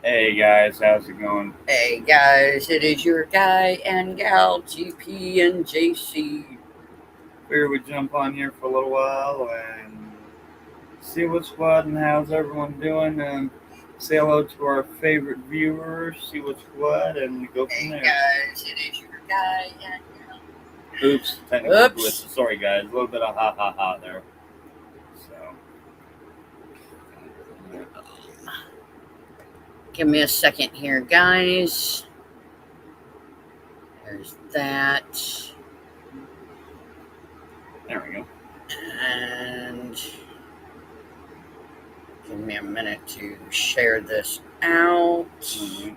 Hey guys, how's it going? Hey guys, it is your guy and gal GP and JC. Figured we'd jump on here for a little while and see what's what and how's everyone doing, and say hello to our favorite viewers, see what's what, and go from Hey there. guys, it is your guy and gal. Oops, technical glitch. Sorry guys, a little bit of ha ha ha there. So, Give me a second here, guys. There's that. there we go. And give me a minute to share this out. Mm-hmm.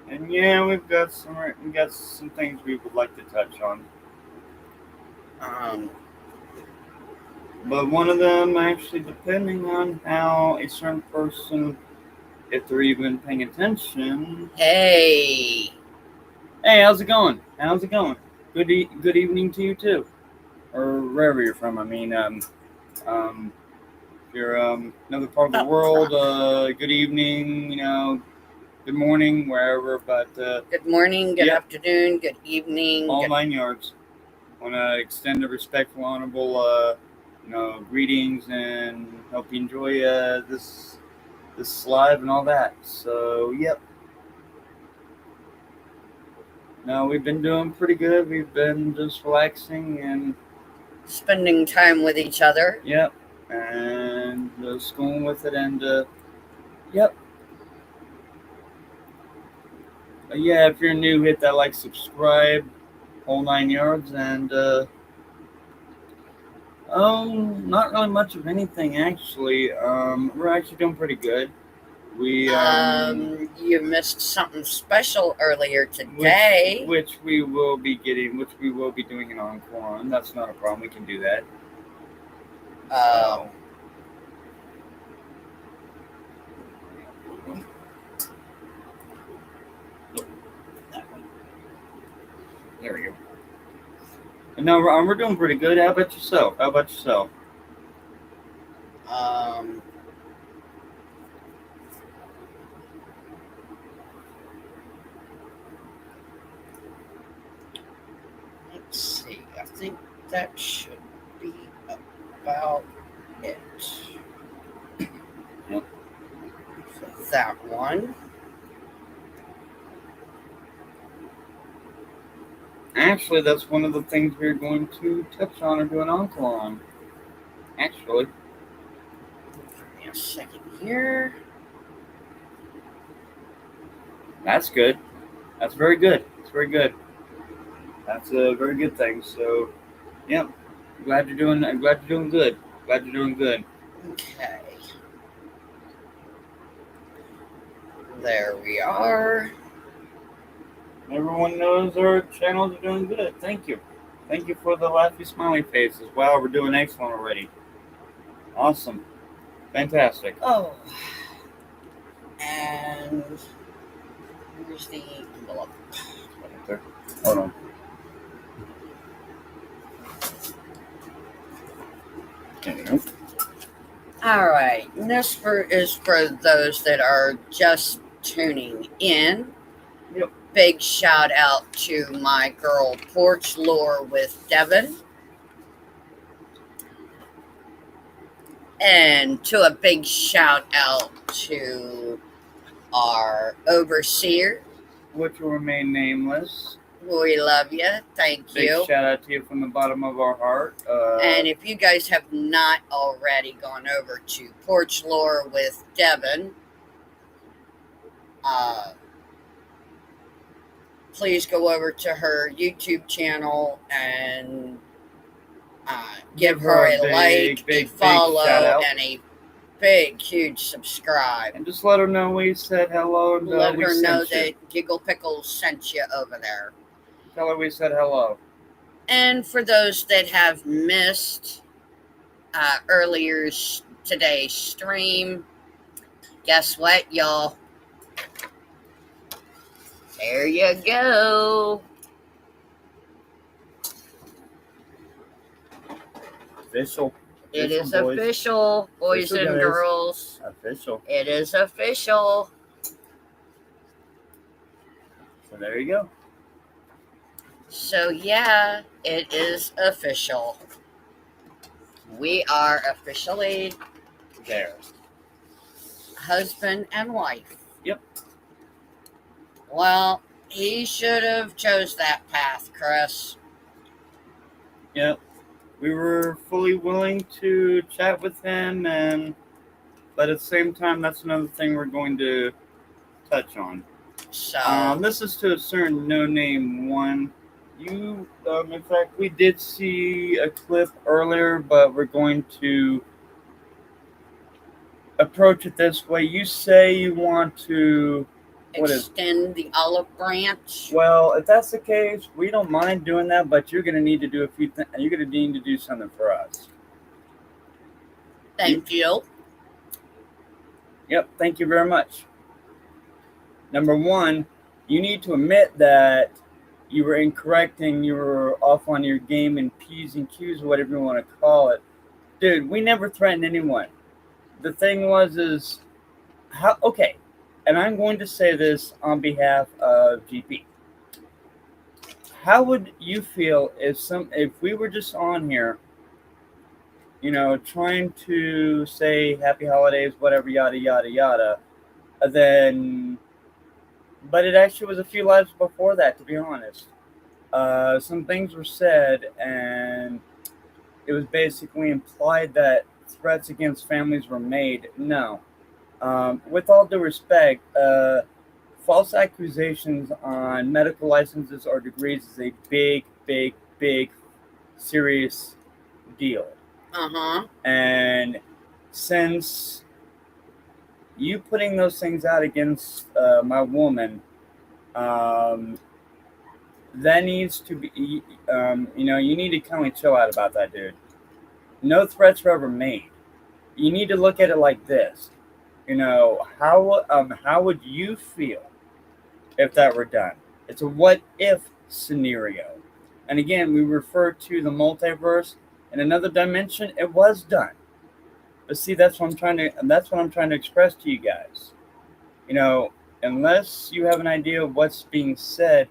And yeah, we've got some things we would like to touch on. But one of them actually, depending on how a certain person, if they're even paying attention. Hey, how's it going? How's it going? Good evening to you too, or wherever you're from. I mean, if you're another part of the world, good evening. Good morning, wherever. But good morning, good afternoon, good evening, all 9 yards. Want to extend a respectful, honorable, greetings, and hope you enjoy this live and all that. So, yep. No, we've been doing pretty good. We've been just relaxing and spending time with each other. Yep. And schooling with it, and yep. But yeah, if you're new, hit that like, subscribe, whole 9 yards, and not really much of anything actually. We're actually doing pretty good. You missed something special earlier today, which we will be doing an encore on. That's not a problem. We can do that. There we go. And no, we're doing pretty good. How about yourself? Let's see. I think that should be about it. Yep. For that one. Actually, that's one of the things we're going to touch on or do an encore on. Actually. Give me a second here. That's good. That's very good. It's very good. That's a very good thing. So, yep. I'm glad you're doing good. Okay. There we are. Everyone knows our channels are doing good. Thank you. Thank you for the laughy, smiley faces. Wow, we're doing excellent already. Awesome. Fantastic. Oh. And here's the envelope. Right there. Hold on. There you go. All right. And this is for those that are just tuning in. Yep. Big shout out to my girl Porch Lore with Devin. And to a big shout out to our overseer, which will remain nameless. We love you. Thank you. Big shout out to you from the bottom of our heart. And if you guys have not already gone over to Porch Lore with Devin, please go over to her YouTube channel and give her a like, a follow, and a big, huge subscribe. And just let her know we said hello. And let her know that Giggle Pickles sent you over there. Tell her we said hello. And for those that have missed earlier today's stream, guess what, y'all? There you go. Official. It is boys. official, boys Official, and guys. girls. Official. It is official. So there you go. So yeah, it is official. We are officially There. husband and wife. Yep. Well, he should have chose that path, Chris. Yep. We were fully willing to chat with him, but at the same time, that's another thing we're going to touch on. So this is to a certain no-name one. You, in fact, we did see a clip earlier, but we're going to approach it this way. You say you want to extend the olive branch. Well, if that's the case, we don't mind doing that, but you're going to need to do a few things. You're going to need to do something for us. Thank you. Yep, thank you very much. Number one, you need to admit that you were incorrect and you were off on your game and P's and Q's, whatever you want to call it. Dude, we never threatened anyone. The thing is how, okay, and I'm going to say this on behalf of GP. How would you feel if we were just on here, trying to say happy holidays, whatever, yada, yada, yada, but it actually was a few lives before that, to be honest. Some things were said, and it was basically implied that threats against families were made. No. With all due respect, false accusations on medical licenses or degrees is a big, big, big, serious deal. And since you putting those things out against my woman, that needs to be, you need to kind of chill out about that, dude. No threats were ever made. You need to look at it like this. How would you feel if that were done? It's a what if scenario. And again, we refer to the multiverse. In another dimension, it was done. But see, that's what I'm trying to express to you guys. Unless you have an idea of what's being said,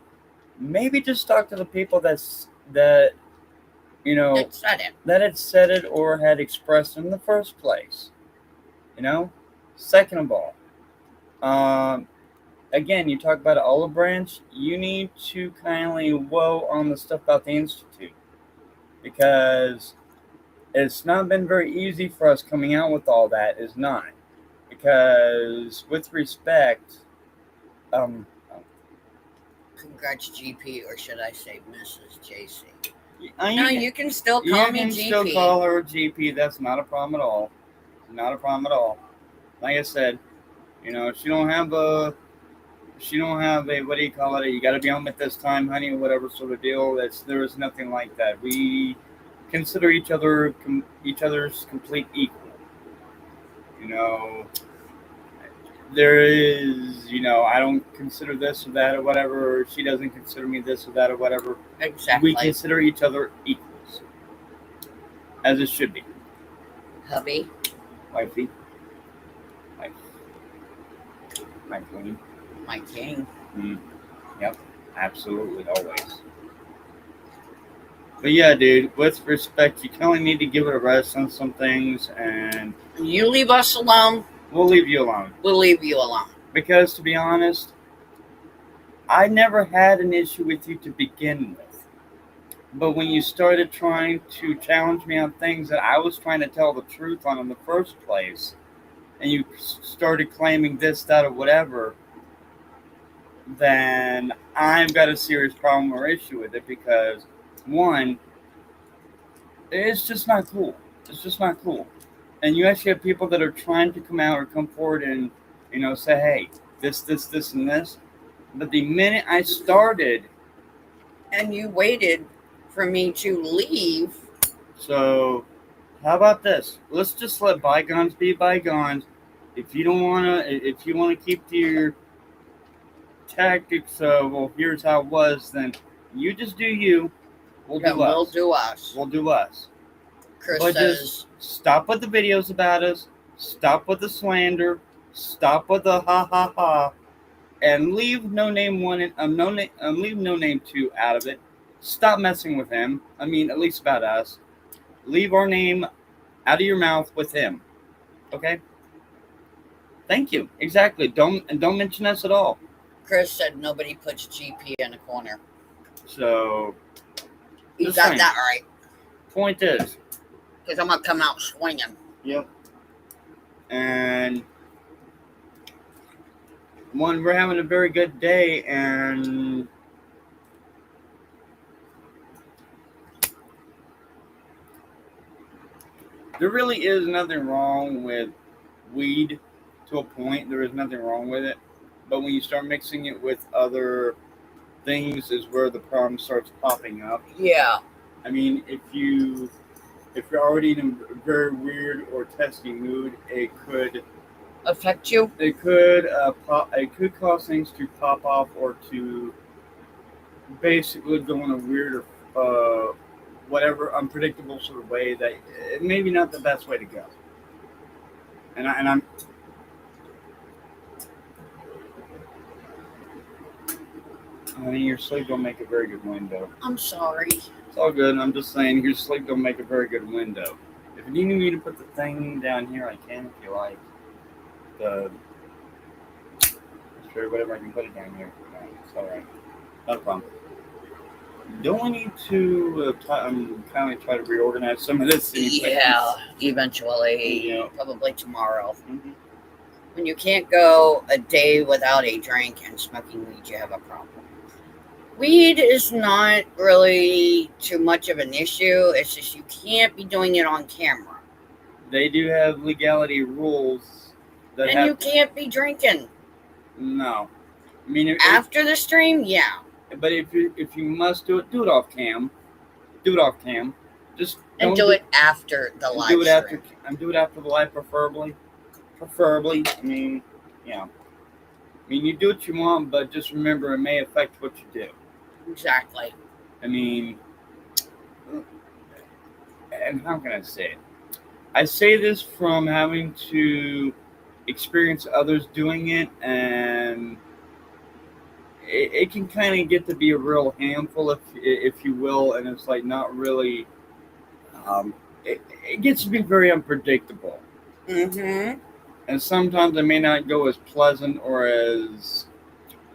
maybe just talk to the people that had said it or had expressed it in the first place. Second of all, again, you talk about an olive branch. You need to kindly woe on the stuff about the Institute, because it's not been very easy for us coming out with all that. Is not, because with respect, congrats, GP, or should I say Mrs. JC? You can still call me GP. You can still call her GP. That's not a problem at all. Not a problem at all. Like I said, she don't have a what do you call it? You got to be home at this time, honey, or whatever sort of deal. There is nothing like that. We consider each other's complete equal. There is, I don't consider this or that or whatever. Or she doesn't consider me this or that or whatever. Exactly. We consider each other equals, as it should be. Hubby. Wifey. Wife. My queen. My king. Yep. Absolutely. Always. But yeah, dude, with respect, you kind of need to give it a rest on some things, and you leave us alone. We'll leave you alone. We'll leave you alone. Because, to be honest, I never had an issue with you to begin with. But when you started trying to challenge me on things that I was trying to tell the truth on in the first place, and you started claiming this, that, or whatever, then I've got a serious problem or issue with it, because, one, it's just not cool. It's just not cool. And you actually have people that are trying to come out or come forward and, say, hey, this, and this. But the minute I started... And you waited for me to leave. So, how about this? Let's just let bygones be bygones. If you want to keep to your tactics of, well, here's how it was, then you just do you. We'll do us. We'll do us. We'll do us. Chris But says, just stop with the videos about us. Stop with the slander. Stop with the ha ha ha. And leave no name one. Leave no name two out of it. Stop messing with him. I mean, at least about us. Leave our name out of your mouth with him. Okay. Thank you. Exactly. Don't mention us at all. Chris said nobody puts GP in a corner. So You just got saying. that right. Point is, Because I'm going to come out swinging. yep. And we're having a very good day, and there really is nothing wrong with weed to a point. There is nothing wrong with it. But when you start mixing it with other things is where the problem starts popping up. Yeah. I mean, if you're already in a very weird or testy mood, it could affect you. It could it could cause things to pop off or to basically go in a weird or whatever unpredictable sort of way that it maybe not the best way to go. And I'm I mean, your sleep don't make a very good window. I'm sorry. It's all good. I'm just saying your sleep don't make a very good window. If you need me to put the thing down here, I can if you like. Sure, whatever, I can put it down here. It's all right. Not a problem. Don't we need to kind of try to reorganize some of this? Yeah, eventually. Yeah. Probably tomorrow. Mm-hmm. When you can't go a day without a drink and smoking weed, you have a problem. Weed is not really too much of an issue. It's just you can't be doing it on camera. They do have legality rules. And you can't be drinking. No. I mean, after the stream, yeah. But if you must do it off cam. Do it off cam. Just and do it after the live stream. Do it after the live, preferably. Preferably. I mean, yeah. I mean, you do what you want, but just remember it may affect what you do. Exactly. I mean, and how can I say it? I say this from having to experience others doing it, and it can kind of get to be a real handful, if you will, and it's like not really. It gets to be very unpredictable. Mm-hmm. And sometimes it may not go as pleasant or as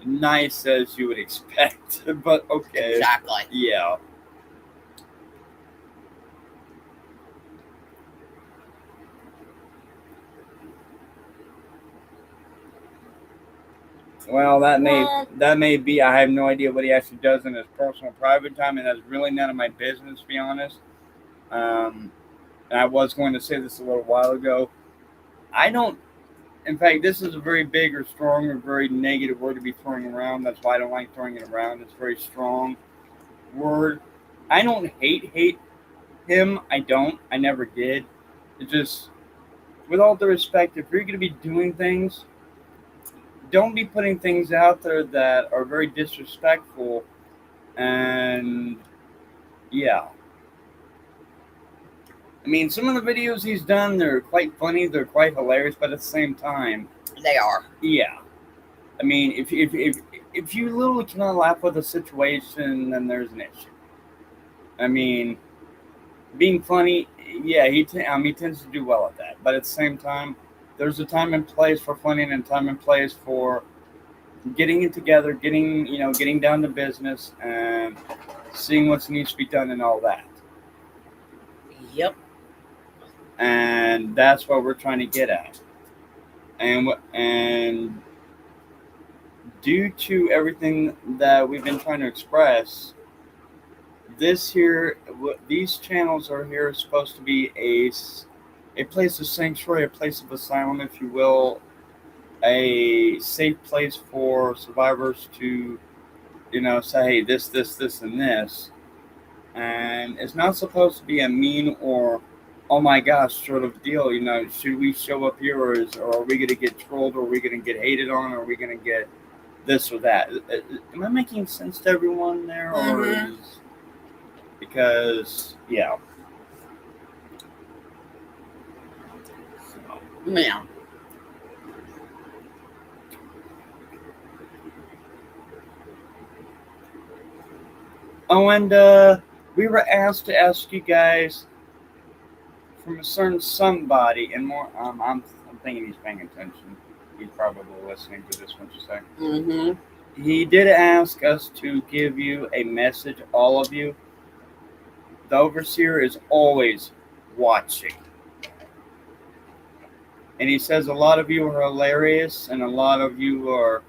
nice as you would expect. But okay. Exactly. Yeah. Well, that may be. I have no idea what he actually does in his personal private time, and that's really none of my business, to be honest. And I was going to say this a little while ago. I don't. In fact, this is a very big or strong or very negative word to be throwing around. That's why I don't like throwing it around. It's a very strong word. I don't hate him. I don't. I never did. It just, with all due respect, if you're going to be doing things, don't be putting things out there that are very disrespectful. And yeah. I mean, some of the videos he's done, they're quite funny, they're quite hilarious, but at the same time, they are. Yeah. I mean, if you literally cannot laugh with a situation, then there's an issue. I mean, being funny, yeah, he tends to do well at that, but at the same time, there's a time and place for funny and a time and place for getting it together, getting down to business and seeing what needs to be done and all that. Yep. And that's what we're trying to get at. And due to everything that we've been trying to express, these channels are here supposed to be a place of sanctuary, a place of asylum, if you will, a safe place for survivors to, say, hey, this, and this. And it's not supposed to be a mean or, oh my gosh, sort of deal. Should we show up here, or are we going to get trolled, or are we going to get hated on, or are we going to get this or that? Am I making sense to everyone there? Mm-hmm. Because, yeah. Yeah. Oh, and we were asked to ask you guys from a certain somebody, and more. I'm thinking he's paying attention. He's probably listening to this one to say. Mm-hmm. He did ask us to give you a message, all of you. The overseer is always watching. And he says a lot of you are hilarious, and a lot of you are,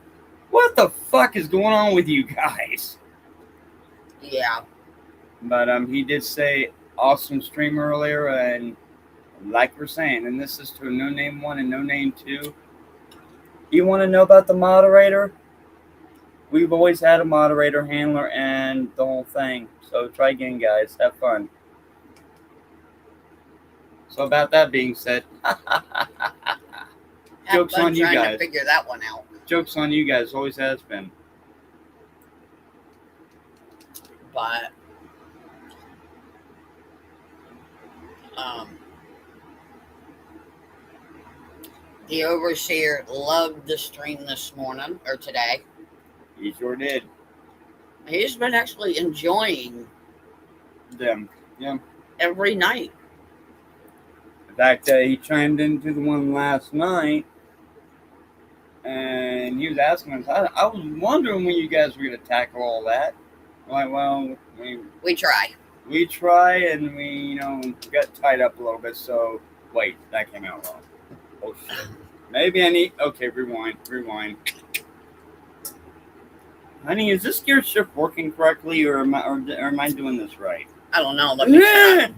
what the fuck is going on with you guys? Yeah. But he did say awesome stream earlier, and like we're saying, and this is to a no name 1 and no name 2. You want to know about the moderator? We've always had a moderator, handler, and the whole thing. So try again, guys. Have fun. So about that being said, joke's on you trying guys. to figure that one out. Joke's on you guys. Always has been. But the overseer loved the stream this morning or today. He sure did. He's been actually enjoying Them. Yeah. every night. In fact, he chimed into the one last night, and he was asking us. I was wondering when you guys were going to tackle all that. Like, well, We try. we try, and we got tied up a little bit. So wait, that came out wrong. Oh shit. Maybe I need. Okay, rewind. Honey, is this gear shift working correctly, or am I doing this right? I don't know. Let me try.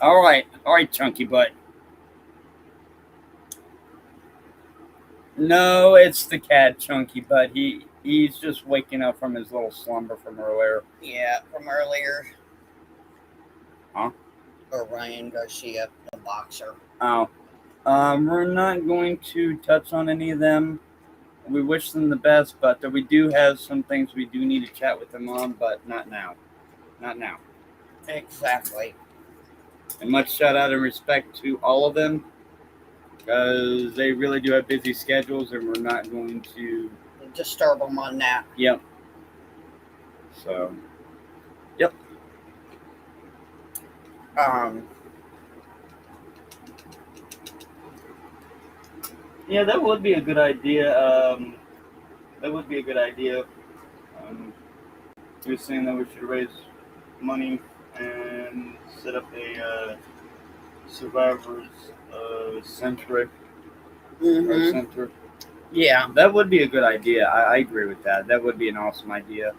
All right, chunky butt. No, it's the cat, chunky butt. He's just waking up from his little slumber from earlier. Yeah, from earlier. Huh? Or Ryan Garcia, the boxer. Oh. We're not going to touch on any of them. We wish them the best, but we do have some things we do need to chat with them on, but not now. Not now. Exactly. And much shout out and respect to all of them, because they really do have busy schedules, and we're not going to disturb them on that. Yep. So, yep. Yeah, that would be a good idea. You're saying that we should raise money and set up a survivors center. Center. Yeah. That would be a good idea. I agree with that. That would be an awesome idea.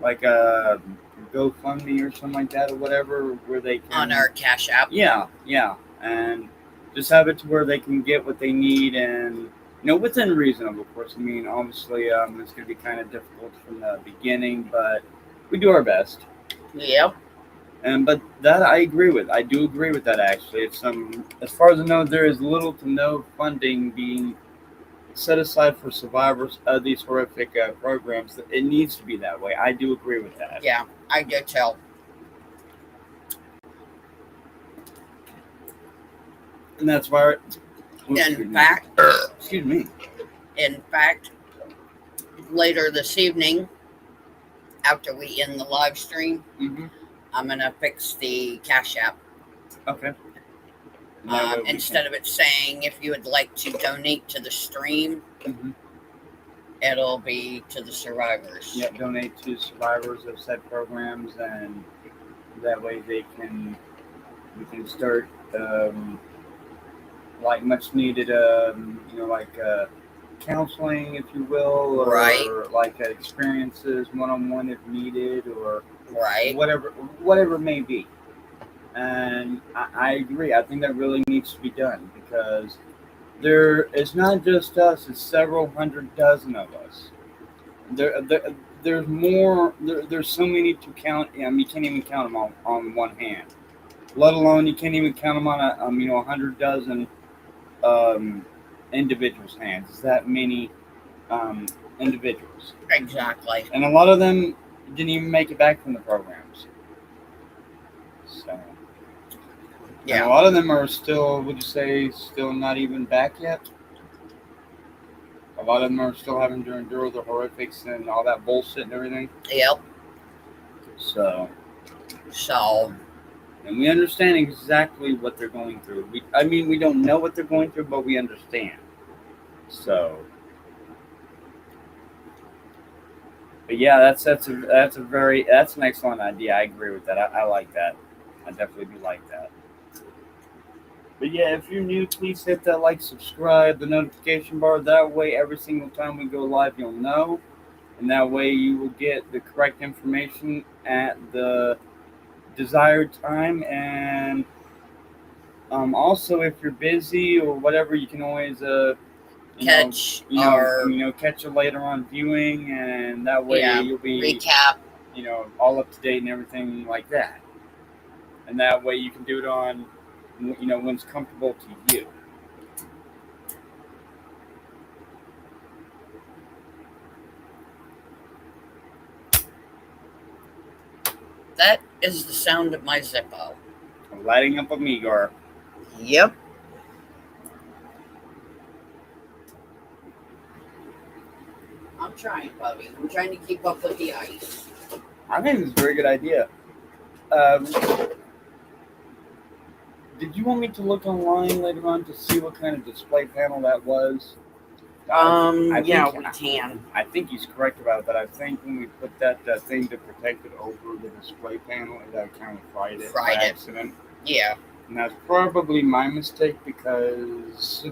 Like a GoFundMe or something like that, or whatever, where they can on our Cash App. Yeah, and just have it to where they can get what they need, and within reason, of course. I mean, obviously, it's going to be kind of difficult from the beginning, but we do our best. Yep. But that I agree with. I do agree with that. Actually, it's as far as I know, there is little to no funding being set aside for survivors of these horrific programs. It needs to be that way. I do agree with that. Yeah, I do too. And that's why. Excuse me. In fact, later this evening, after we end the live stream, I'm gonna fix the Cash App. Okay. Instead of it saying if you would like to donate to the stream, it'll be to the survivors. Yeah, donate to survivors of said programs, and that way we can start like much needed counseling, if you will, or right. like experiences one-on-one if needed, or right, whatever it may be. And I agree. I think that really needs to be done, because it's not just us. It's several hundred dozen of us. There's more. There's so many to count. You can't even count them on one hand. Let alone you can't even count them on 100 dozen individuals' hands. It's that many individuals. Exactly. And a lot of them didn't even make it back from the programs. So. And a lot of them are still, would you say, still not even back yet? A lot of them are still having to endure the horrifics and all that bullshit and everything. Yep. So. And we understand exactly what they're going through. We don't know what they're going through, but we understand. So. But yeah, that's an excellent idea. I agree with that. I like that. I definitely do like that. But yeah, if you're new, please hit that like, subscribe, the notification bar. That way, every single time we go live, you'll know. And that way, you will get the correct information at the desired time. And also, if you're busy or whatever, you can always catch a later on viewing, and that way you'll be recap, all up to date and everything like that. And that way, you can do it on when it's comfortable to you. That is the sound of my Zippo. Lighting up a Megar. Yep. I'm trying, Bubby. I'm trying to keep up with the ice. I think it's a very good idea. Did you want me to look online later on to see what kind of display panel that was? We can. I think he's correct about that. I think when we put that thing to protect it over the display panel, that kind of fried it by accident. Yeah. And that's probably my mistake because,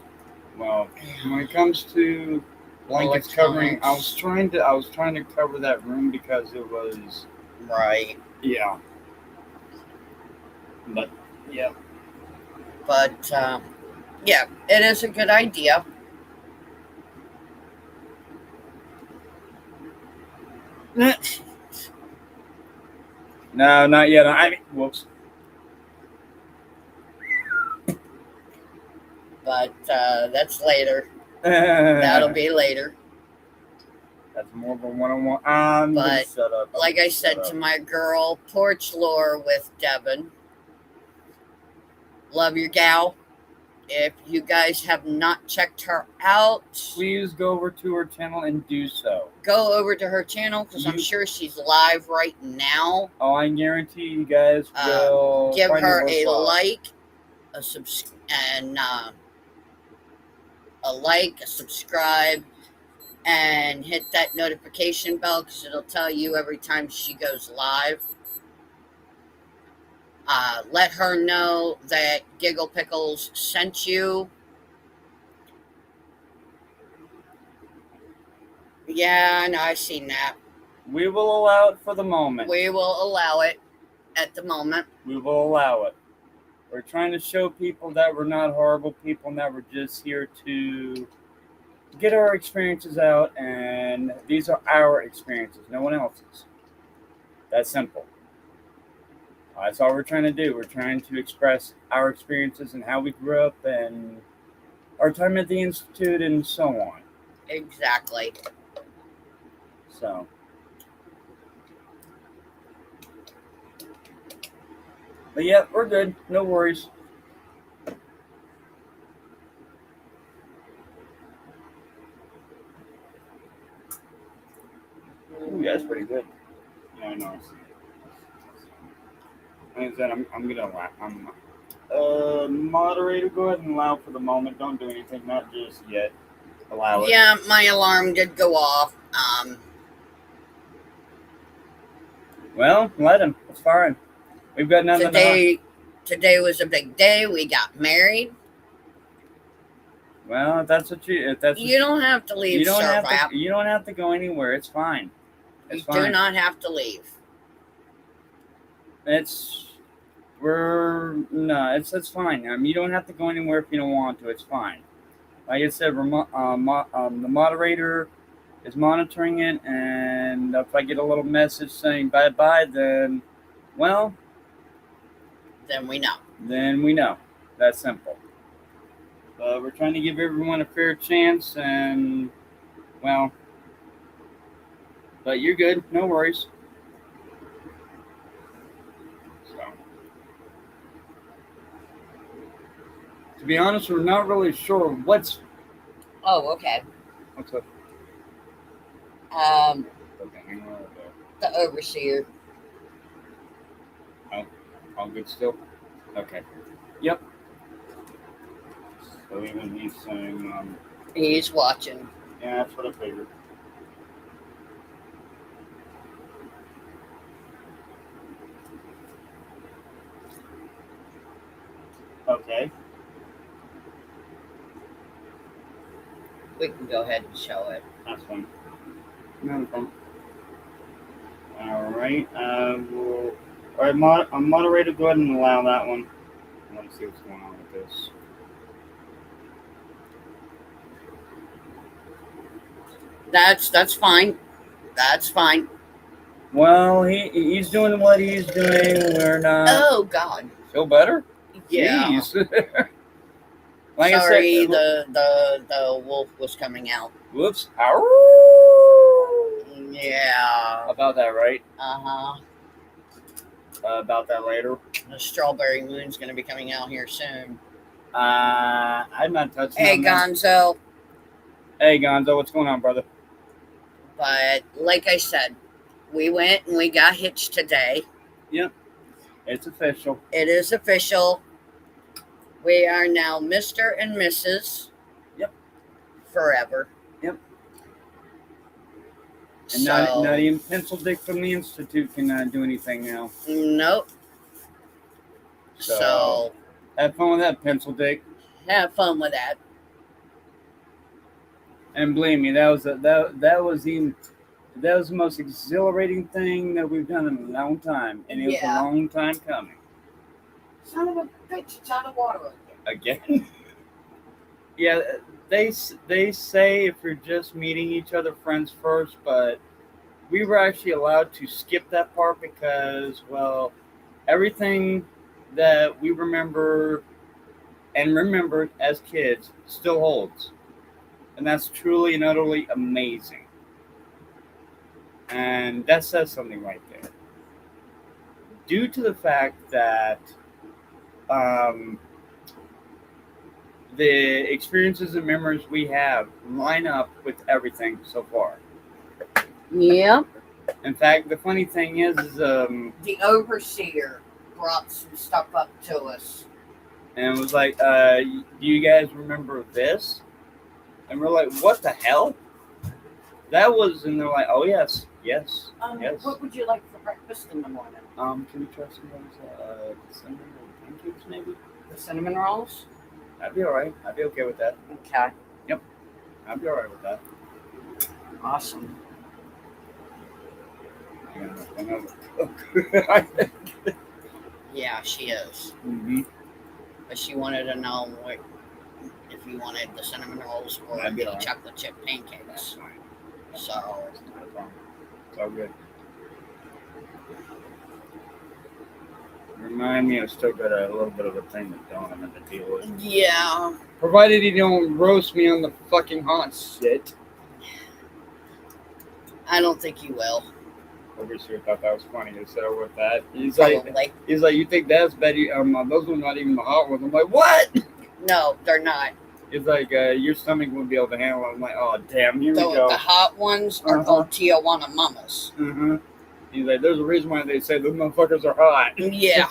well, when it comes to blankets covering, I was trying to cover that room because it was right. Yeah. But yeah. But yeah, it is a good idea. No, not yet. Whoops. But that's later. That'll be later. That's more of a one-on-one. But like I said to my girl, Porch Lore with Devin, love your gal. If you guys have not checked her out, please go over to her channel and do so. Go over to her channel because I'm sure she's live right now. Oh, I guarantee you guys will give her a like, a subscribe, and hit that notification bell because it'll tell you every time she goes live. Let her know that Giggle Pickles sent you. Yeah, no, I've seen that. We will allow it for the moment. We will allow it at the moment. We will allow it. We're trying to show people that we're not horrible people and that we're just here to get our experiences out, and these are our experiences, no one else's. That's simple. That's all we're trying to do. We're trying to express our experiences and how we grew up and our time at the Institute and so on. Exactly. So. But yeah, we're good. No worries. Ooh, that's pretty good. Yeah, I know. Like I said, I'm gonna allow. Moderator, go ahead and allow for the moment. Don't do anything, not just yet. Allow it. Yeah, my alarm did go off. Well, let him. It's fine. We've got nothing. Today was a big day. We got married. Well, if that's what you don't have to leave. You don't have to go anywhere. It's fine. You do not have to leave. It's fine. You don't have to go anywhere if you don't want to. It's fine. Like I said, the moderator is monitoring it, and if I get a little message saying bye-bye, then, well... Then we know. Then we know. That's simple. We're trying to give everyone a fair chance, and, well... But you're good. No worries. So. To be honest, we're not really sure what's okay. what's up. Um, Okay, hang on there. the overseer. Oh, all good still? Okay. Yep. So even he's saying, He's watching. yeah, that's what I figured. Okay. We can go ahead and show it. That's fine. No problem. All right. We'll. All right, moderator, go ahead and allow that one. I want to see what's going on with this. That's fine. That's fine. Well, he's doing what he's doing. We're not. Oh God. Feel better? Yeah. Jeez. Like Sorry, I said, the wolf was coming out. whoops. Yeah. About that, right? Uh-huh. About that later. The strawberry moon's gonna be coming out here soon. I'm not touching. Hey, Gonzo. Hey, Gonzo, what's going on, brother? But like I said, we went and we got hitched today. Yep. It's official. It is official. We are now Mr. and Mrs. Yep. Forever. Yep. And So, not even Pencil Dick from the Institute can do anything now. nope. So have fun with that, Pencil Dick. have fun with that. And believe me, that was the most exhilarating thing that we've done in a long time, and it was a long time coming. Son of a bitch, it's out of water again. Yeah, they say if you're just meeting each other, friends first, but we were actually allowed to skip that part because, well, everything that we remember and remembered as kids still holds. And that's truly and utterly amazing. And that says something right there. Due to the fact that the experiences and memories we have line up with everything so far. Yeah. In fact, the funny thing is the overseer brought some stuff up to us. And it was like, do you guys remember this? And we're like, what the hell? That was, and they're like, oh, yes. Yes. What would you like for breakfast in the morning? Can we try some of those cinnamon roll pancakes, maybe? The cinnamon rolls? I'd be all right. I'd be okay with that. Okay. Yep. I'd be all right with that. Awesome. Yeah, she is. Mm-hmm. But she wanted to know if you wanted the cinnamon rolls or the chocolate chip pancakes. So. It's all good. Remind me, I've still got a little bit of a thing that Dawn I'm to deal with. Yeah. Provided you don't roast me on the fucking hot shit. I don't think you will. Overseer thought that was funny. He said with that. He's Probably. like, you think that's Betty? Those are not even the hot ones. I'm like, what? No, they're not. It's like your stomach won't be able to handle it. I'm like, oh damn, here we go. The hot ones are called Tijuana Mamas. Mm-hmm. He's like, there's a reason why they say those motherfuckers are hot. Yeah.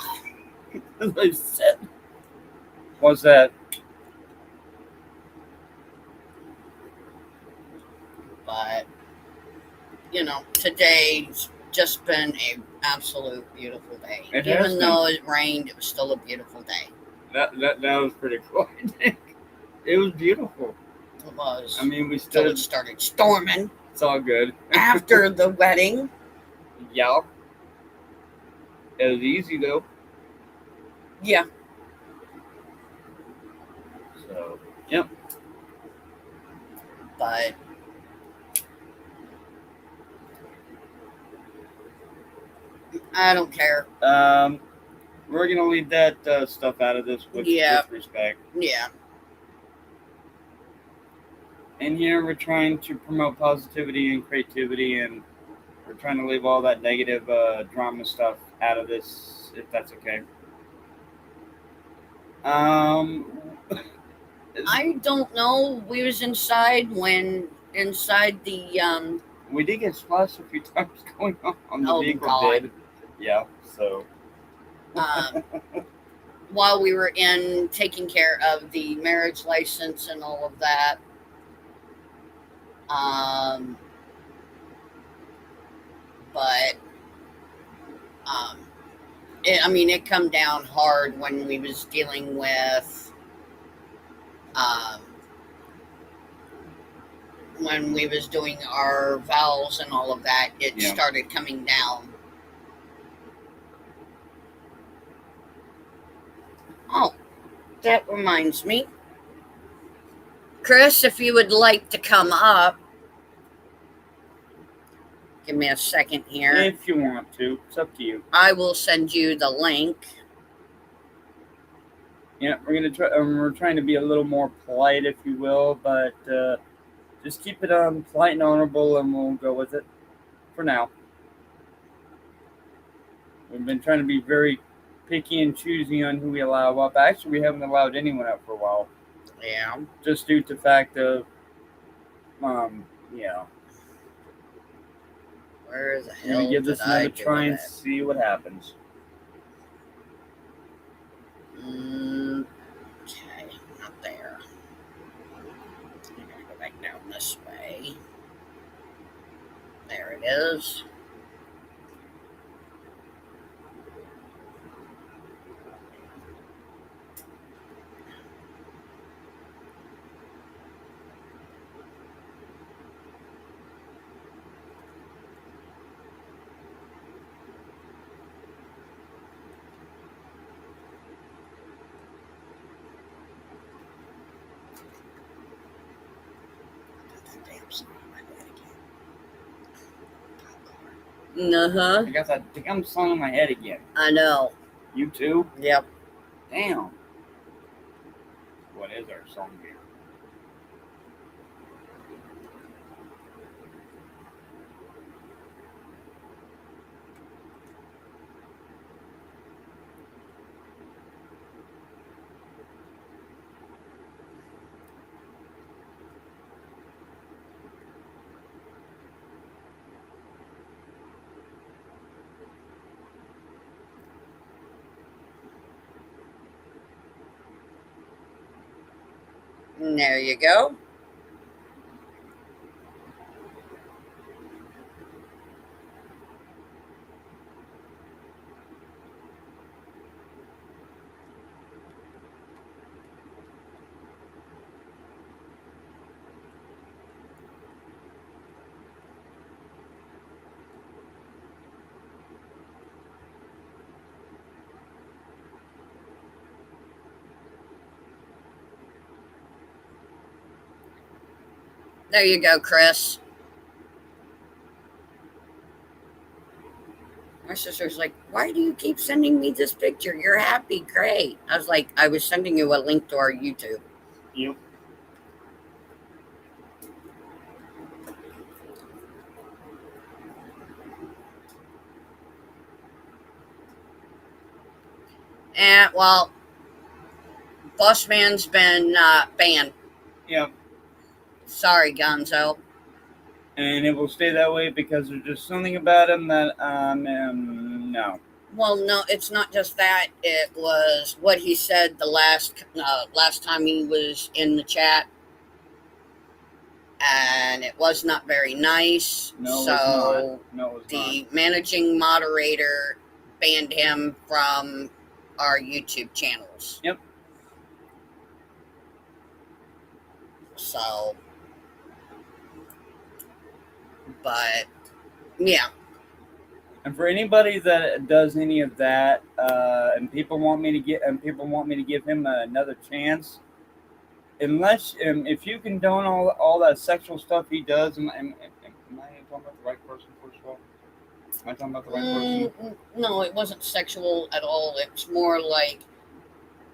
That's what he said. What's that? But today's just been an absolute beautiful day. Even though it rained, it was still a beautiful day. That was pretty cool. It was beautiful. It was. I mean, Until it started storming. It's all good. After the wedding. Yeah. It was easy though. Yeah. So, yep. But I don't care. We're gonna leave that stuff out of this with respect. Yeah. And here we're trying to promote positivity and creativity, and we're trying to leave all that negative drama stuff out of this, if that's okay. I don't know. We was inside the We did get splashed a few times going on. The Oh, vehicle God. did. Yeah, so. While we were in taking care of the marriage license and all of that. But it come down hard when we was dealing with when we was doing our vows and all of that. It started coming down. Oh, that reminds me, Chris, if you would like to come up, give me a second here. If you want to, it's up to you. I will send you the link. Yeah, we're gonna try. We're trying to be a little more polite, if you will, but just keep it polite and honorable, and we'll go with it for now. We've been trying to be very picky and choosy on who we allow up. Actually, we haven't allowed anyone up for a while. Yeah. Just due to the fact of, yeah. Where the hell? We're gonna give this another try and see what happens. Okay, not there. I'm gonna go back down this way. There it is. I got that damn song in my head again. I know. You too? Yep. Damn. What is our song here? There you go. There you go, Chris. My sister's like, why do you keep sending me this picture? You're happy. Great. I was like, I was sending you a link to our YouTube. Yep. And, well, Boss Man's been banned. Yep. Sorry, Gonzo. And it will stay that way because there's just something about him that, no. Well, no, it's not just that. It was what he said the last time he was in the chat. And it was not very nice. No, so it was not. No, it was the managing moderator banned him from our YouTube channels. Yep. So, but yeah. And for anybody that does any of that, and people want me to give him another chance, unless if you condone all that sexual stuff he does, am I talking about the right person first of all? Am I talking about the right person? No, it wasn't sexual at all. It's more like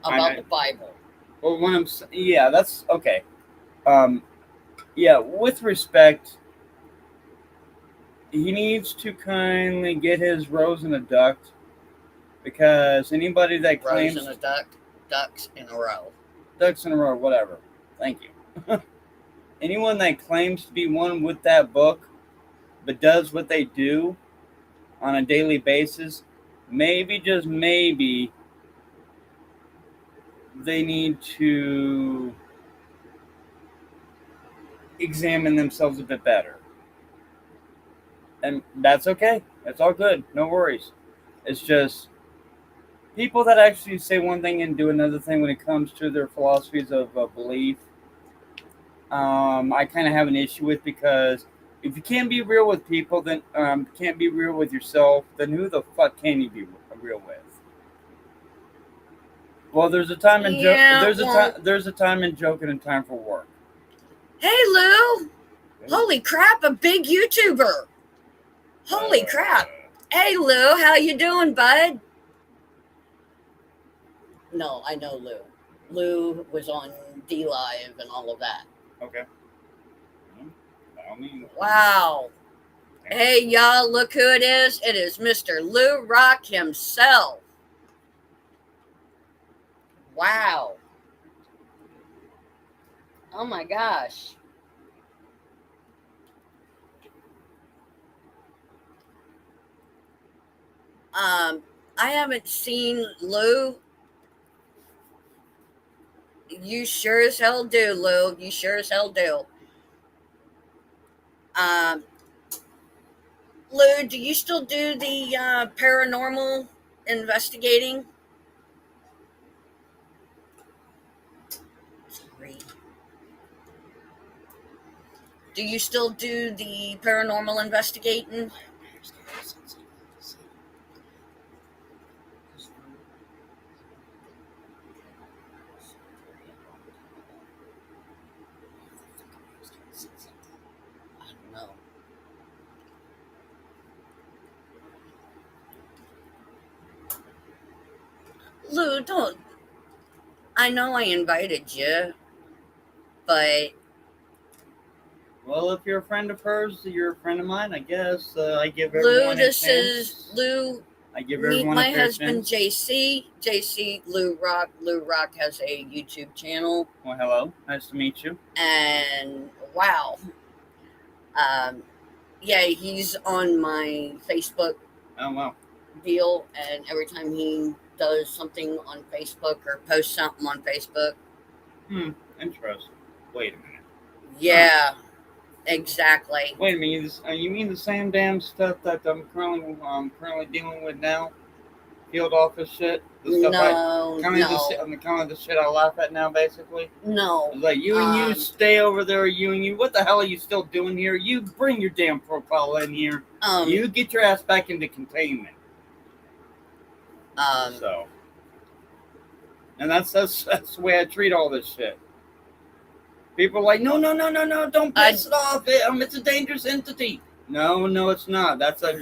about the Bible. Well, that's okay. Yeah, with respect, he needs to kindly get his rose in a duct, because anybody that claims rose in a duck, ducks in a row. ducks in a row, whatever. Thank you. Anyone that claims to be one with that book, but does what they do on a daily basis, maybe, just maybe, they need to examine themselves a bit better. And that's okay. That's all good. No worries. It's just people that actually say one thing and do another thing when it comes to their philosophies of belief. I kind of have an issue with, because if you can't be real with people, then can't be real with yourself, then who the fuck can you be real with? Well, there's a time in there's a time in joke and a time for work. Hey, Lou! Holy crap! A big YouTuber! Holy crap! Hey, Lou, how you doing, bud? No, I know Lou. Lou was on D Live and all of that. Okay. By all means. Wow. Hey, y'all, look who it is. It is Mr. Lou Rock himself. Wow. Oh, my gosh. I haven't seen Lou. You sure as hell do, Lou. You sure as hell do. Lou, do you still do the paranormal investigating? Sorry. Do you still do the paranormal investigating? Lou, don't. I know I invited you, but. Well, if you're a friend of hers, you're a friend of mine, I guess. I give everyone Lou, this is Lou. I give everyone Meet my a fair husband, chance. JC. JC, Lou Rock. Lou Rock has a YouTube channel. Well, hello. Nice to meet you. And wow. Yeah, he's on my Facebook. Oh, wow. Deal, and every time he does something on Facebook or posts something on Facebook. Interesting. Wait a minute. Yeah, exactly. Wait a minute. You mean the same damn stuff that I'm currently dealing with now? Field office shit? The stuff no. The kind of the shit I laugh at now, basically? No. It's like, you and you stay over there, you and you. What the hell are you still doing here? You bring your damn profile in here. You get your ass back into containment. So. And that's the way I treat all this shit. People are like, no, don't piss it off. It's a dangerous entity. No, it's not. That's a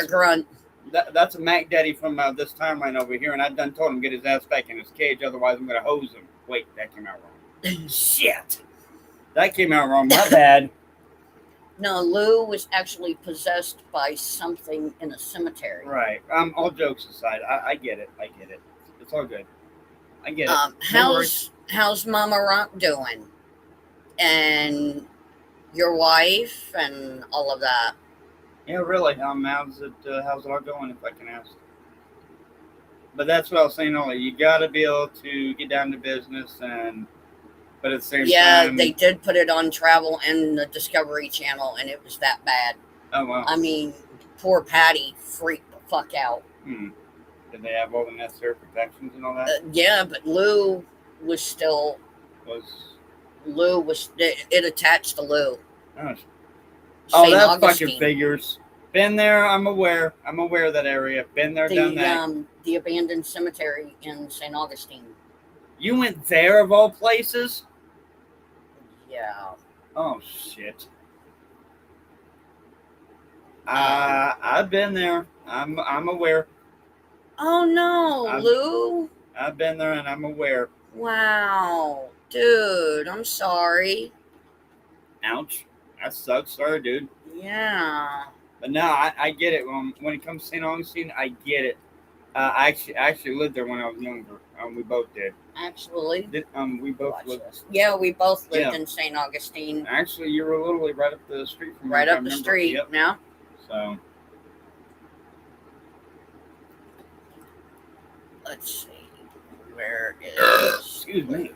grunt. That's a Mac Daddy from this timeline over here, and I done told him to get his ass back in his cage, otherwise I'm gonna hose him. Wait, that came out wrong. Shit, that came out wrong. My bad. No, Lou was actually possessed by something in a cemetery. Right. All jokes aside, I get it. It's all good. I get it. How's Mama Rock doing? And your wife and all of that? Yeah, really. How's it all going, if I can ask? But that's what I was saying earlier. You got to be able to get down to business, but at the same time. Yeah, they did put it on Travel and the Discovery Channel, and it was that bad. Oh, wow. I mean, poor Patty freaked the fuck out. Did they have all the necessary protections and all that? Yeah, but Lou was still. It attached to Lou. Oh, that Augustine. Fucking figures. Been there, I'm aware. I'm aware of that area. Been there, done that. The abandoned cemetery in St. Augustine. You went there, of all places? Yeah. Oh, shit. I've been there. I'm aware. Oh, no, Lou. I've been there, and I'm aware. Wow. Dude, I'm sorry. Ouch. That sucks. Sorry, dude. Yeah. But no, I get it. When it comes to St. Augustine, I get it. I actually lived there when I was younger. We both did. Actually, we both lived. Yeah, we both lived Yeah. in St. Augustine. Actually, you were literally right up the street from me. Right if I up the remember. street. Yep. Now, So let's see. Where is? excuse me.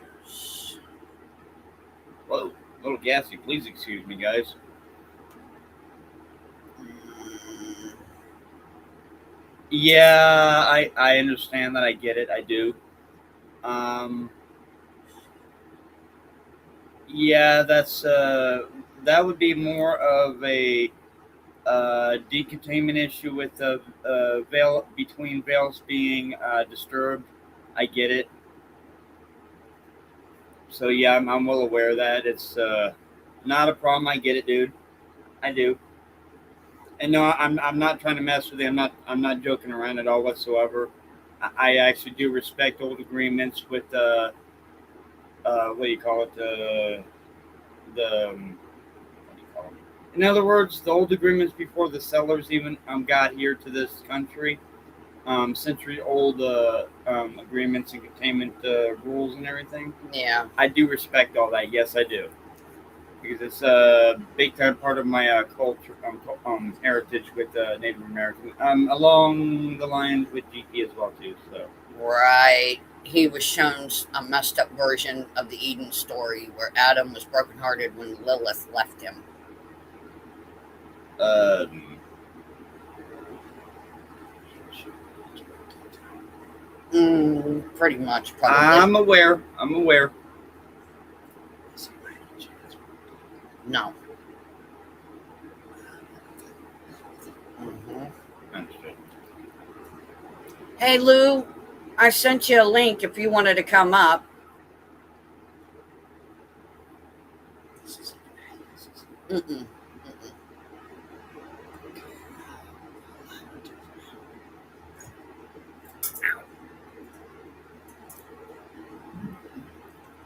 Whoa, a little gassy. Please excuse me, guys. Yeah, I understand that. I get it. I do. Yeah, that would be more of a decontainment issue with the veil between veils being disturbed. I get it. So yeah, I'm well aware of that. It's not a problem. I get it, dude. I do. And no, I'm not trying to mess with you. I'm not joking around at all whatsoever. I actually do respect old agreements with what do you call it, the what do you call it? In other words, the old agreements before the settlers even got here to this country, century old agreements and containment rules and everything. Yeah, I do respect all that. Yes, I do, because it's a big time part of my culture, heritage with Native Americans, along the lines with GP as well too. So right. He was shown a messed up version of the Eden story where Adam was brokenhearted when Lilith left him. Pretty much, probably. I'm aware. No. Understood. Hey, Lou, I sent you a link if you wanted to come up. Mm-mm.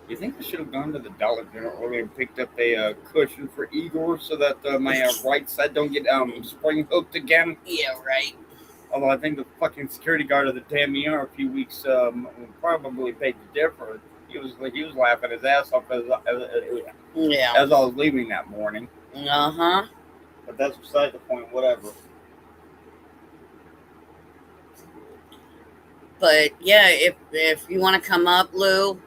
You think I should have gone to the Dollar General earlier and picked up a cushion for Igor so that my right side don't get spring hooked again? Yeah, right. Although I think the fucking security guard of the damn ER a few weeks probably paid the difference. He was laughing his ass off as I was leaving that morning. Uh-huh. But that's beside the point. Whatever. But yeah, if you want to come up, Lou,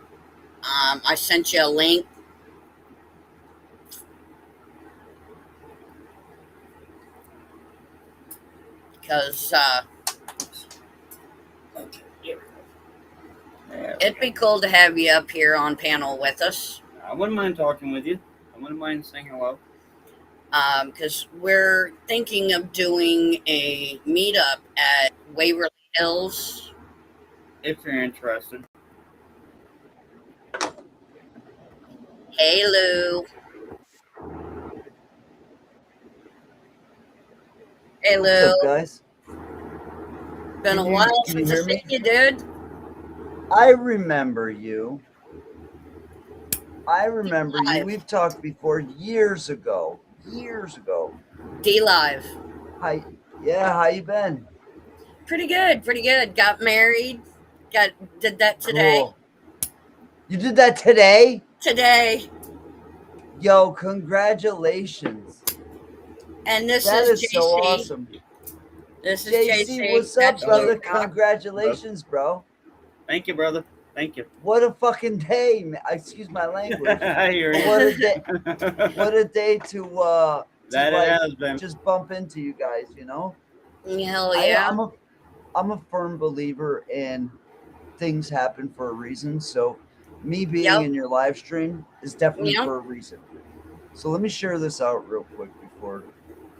I sent you a link. Because it'd be cool to have you up here on panel with us. I wouldn't mind talking with you. I wouldn't mind saying hello. Because we're thinking of doing a meetup at Waverly Hills. If you're interested. Hey, Lou. Hey, Lou. What's up, guys? Been a while since I've seen you, dude. I remember you. We've talked before years ago. D-Live. Hi. Yeah, how you been? Pretty good. Got married. Did that today. Cool. You did that today? Today. Yo, congratulations. And this that is JC. So awesome. This is JC. What's up, brother? Congratulations, bro. Thank you, brother. Thank you. What a fucking day. Excuse my language. I hear you. What a day. What a day to that like, it has been. Just bump into you guys, you know? Hell yeah. I'm a firm believer in things happen for a reason. So me being in your live stream is definitely for a reason. So let me share this out real quick before.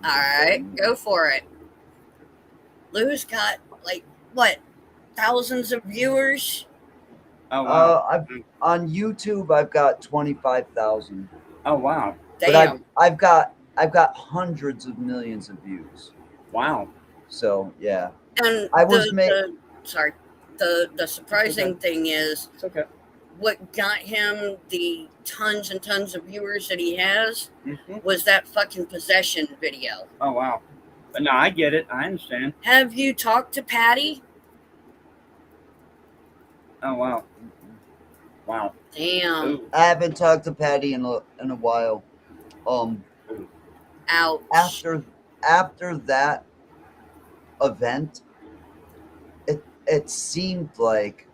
All right, go for it. Lou's got like what, thousands of viewers? Oh wow! On YouTube, I've got 25,000. Oh wow! But I've got hundreds of millions of views. Wow! So yeah, and the surprising thing is, it's okay. What got him the tons and tons of viewers that he has was that fucking possession video. Oh wow! But no, I get it. I understand. Have you talked to Patty? Oh wow. Wow. Damn. Ooh. I haven't talked to Patty in a while. Ooh. Ouch. After that event, it seemed like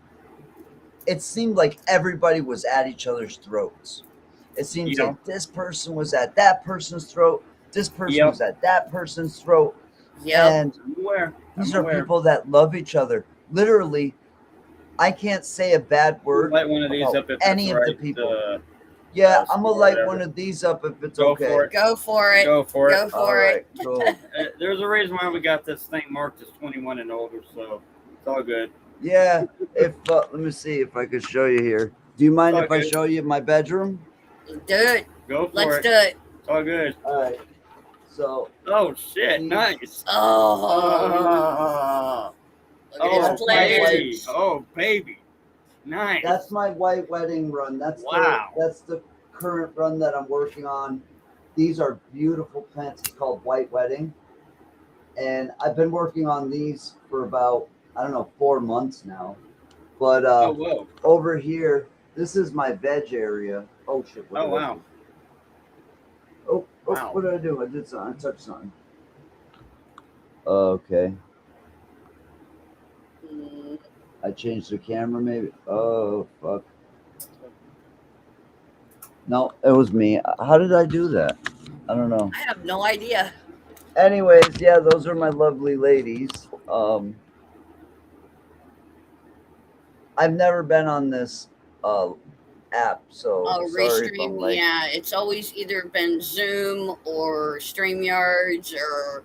everybody was at each other's throats. It seems Yep. like this person was at that person's throat, this person Yep. was at that person's throat, Yep. and I'm aware. these I'm are aware. people that love each other. Literally, I can't say a bad word Light one of these about up if any it's of the right. people. Yeah, I'm gonna Or light whatever. one of these up if it's Go okay. for it. Go for it. Go for Go it. for All it. right, cool. There's a reason why we got this thing marked as 21 and older, so it's all good. Yeah, if let me see if I could show you here. Do you mind It's all if I good. show you my bedroom? Do it. Go for Let's it. do it. It's all good. All right. So, Oh shit! These- Nice. Oh. Look at Oh his place. baby. Oh baby. Nice. that's my white wedding run. That's Wow. that's the current run that I'm working on. These are beautiful plants. It's called White Wedding, and I've been working on these for about 4 months now. But Oh whoa. over here, this is my veg area. Oh shit! What Oh did I wow. do? Oh, Wow. what did I do? I did something. I touched something. Okay. Mm, I changed the camera, maybe. Oh, fuck. No, it was me. How did I do that? I don't know. I have no idea. Anyways, yeah, those are my lovely ladies. I've never been on this app, so Oh, sorry if I'm Restream. like. Yeah, it's always either been Zoom or StreamYards or.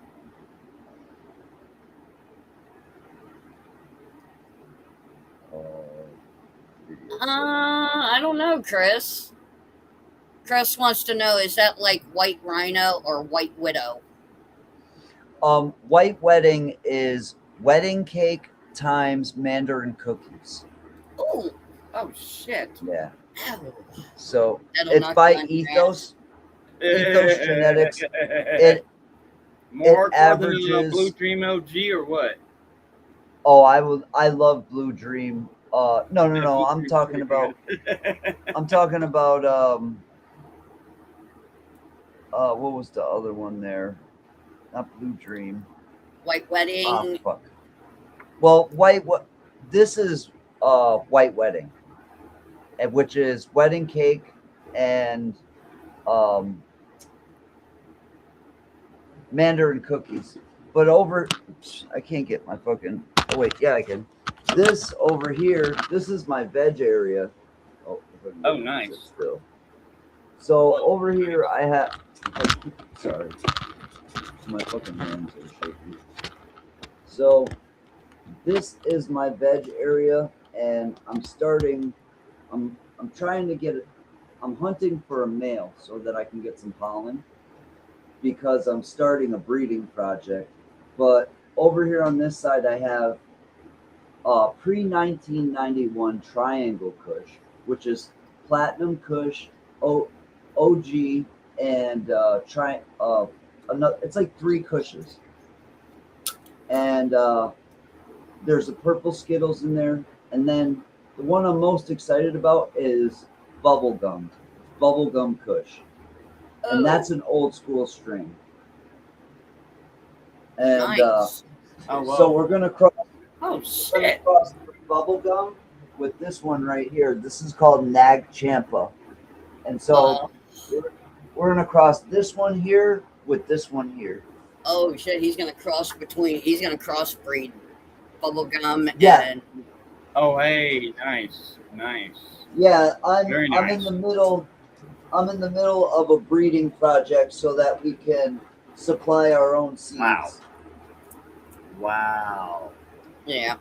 I don't know, Chris. Chris wants to know, is that like White Rhino or White Widow? White Wedding is wedding cake times Mandarin cookies. Ooh. Oh shit. Yeah. Oh. So That'll it's knock by you on your Ethos. Ethos Genetics. More than a averages- Blue Dream OG or what? Oh, I love Blue Dream. No. Blue I'm Dream's talking pretty about what was the other one there? Not Blue Dream. White Wedding. Oh fuck. Well, this is White Wedding, which is wedding cake and Mandarin cookies. But I can't get my fucking. Oh wait, yeah, I can. This over here, this is my veg area. Oh, if I can Oh, get nice. it still. So over here, I have. Sorry, my fucking hands are shaking. So this is my veg area, and I'm trying to get it. I'm hunting for a male so that I can get some pollen, because I'm starting a breeding project. But over here on this side, I have pre-1991 Triangle Kush, which is Platinum Kush, OG, and it's like 3 Kushes. And there's a purple Skittles in there. And then the one I'm most excited about is Bubblegum Kush. And that's an old school strain. And Nice. Oh, wow. so we're gonna cross shit. Bubblegum with this one right here. This is called Nag Champa. And so we're gonna cross this one here with this one here. Oh shit, he's gonna crossbreed Bubblegum Yeah. and Oh hey, nice. Yeah, Very I'm nice. in the middle of a breeding project so that we can supply our own seeds. Wow. yeah.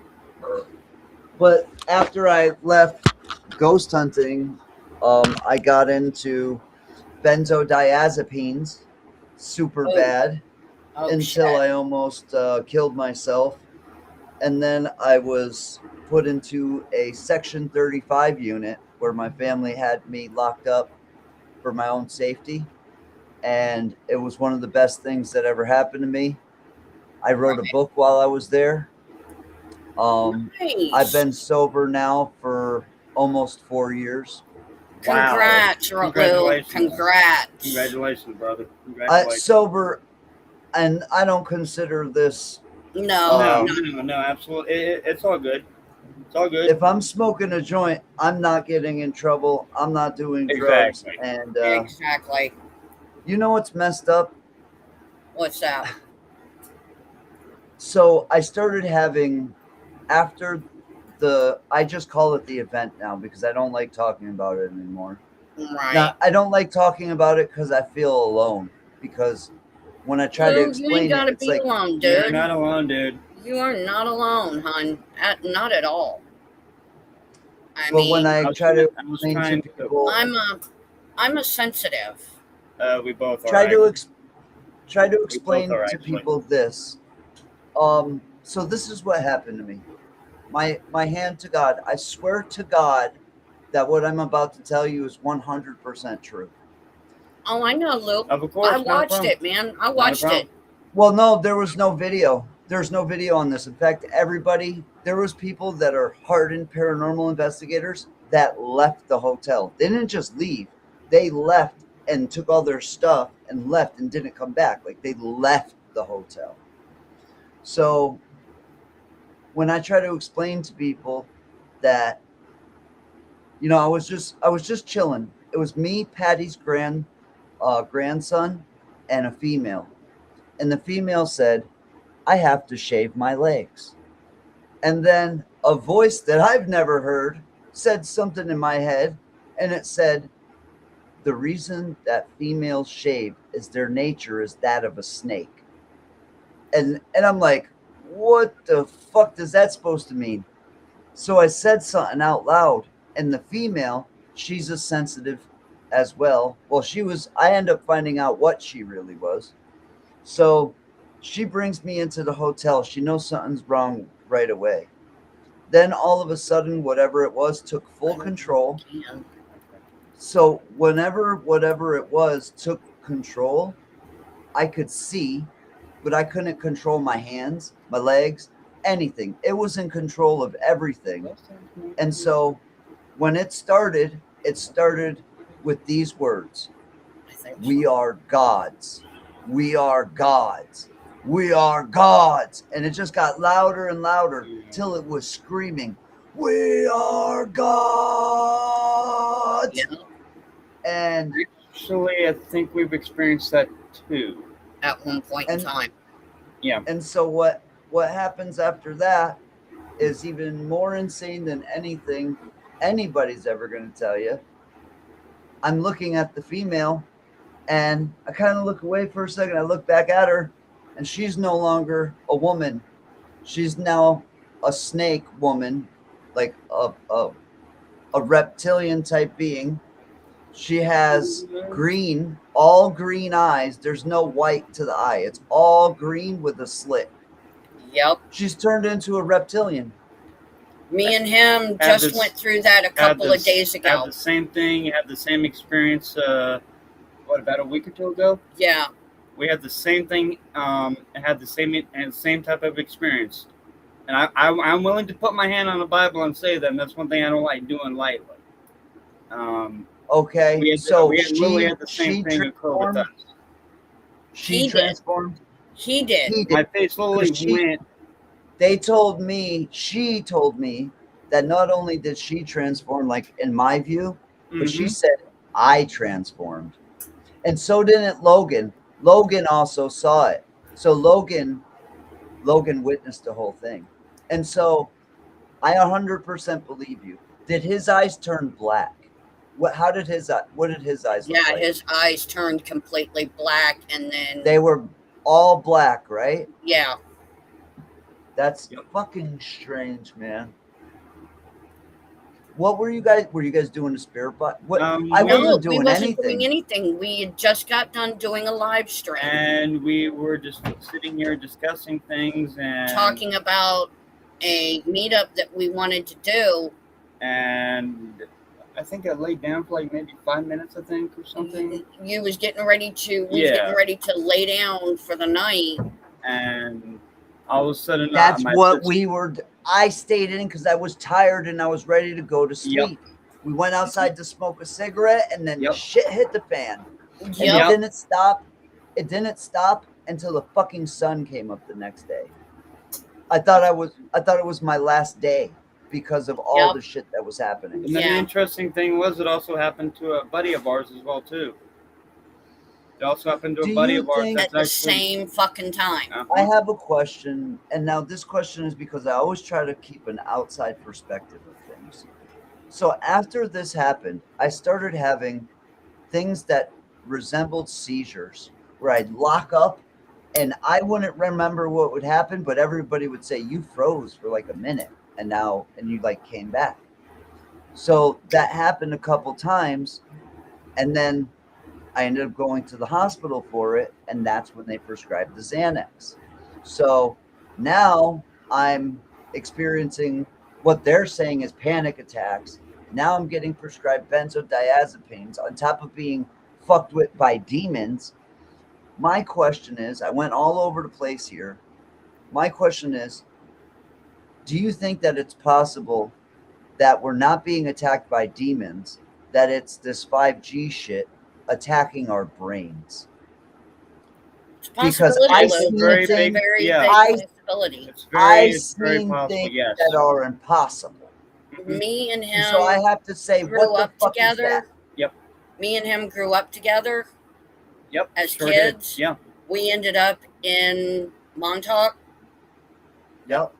But after I left ghost hunting, I got into benzodiazepines super bad until shit. I almost killed myself. And then I was put into a Section 35 unit where my family had me locked up for my own safety. And it was one of the best things that ever happened to me. I wrote a book while I was there. Nice. I've been sober now for almost 4 years. Congrats, Wow. Lou. Congrats. Congratulations, brother. Congratulations. Sober, and I don't consider this. No. No, absolutely. It's all good. It's all good. If I'm smoking a joint, I'm not getting in trouble. I'm not doing drugs. And Exactly. you know what's messed up? What's that? So I started having, after I just call it the event now because I don't like talking about it anymore. Right. Now, I don't like talking about it because I feel alone. Because when I try to explain you ain't gotta it's be like, alone, dude. You're not alone, dude. You are not alone, hon. Not at all. When I try to explain to people, I'm a sensitive. We both are. Try to explain to people this. So this is what happened to me. My hand to God. I swear to God that what I'm about to tell you is 100% true. Oh, I know, Luke. Of course, I watched it, man. I watched it. Well, no, there was no video. There's no video on this. In fact, there was people that are hardened paranormal investigators that left the hotel. They didn't just leave. They left and took all their stuff and left and didn't come back. Like they left the hotel. So when I try to explain to people that, I was just chilling. It was me, Patty's grandson, and a female. And the female said, I have to shave my legs. And then a voice that I've never heard said something in my head, and it said, the reason that females shave is their nature is that of a snake. And I'm like, what the fuck is that supposed to mean? So I said something out loud, and the female, she's a sensitive as well. Well, I end up finding out what she really was. So she brings me into the hotel. She knows something's wrong right away. Then all of a sudden, whatever it was took full control. So whatever it was took control, I could see, but I couldn't control my hands, my legs, anything. It was in control of everything. And so when it started with these words. We are gods. We are gods. We are gods. And it just got louder and louder till it was screaming, we are gods. Yeah. And actually, I think we've experienced that too. At one point in time. Yeah. And so what happens after that is even more insane than anything anybody's ever going to tell you. I'm looking at the female, and I kind of look away for a second. I look back at her, and she's no longer a woman. She's now a snake woman, like a reptilian type being. She has all green eyes. There's no white to the eye. It's all green with a slit. Yep. She's turned into a reptilian. Me and him just went through that a couple of days ago. Had the same thing. Had the same experience. About a week or two ago? Yeah. We had the same thing. Had the same type of experience. And I'm willing to put my hand on the Bible and say that. And that's one thing I don't like doing lightly. Okay. We had the same thing occur with us. She transformed. He did. My face slowly went. She told me that not only did she transform, like in my view, but she said I transformed. And so didn't Logan. Logan also saw it. So Logan witnessed the whole thing. And so I 100% believe you. Did his eyes turn black? What did his eyes look like? Yeah, his eyes turned completely black, and then they were all black, right? Yeah. That's fucking strange, man. What were you guys? Were you guys doing a spirit box? What? I wasn't doing anything. We had just got done doing a live stream, and we were just sitting here discussing things and talking about a meetup that we wanted to do. And I think I laid down for like maybe 5 minutes, I think, or something. You was getting ready to lay down for the night, and all of a sudden, that's what we were. I stayed in because I was tired and I was ready to go to sleep. We went outside to smoke a cigarette, and then shit hit the fan. And it didn't stop. It didn't stop until the fucking sun came up the next day. I thought it was my last day because of all the shit that was happening. And then the interesting thing was, it also happened to a buddy of ours as well too. It also happened to a buddy of ours at the same fucking time. I have a question, and now this question is because I always try to keep an outside perspective of things. So after this happened, I started having things that resembled seizures, where I'd lock up and I wouldn't remember what would happen, but everybody would say, you froze for like a minute and you like came back. So that happened a couple times, and then I ended up going to the hospital for it, and that's when they prescribed the Xanax. So now I'm experiencing what they're saying is panic attacks. Now I'm getting prescribed benzodiazepines on top of being fucked with by demons. My question is, I went all over the place here. My question is, do you think that it's possible that we're not being attacked by demons, that it's this 5G shit attacking our brains? Because I see very big possibility. I see things that are impossible. Me and him. So I have to say, grew up together. Yep. Me and him grew up together. Yep. As kids. Yeah. We ended up in Montauk. Yep.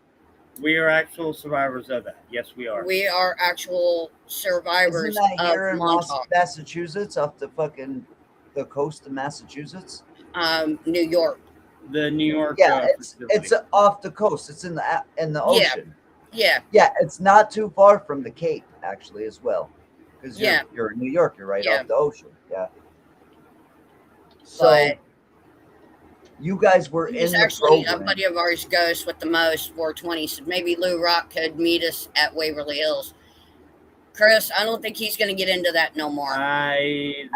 We are actual survivors of that. Yes, we are. We are actual survivors. Isn't that here of in Montauk, Massachusetts, off the coast of Massachusetts? New York. The New York. Yeah, it's off the coast. It's in the ocean. Yeah. Yeah, it's not too far from the Cape, actually, as well. Because you're in New York. You're right off the ocean. Yeah. So but you guys were in the actually program. A buddy of ours goes with the most 420. So maybe Lou Rock could meet us at Waverly Hills. Chris, I don't think he's going to get into that no more. I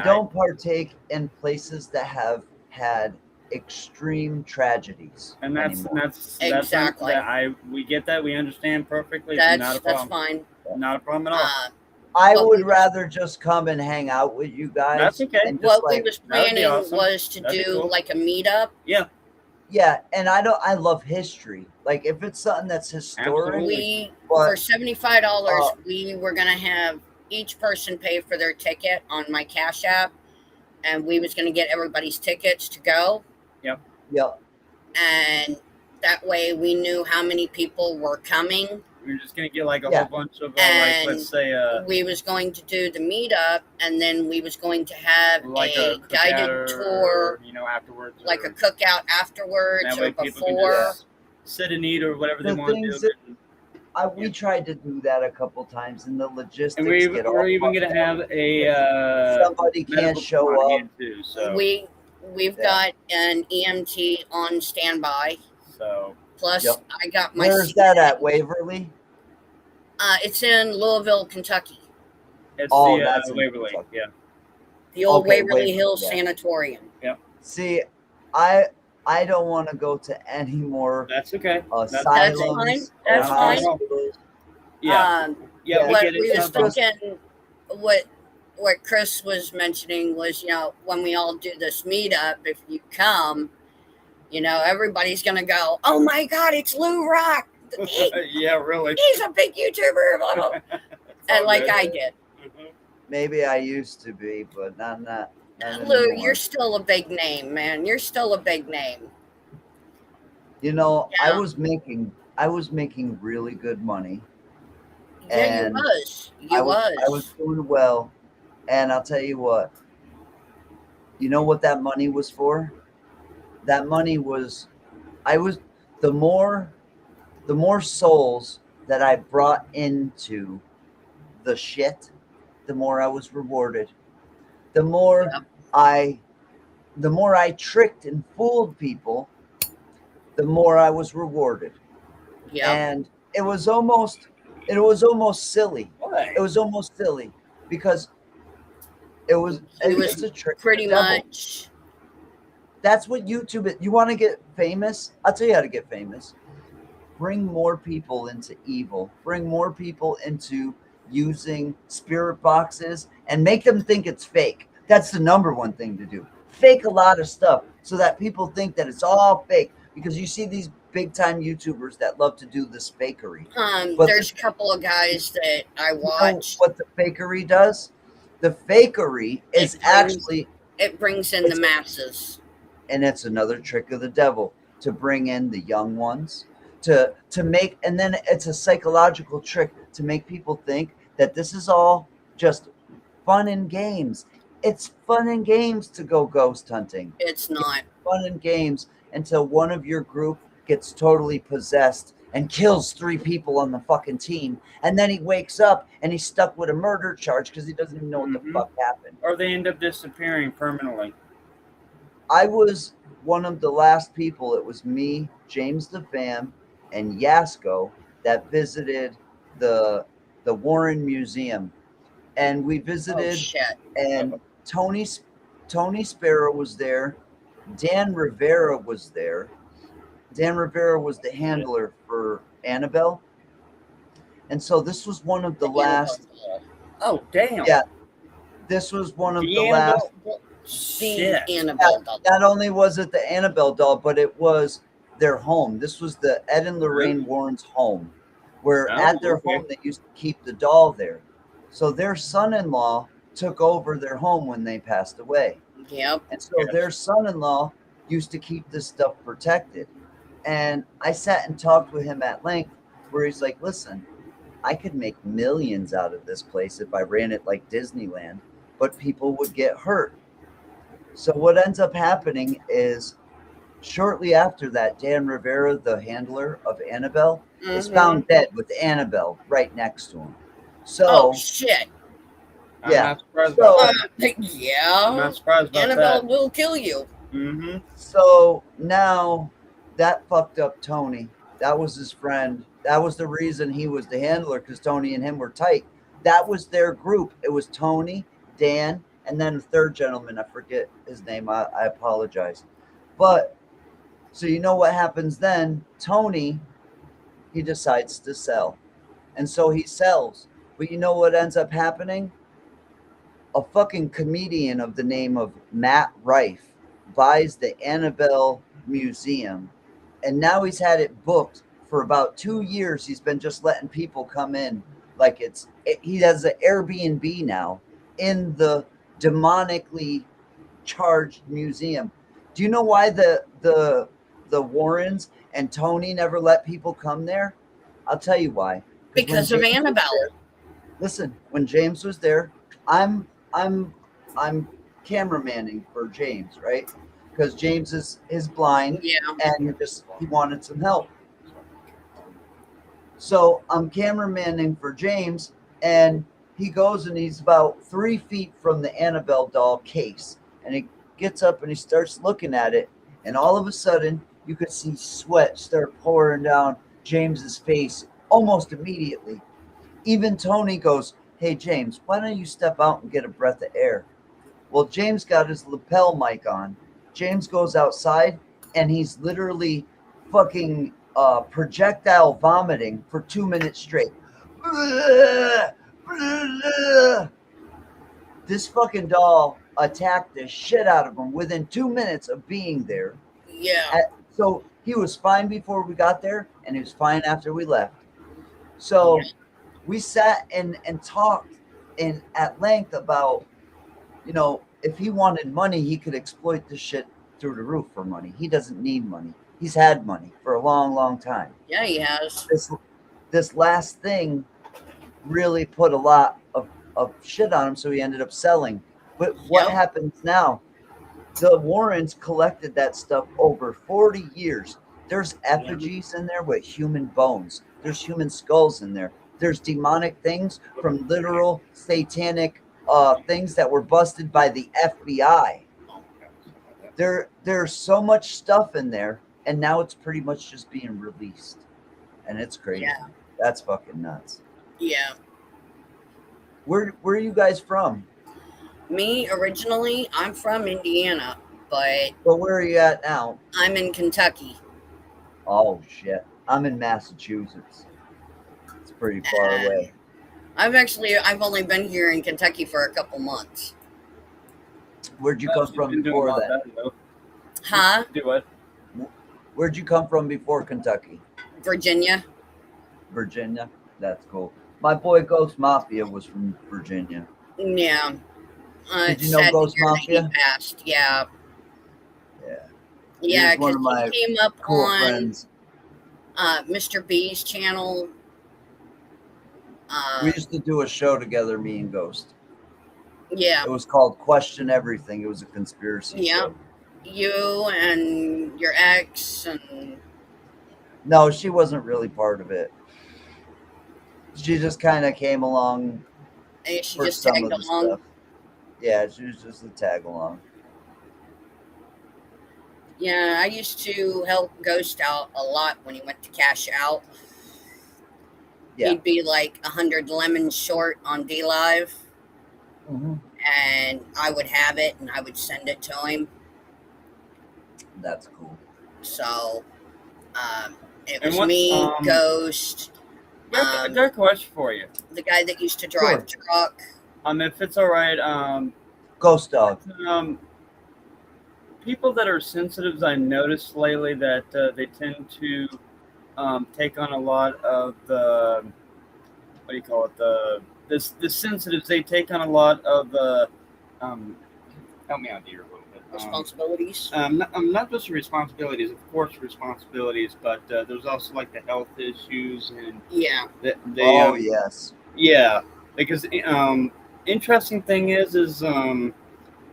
don't partake in places that have had extreme tragedies. And that's exactly. We get that. We understand perfectly. That's not a problem. That's fine. Not a problem at all. I would rather just come and hang out with you guys. That's okay. What we was planning was to do like a meetup. Yeah. Yeah, and I love history. Like if it's something that's historic. For $75, we were gonna have each person pay for their ticket on my Cash App, and we was gonna get everybody's tickets to go. Yep. Yep. And that way we knew how many people were coming. We were just gonna get like a whole bunch of like, let's say we was going to do the meetup, and then we was going to have like a guided tour, afterwards, like a cookout afterwards or before. Sit and eat or whatever they want to do. We tried to do that a couple times, and the logistics. And we're even gonna have a somebody can't show up. Too, so. We've got an EMT on standby. So. Plus, I got my. Where's that at? Waverly? It's in Louisville, Kentucky. It's that's Waverly. Yeah. The old Waverly Hills Sanatorium. Yeah. See, I don't want to go to any more. That's okay. That's fine. That's fine. Yeah. What we was thinking, what Chris was mentioning was, when we all do this meetup, if you come. Everybody's going to go, oh, my God, it's Lou Rock. Yeah, really. He's a big YouTuber. And like I did. Maybe I used to be, but not Lou, anymore. you're still a big name, man. You're still a big name. I was making really good money. Yeah, and you was. I was doing well. And I'll tell you what. You know what that money was for? That money was, the more souls that I brought into the shit, the more I was rewarded. The more I tricked and fooled people, the more I was rewarded. Yeah. And it was almost silly. Why? It was almost silly because it was a trick. Pretty much. That's what YouTube is. You want to get famous? I'll tell you how to get famous. bring more people into evil, bring more people into using spirit boxes, and make them think it's fake. That's the number one thing to do. Fake a lot of stuff so that people think that it's all fake, because you see these big time YouTubers that love to do this fakery. But There's a couple of guys that I you know watch. what the fakery does? The fakery is actually, it brings in the masses. and it's another trick of the devil to bring in the young ones, to make, and then it's a psychological trick to make people think that this is all just fun and games. It's fun and games to go ghost hunting. It's not Fun and games until one of your group gets totally possessed and kills 3 people on the fucking team, and then he wakes up and he's stuck with a murder charge because he doesn't even know what the fuck happened. Or they end up disappearing permanently. I was one of the last people. It was me, James the Fam, and Yasko that visited the Warren Museum, and we visited. Oh, shit. And Tony Sparrow was there. Dan Rivera was there. Dan Rivera was the handler for Annabelle, and so this was one of the last. Oh damn! Yeah, this was one of the last. Shit. Annabelle doll. Not only was it the Annabelle doll, but it was their home. This was the Ed and Lorraine Warren's home, where at their home they used to keep the doll there. So their son-in-law took over their home when they passed away. Yep. And so their son-in-law used to keep this stuff protected. And I sat and talked with him at length, where he's like, listen, I could make millions out of this place if I ran it like Disneyland, but people would get hurt. So what ends up happening is, shortly after that, Dan Rivera, the handler of Annabelle, is found dead with Annabelle right next to him. So, oh shit! Yeah. I'm not yeah. I'm not surprised about Annabelle that. will kill you. Mm-hmm. So now that fucked up Tony. That was his friend. That was the reason he was the handler, because Tony and him were tight. That was their group. It was Tony, Dan, and then the third gentleman. I forget his name. I apologize. But so you know what happens then? Tony, he decides to sell. And so he sells. But you know what ends up happening? A fucking comedian of the name of Matt Rife buys the Annabelle Museum, and now he's had it booked for about 2 years. He's been just letting people come in like he has an Airbnb now in the demonically charged museum. Do you know why the Warrens and Tony never let people come there? I'll tell you why. Because of Annabelle. Listen, when James was there, I'm cameramanning for James, right? Because James is blind, Yeah. and he wanted some help. So I'm cameramanning for James, and he goes and he's about 3 feet from the Annabelle doll case, and he gets up and he starts looking at it, and all of a sudden you could see sweat start pouring down James's face almost immediately. Even Tony goes, "Hey James, why don't you step out and get a breath of air?" Well, James got his lapel mic on. James goes outside, and he's literally fucking projectile vomiting for 2 minutes straight. This fucking doll attacked the shit out of him within 2 minutes of being there. Yeah. So he was fine before we got there, and he was fine after we left. So we sat and talked at length about, if he wanted money, he could exploit this shit through the roof for money. He doesn't need money. He's had money for a long, long time. Yeah, he has. This last thing really put a lot of shit on him, so he ended up selling. But what happens now? The Warrens collected that stuff over 40 years. There's effigies in there with human bones. There's human skulls in there. There's demonic things from literal satanic things that were busted by the FBI. There's so much stuff in there, and now it's pretty much just being released, and it's crazy. Yeah. That's fucking nuts. Yeah. Where are you guys from? Me, originally, I'm from Indiana, but Well, where are you at now? I'm in Kentucky. Oh shit. I'm in Massachusetts. It's pretty far away. I've only been here in Kentucky for a couple months. Where'd you come from before that? Huh? Do what? Where'd you come from before Kentucky? Virginia. Virginia? That's cool. My boy Ghost Mafia was from Virginia. Yeah. Did you know Ghost Mafia? He passed. Yeah. Yeah. Yeah, one of my he came up cool on friends. Mr. B's channel. We used to do a show together, me and Ghost. Yeah. It was called Question Everything. It was a conspiracy show. You and your ex and... No, she wasn't really part of it. She just kind of came along. And she just tagged along. Stuff. Yeah, she was just a tag along. Yeah, I used to help Ghost out a lot when he went to cash out. Yeah. He'd be like 100 lemons short on D Live. Mm-hmm. And I would have it and I would send it to him. That's cool. So, it was me, Ghost. I got a question for you. The guy that used to drive truck. If it's all right, Ghost Dog. People that are sensitives, I noticed lately that they tend to take on a lot of the, what do you call it? The sensitives, they take on a lot of the, help me out here a little bit. Responsibilities? Not just responsibilities, of course, responsibilities, but there's also like the health issues and yeah. Yes. Yeah, because interesting thing is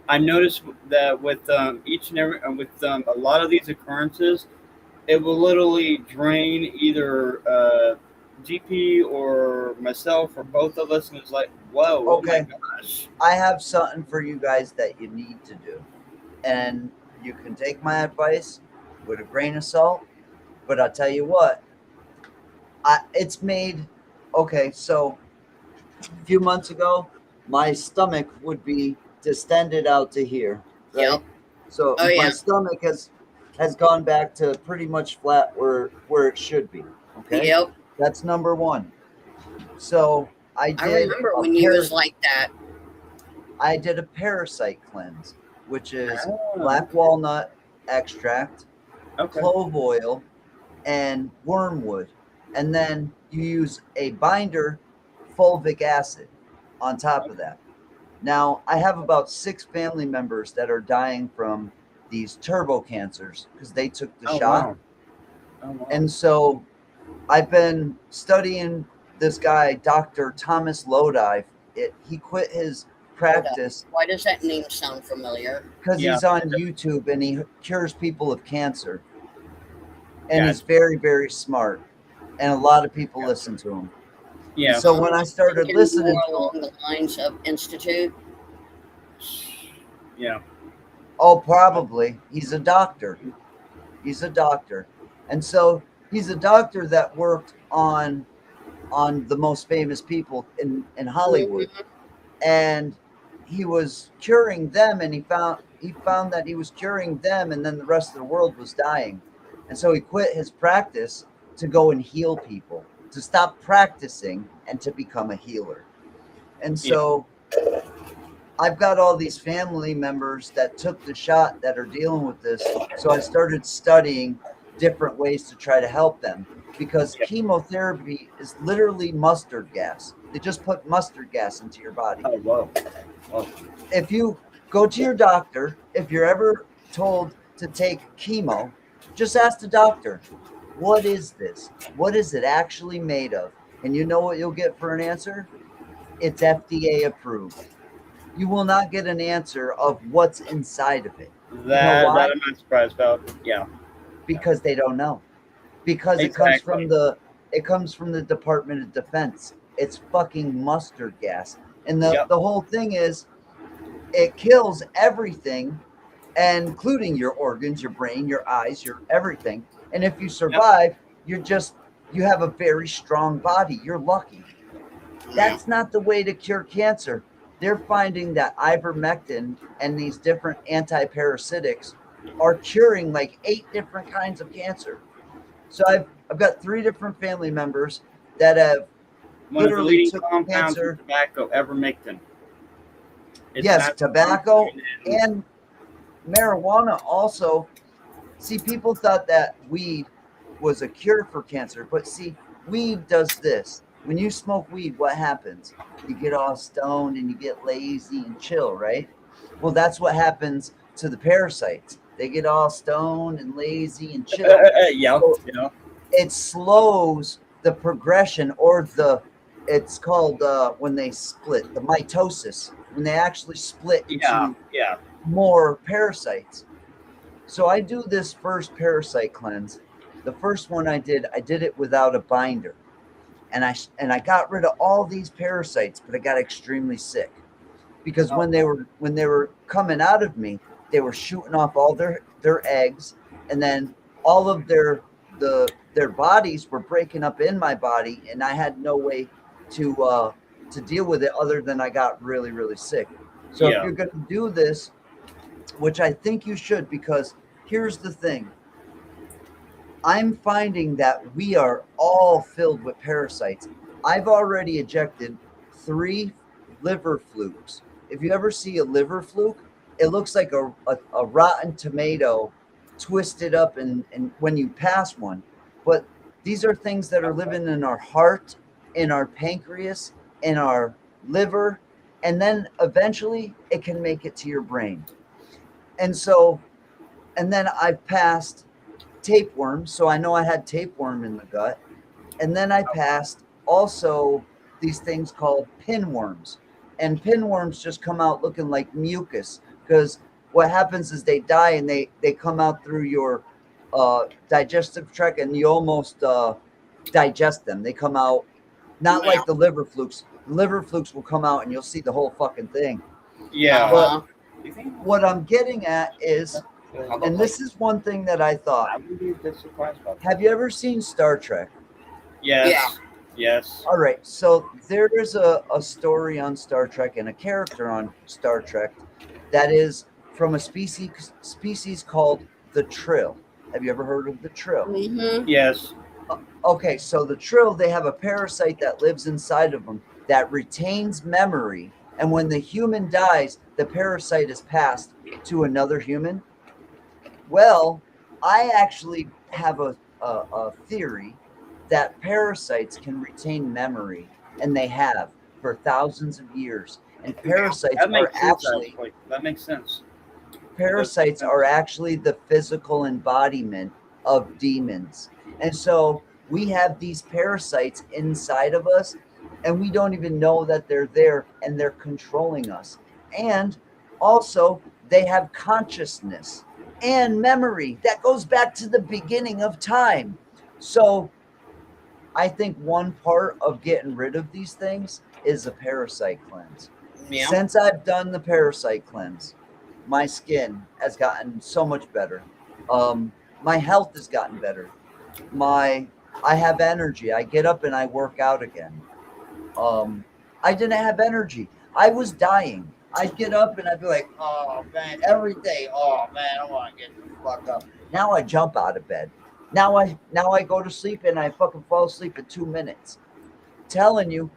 I noticed that with each and every a lot of these occurrences, it will literally drain either GP or myself or both of us, and it's like, whoa, okay. Oh my gosh. I have something for you guys that you need to do. And you can take my advice with a grain of salt, but I'll tell you what, it's made, okay, so a few months ago, my stomach would be distended out to here, right? Yep. So my stomach has gone back to pretty much flat where it should be, okay? Yep. That's number one. So I remember when you was like that. I did a parasite cleanse, which is black walnut extract, clove oil, and wormwood. And then you use a binder, fulvic acid, on top of that. Now, I have about 6 family members that are dying from these turbo cancers because they took the shot. Wow. Oh, wow. And so I've been studying this guy, Dr. Thomas Lodi. He quit his practice. Why does that name sound familiar? Because he's on YouTube and he cures people of cancer. And he's very, very smart. And a lot of people listen to him. Yeah. So when I started listening more along the lines of Institute. Yeah. Oh, probably. He's a doctor. He's a doctor. And so he's a doctor that worked on the most famous people in Hollywood. Mm-hmm. And he was curing them, and he found that he was curing them, and then the rest of the world was dying. And so he quit his practice to go and heal people, to stop practicing and to become a healer. And so I've got all these family members that took the shot that are dealing with this. So I started studying different ways to try to help them, because chemotherapy is literally mustard gas. They just put mustard gas into your body. Oh, wow. If you go to your doctor, if you're ever told to take chemo, just ask the doctor, what is this? What is it actually made of? And you know what you'll get for an answer? It's FDA approved. You will not get an answer of what's inside of it. That I'm not surprised about. Yeah. Because they don't know. Because it comes from the Department of Defense. It's fucking mustard gas. And the whole thing is, it kills everything, including your organs, your brain, your eyes, your everything. And if you survive, you have a very strong body. You're lucky. That's not the way to cure cancer. They're finding that ivermectin and these different antiparasitics are curing like 8 different kinds of cancer. So I've got 3 different family members that have One of the literally leading took compounds cancer. in tobacco ever make them. It's Yes, not tobacco and and marijuana also. See, people thought that weed was a cure for cancer, but see, weed does this. When you smoke weed, what happens? You get all stoned and you get lazy and chill, right? Well, that's what happens to the parasites. They get all stoned and lazy and chill. yeah, So you know. it slows the progression, or it's called when they split, the mitosis, when they actually split into Yeah. more parasites. So I do this first parasite cleanse. The first one I did it without a binder, and I got rid of all these parasites, but I got extremely sick because when they were coming out of me, they were shooting off all their eggs, and then all of their bodies were breaking up in my body, and I had no way to deal with it other than I got really, really sick. So if you're going to do this, which I think you should, because here's the thing. I'm finding that we are all filled with parasites. I've already ejected 3 liver flukes. If you ever see a liver fluke, it looks like a rotten tomato twisted up and when you pass one. But these are things that are living in our heart, in our pancreas, in our liver, and then eventually it can make it to your brain. And so, and then I've passed tapeworm, so I know I had tapeworm in the gut. And then I passed also these things called pinworms. And pinworms just come out looking like mucus, because what happens is they die and they come out through your digestive tract, and you almost digest them. They come out not like the liver flukes. The liver flukes will come out and you'll see the whole fucking thing. Yeah. But what I'm getting at is, and this is one thing that I thought. Have you ever seen Star Trek? Yes. Yes. All right. So there is a story on Star Trek and a character on Star Trek that is from a species called the Trill. Have you ever heard of the Trill? Mm-hmm. Yes. Okay. So the Trill, they have a parasite that lives inside of them that retains memory. And when the human dies, the parasite is passed to another human. Well, I actually have a theory that parasites can retain memory, and they have for thousands of years. And parasites That makes are sense, actually that makes sense. parasites are actually the physical embodiment of demons. And so we have these parasites inside of us, and we don't even know that they're there, and they're controlling us. And also, they have consciousness and memory that goes back to the beginning of time. So I think one part of getting rid of these things is a parasite cleanse. Yeah. Since I've done the parasite cleanse, my skin has gotten so much better. My health has gotten better. I have energy. I get up and I work out again. I didn't have energy. I was dying. I'd get up and I'd be like, oh man, every day, oh man, I want to get the fuck up. Now I jump out of bed. Now I go to sleep and I fucking fall asleep in 2 minutes. Telling you,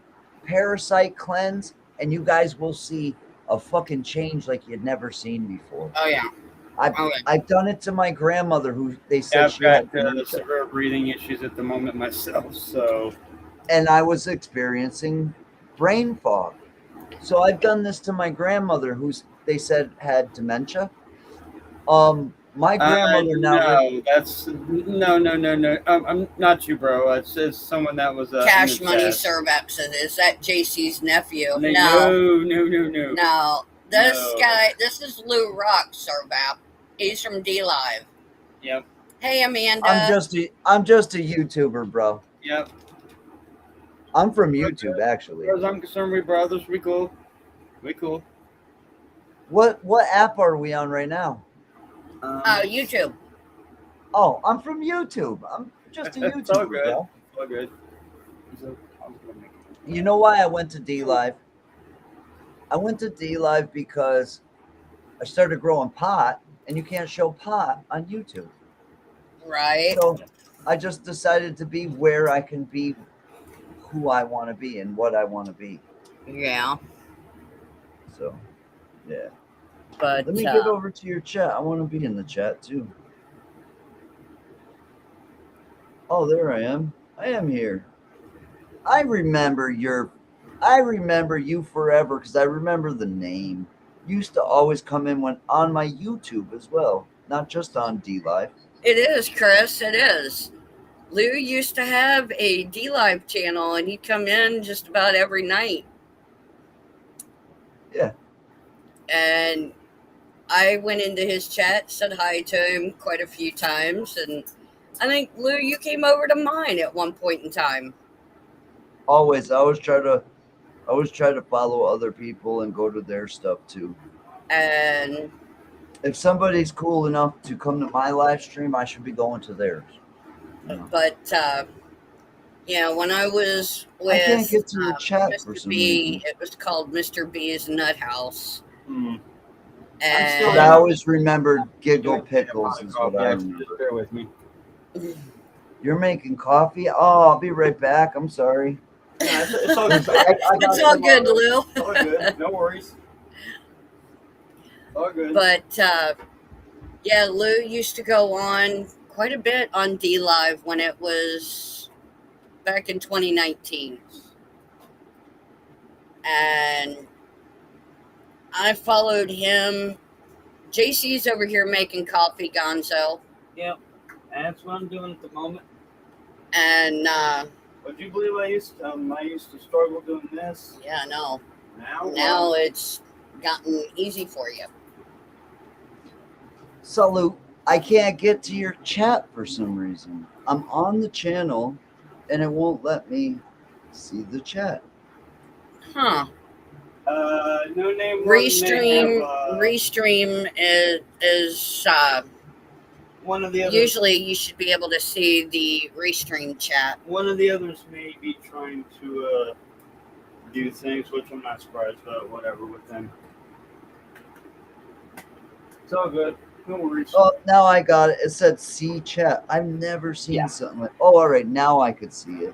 parasite cleanse, and you guys will see a fucking change like you'd never seen before. Oh yeah. I've done it to my grandmother, who they said Yeah, I've she had got severe breathing issues at the moment myself, so. And I was experiencing brain fog. So I've done this to my grandmother, who's they said had dementia. My grandmother now. No, that's no. I'm not you, bro. It's someone that was Cash Money Servap says, "Is that JC's nephew?" No. No. This guy, this is Lou Rock Servap. He's from D Live. Yep. Hey, Amanda. I'm just a YouTuber, bro. Yep. I'm from YouTube, actually. As I'm concerned, we brothers. We cool. What app are we on right now? YouTube. Oh, I'm from YouTube. I'm just a YouTuber, all good. bro. All good. You know why I went to D Live? I went to D Live because I started growing pot, and you can't show pot on YouTube. Right. So I just decided to be where I can be who I want to be and what I want to be. Yeah. So, yeah. But Let me get over to your chat. I want to be in the chat too. Oh, there I am. I am here. I remember you forever because I remember the name. You used to always come in when on my YouTube as well, not just on D Live. it is, Chris. It is. Lou used to have a D Live channel, and he'd come in just about every night. Yeah. And I went into his chat, said hi to him quite a few times, and I think, Lou, you came over to mine at one point in time. Always. I always try to follow other people and go to their stuff too. And if somebody's cool enough to come to my live stream, I should be going to theirs. You know? But yeah, when I was with I can't get to your chat Mr. for some B, reason. it was called Mr. B's Nut House. Hmm. And But I always remembered Giggle Pickles is what I remember. Just bear with me. You're making coffee? Oh, I'll be right back. I'm sorry. No, it's all good. It's all good, Lou. It's all good. No worries. All good. But yeah, Lou used to go on quite a bit on D Live when it was back in 2019. And I followed him. JC's over here making coffee, Gonzo. Yep. That's what I'm doing at the moment. And would you believe I used to struggle doing this? yeah, no. Now it's gotten easy for you. Salute. I can't get to your chat for some reason. I'm on the channel and it won't let me see the chat. Huh. No name. Restream is one of the others. Usually you should be able to see the Restream chat. One of the others may be trying to do things, which I'm not surprised about. Whatever with them. It's all good. No worries. Oh, now I got it. It said see chat. I've never seen something like. Oh, all right. Now I could see it.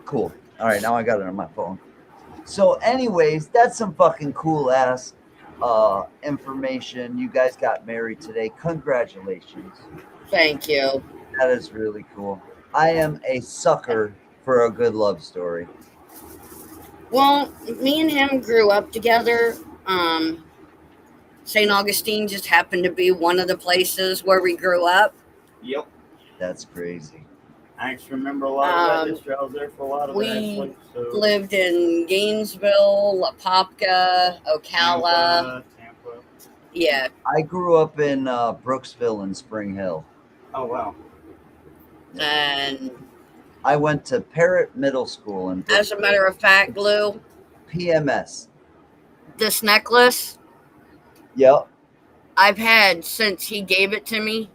Cool. All right. Now I got it on my phone. So, anyways, that's some fucking cool ass information. You guys got married today. Congratulations. Thank you. That is really cool. I am a sucker for a good love story. Well, me and him grew up together. St. Augustine just happened to be one of the places where we grew up. Yep. That's crazy. I actually remember a lot of that history. I was there for a lot of it. We lived in Gainesville, La Popka, Ocala. Tampa. Yeah. I grew up in Brooksville and Spring Hill. Oh, wow. And I went to Parrott Middle School in Brooksville. As a matter of fact, Lou, PMS. This necklace, Yep. I've had since he gave it to me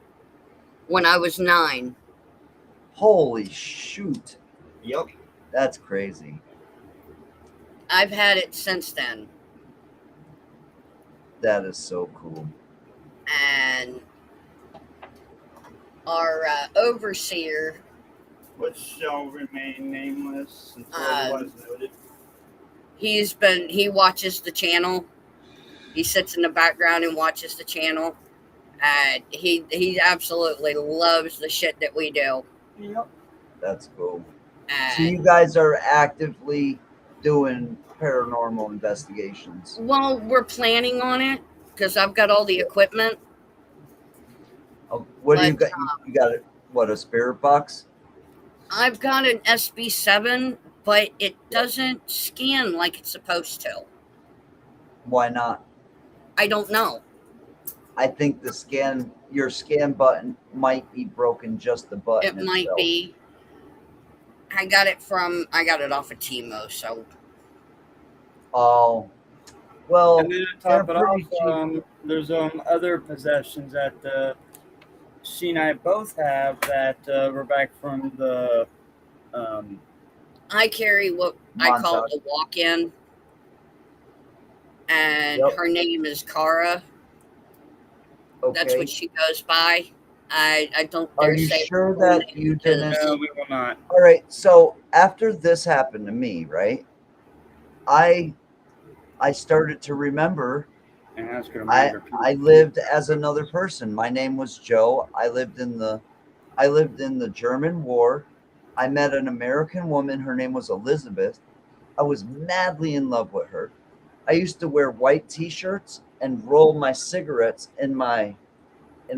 when I was 9. Holy shoot. Yep. That's crazy. I've had it since then. That is so cool. And our overseer, which shall remain nameless until otherwise noted. he watches the channel. He sits in the background and watches the channel. And he absolutely loves the shit that we do. Yep. That's cool. So you guys are actively doing paranormal investigations? Well, we're planning on it because I've got all the equipment. Oh, what do you got? You got it? What, a spirit box? I've got an SB7, but it doesn't scan like it's supposed to. Why not? I don't know. I think your scan button might be broken, just the button. It might be. I got it off of Timo, so. Oh, well. And then to top it off, there's other possessions that she and I both have that were back from the. I carry what I call the walk-in, and her name is Cara. That's what Okay. she goes by. I don't Are dare you say sure her full that name you didn't? because No, we will not. All right. So after this happened to me, right? I started to remember And that's going to I remind I her. lived as another person. My name was Joe. I lived in the German War. I met an American woman. Her name was Elizabeth. I was madly in love with her. I used to wear white t-shirts and roll my cigarettes in my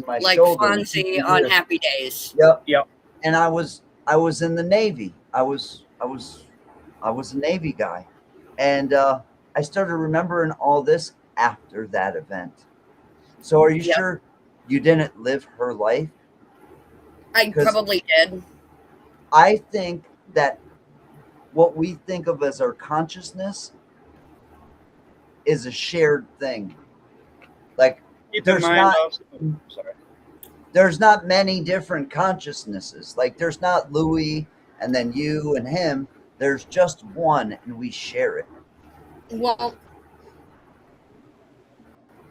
like shoulder and keep Fonzie them on here. Happy Days. Yep. Yep. And I was in the Navy. I was a Navy guy. And I started remembering all this after that event. So are you Yep, sure you didn't live her life? I Because probably did. I think that what we think of as our consciousness is a shared thing. Like Keep in there's mind not also. Sorry. there's not many different consciousnesses. Like there's not Louis and then you and him. There's just one and we share it. Well,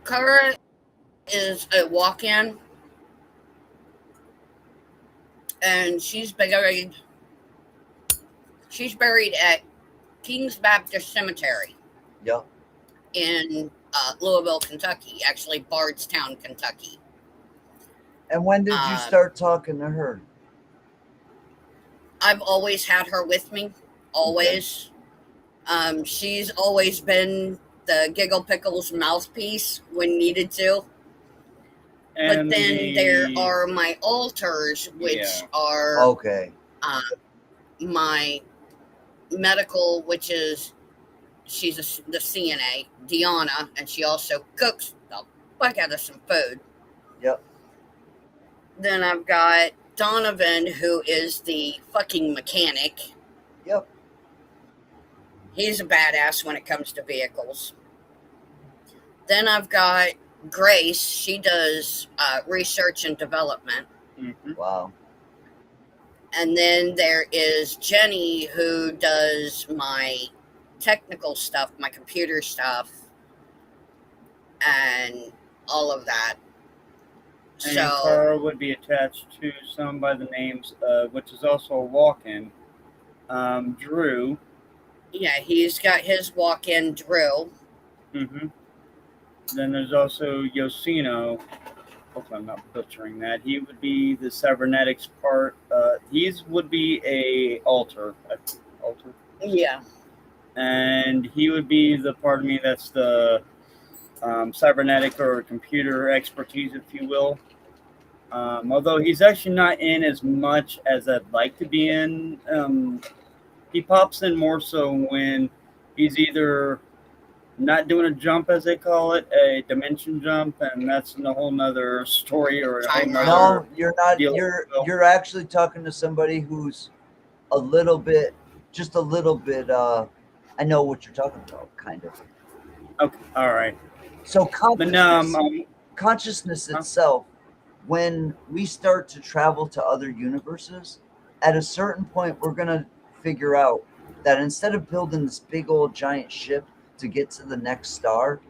Kara is a walk-in, and she's buried. She's buried at King's Baptist Cemetery Yep. in Louisville, Kentucky. Actually, Bardstown, Kentucky. And when did you start talking to her? I've always had her with me. Always. She's always been the Giggle Pickles mouthpiece when needed to. And but then there are my altars, which are Okay. My medical, which is she's the CNA, Deanna, and she also cooks the fuck out of some food. Yep. Then I've got Donovan, who is the fucking mechanic. Yep. He's a badass when it comes to vehicles. Then I've got Grace. She does research and development. Mm-hmm. Wow. And then there is Jenny, who does my technical stuff, my computer stuff, and all of that. And So Carl would be attached to some by the names of, which is also a walk-in, Drew. yeah, he's got his walk-in Drew. Mm-hmm. Then there's also Yosino. Hopefully I'm not butchering that. He would be the cybernetics part. He would be a alter. Yeah. And he would be the part of me that's the cybernetic or computer expertise, if you will. Although he's actually not in as much as I'd like to be in. He pops in more so when he's either not doing a jump, as they call it, a dimension jump, and that's a whole nother story or a whole nother. No, you're not. deal. You're actually talking to somebody who's a little bit, just a little bit. I know what you're talking about, kind of. Okay, all right. So consciousness, But consciousness itself, when we start to travel to other universes, at a certain point, we're gonna figure out that instead of building this big old giant ship to get to the next star,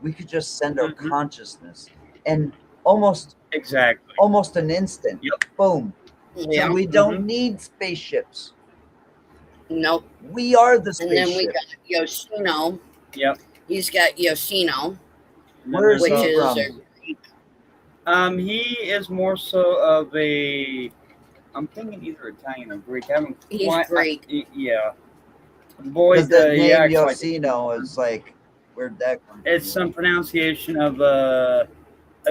we could just send our consciousness and almost an instant. Yep. Boom. Yeah. So we don't need spaceships. Nope. We are the spaceship. And then we got Yoshino. Yep. He's got Yoshino. Where is which he is from? He is more so of a. I'm thinking either Italian or Greek. He's Greek. Yeah. Boy, the name yeah, Yoshino is like, where'd that come from? It's some pronunciation of a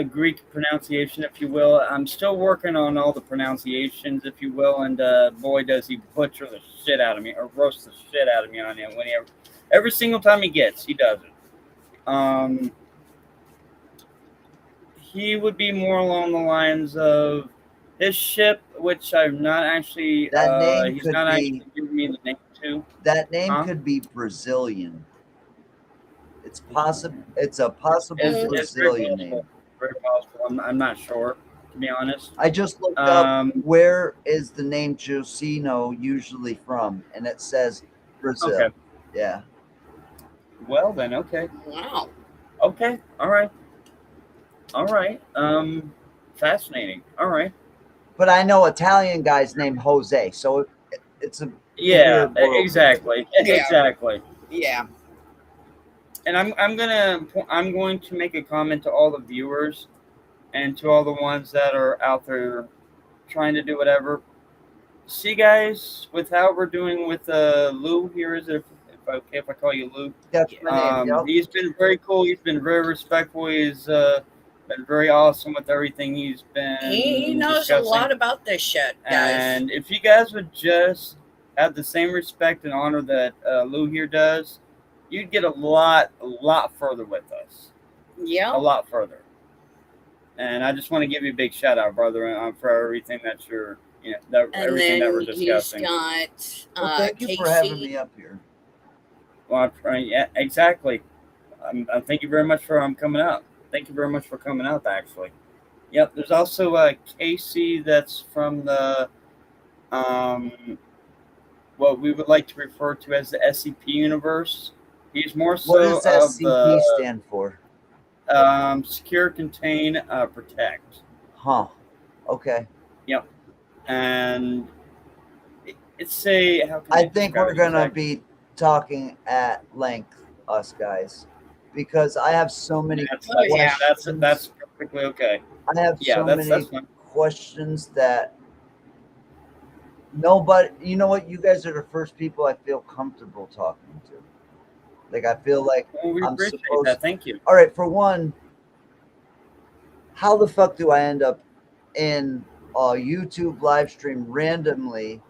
Greek pronunciation, if you will. I'm still working on all the pronunciations, if you will, and boy, does he butcher the shit out of me or roast the shit out of me on it. Every single time he does it. He would be more along the lines of his ship, which I'm not actually. That name he's could not be, actually giving me the name to. That name could be Brazilian. It's possible. It's a possible Brazilian name. Very possible. I'm not sure, to be honest. I just looked up where is the name Josino usually from, and it says Brazil. Okay. Yeah. Well then, okay. Wow. Okay. All right. All right. Fascinating. All right. But I know Italian guys named Jose, so it's a Yeah. weird world. Exactly. Yeah. Exactly. Yeah. And I'm going to make a comment to all the viewers and to all the ones that are out there trying to do whatever. See, guys, with how we're doing with Lou here, is it okay if I call you Lou? That's my name. Yep. He's been very cool. He's been very respectful. He's been very awesome with everything he's been He knows discussing. a lot about this shit, guys. And if you guys would just have the same respect and honor that Lou here does, you'd get a lot further with us. Yeah. A lot further. And I just want to give you a big shout out, brother, for everything that you're, everything that we're discussing. He's got Well, thank you for having me up here. Well, yeah, exactly. Thank you very much for coming out. Thank you very much for coming out, actually. Yep, there's also Casey that's from the what we would like to refer to as the SCP universe. He's more so What does SCP stand for? Secure, Contain, Protect. Huh. Okay. Yep. And it's a. I think we're gonna be talking at length, us guys, because I have so many questions. Yeah, that's perfectly okay. I have so many questions that nobody. You know what? You guys are the first people I feel comfortable talking to. Like I feel like we appreciate that. Thank you. All right, for one, how the fuck do I end up in a YouTube live stream randomly?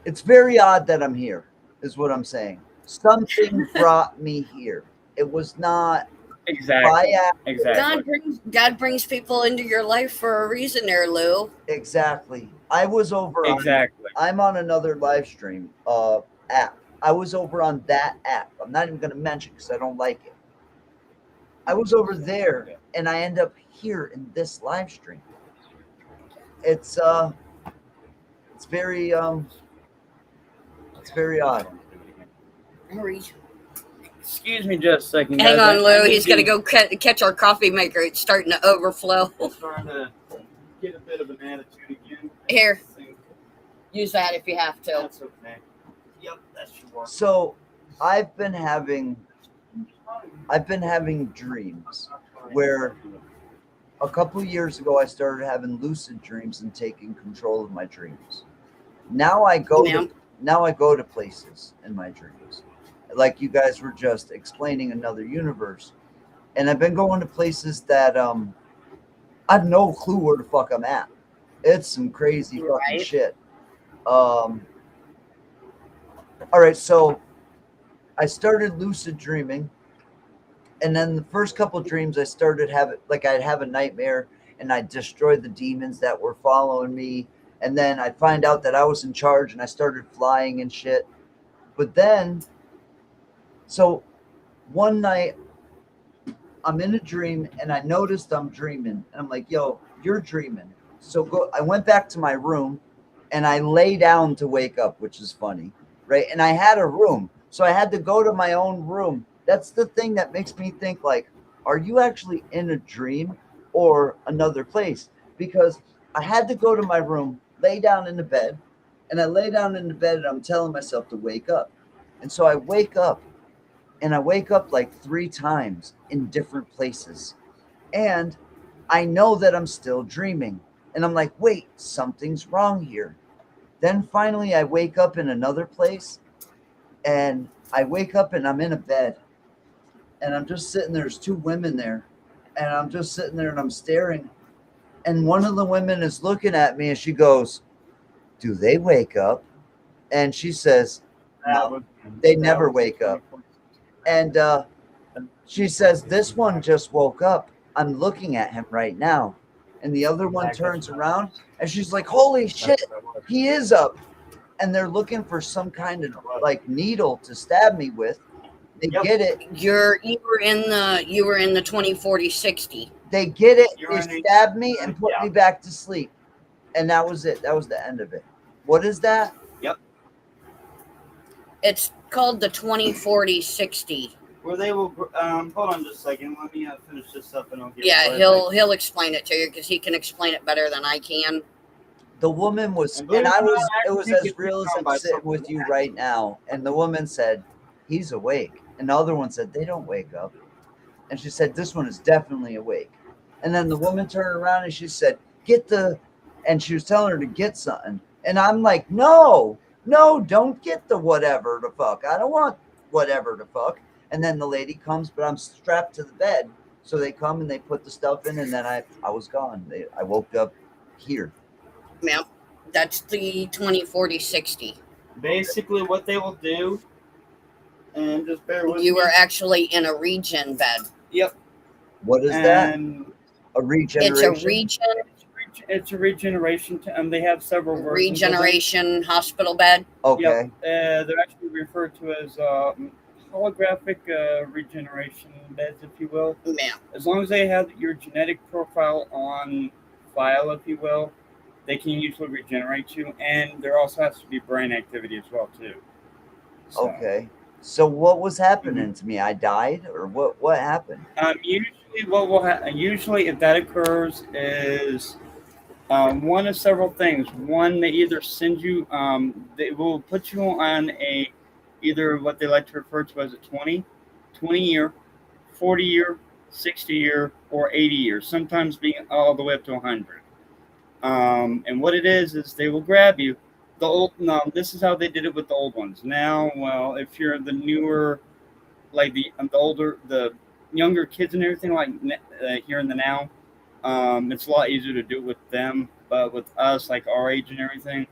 It's very odd that I'm here, is what I'm saying. Something brought me here. It was not exactly. God brings people into your life for a reason, there, Lou. Exactly. I was over. I'm on another live stream app. I was over on that app. I'm not even going to mention because I don't like it. I was over there, and I end up here in this live stream. It's very odd. Excuse me just a second, guys. Hang on, Lou. He's going to go catch our coffee maker. It's starting to overflow. It's starting to get a bit of an attitude again. Here. Use that if you have to. That's okay. Yep, that's your. So I've been having dreams where a couple years ago I started having lucid dreams and taking control of my dreams. Now I go to places in my dreams. Like you guys were just explaining another universe. And I've been going to places that I have no clue where the fuck I'm at. It's some crazy fucking shit. All right, so I started lucid dreaming, and then the first couple dreams I started I'd have a nightmare and I'd destroy the demons that were following me, and then I'd find out that I was in charge and I started flying and shit. But then, so one night I'm in a dream and I noticed I'm dreaming, and I'm like, yo, you're dreaming. So I went back to my room and I lay down to wake up, which is funny. Right. And I had a room. So I had to go to my own room. That's the thing that makes me think, like, are you actually in a dream or another place? Because I had to go to my room, lay down in the bed, and I lay down in the bed and I'm telling myself to wake up. And so I wake up, and I wake up like 3 times in different places. And I know that I'm still dreaming. And I'm like, wait, something's wrong here. Then finally I wake up in another place, and I wake up and I'm in a bed, and I'm just sitting there. There's 2 women there, and I'm just sitting there and I'm staring. And one of the women is looking at me and she goes, do they wake up? And she says, no, they never wake up. And she says, this one just woke up. I'm looking at him right now. And the other one turns around and she's like, holy shit, he is up. And they're looking for some kind of like needle to stab me with. They get it. You were in the 2040-60. They get it. They stabbed me and put me back to sleep. And that was it. That was the end of it. What is that? Yep. It's called the 2040-60. where they will. Hold on just a second. Let me finish this up, and I'll get. Yeah, right he'll explain it to you because he can explain it better than I can. The woman was, And and believe I it or not, was, I it was think as it's real as done I'm by sitting something with you like right now. And the woman said, he's awake. And the other one said, they don't wake up. And she said, this one is definitely awake. And then the woman turned around and she said, and she was telling her to get something. And I'm like, no, don't get the whatever the fuck. I don't want whatever the fuck. And then the lady comes, but I'm strapped to the bed. So they come and they put the stuff in, and then I was gone. I woke up here. Yep, that's the 20/40/60. Basically, what they will do, and just bear with You me. were actually in a regen bed. Yep. What is And that? A regeneration? It's a regeneration. They have several versions. Regeneration hospital bed. Okay. Yep. They're actually referred to as holographic regeneration beds, if you will. Yeah. As long as they have your genetic profile on file, if you will, they can usually regenerate you. And there also has to be brain activity as well, too. So, Okay. So what was happening to me? I died, or what happened? Usually if that occurs is one of several things. One, they either send you, they will put you on either what they like to refer to as a 20 year, 40 year, 60 year, or 80 years, sometimes being all the way up to 100. And what it is they will grab you. This is how they did it with the old ones. Now, well, if you're the newer, like the younger kids and everything, like here in the now, it's a lot easier to do it with them. But with us, like our age and everything,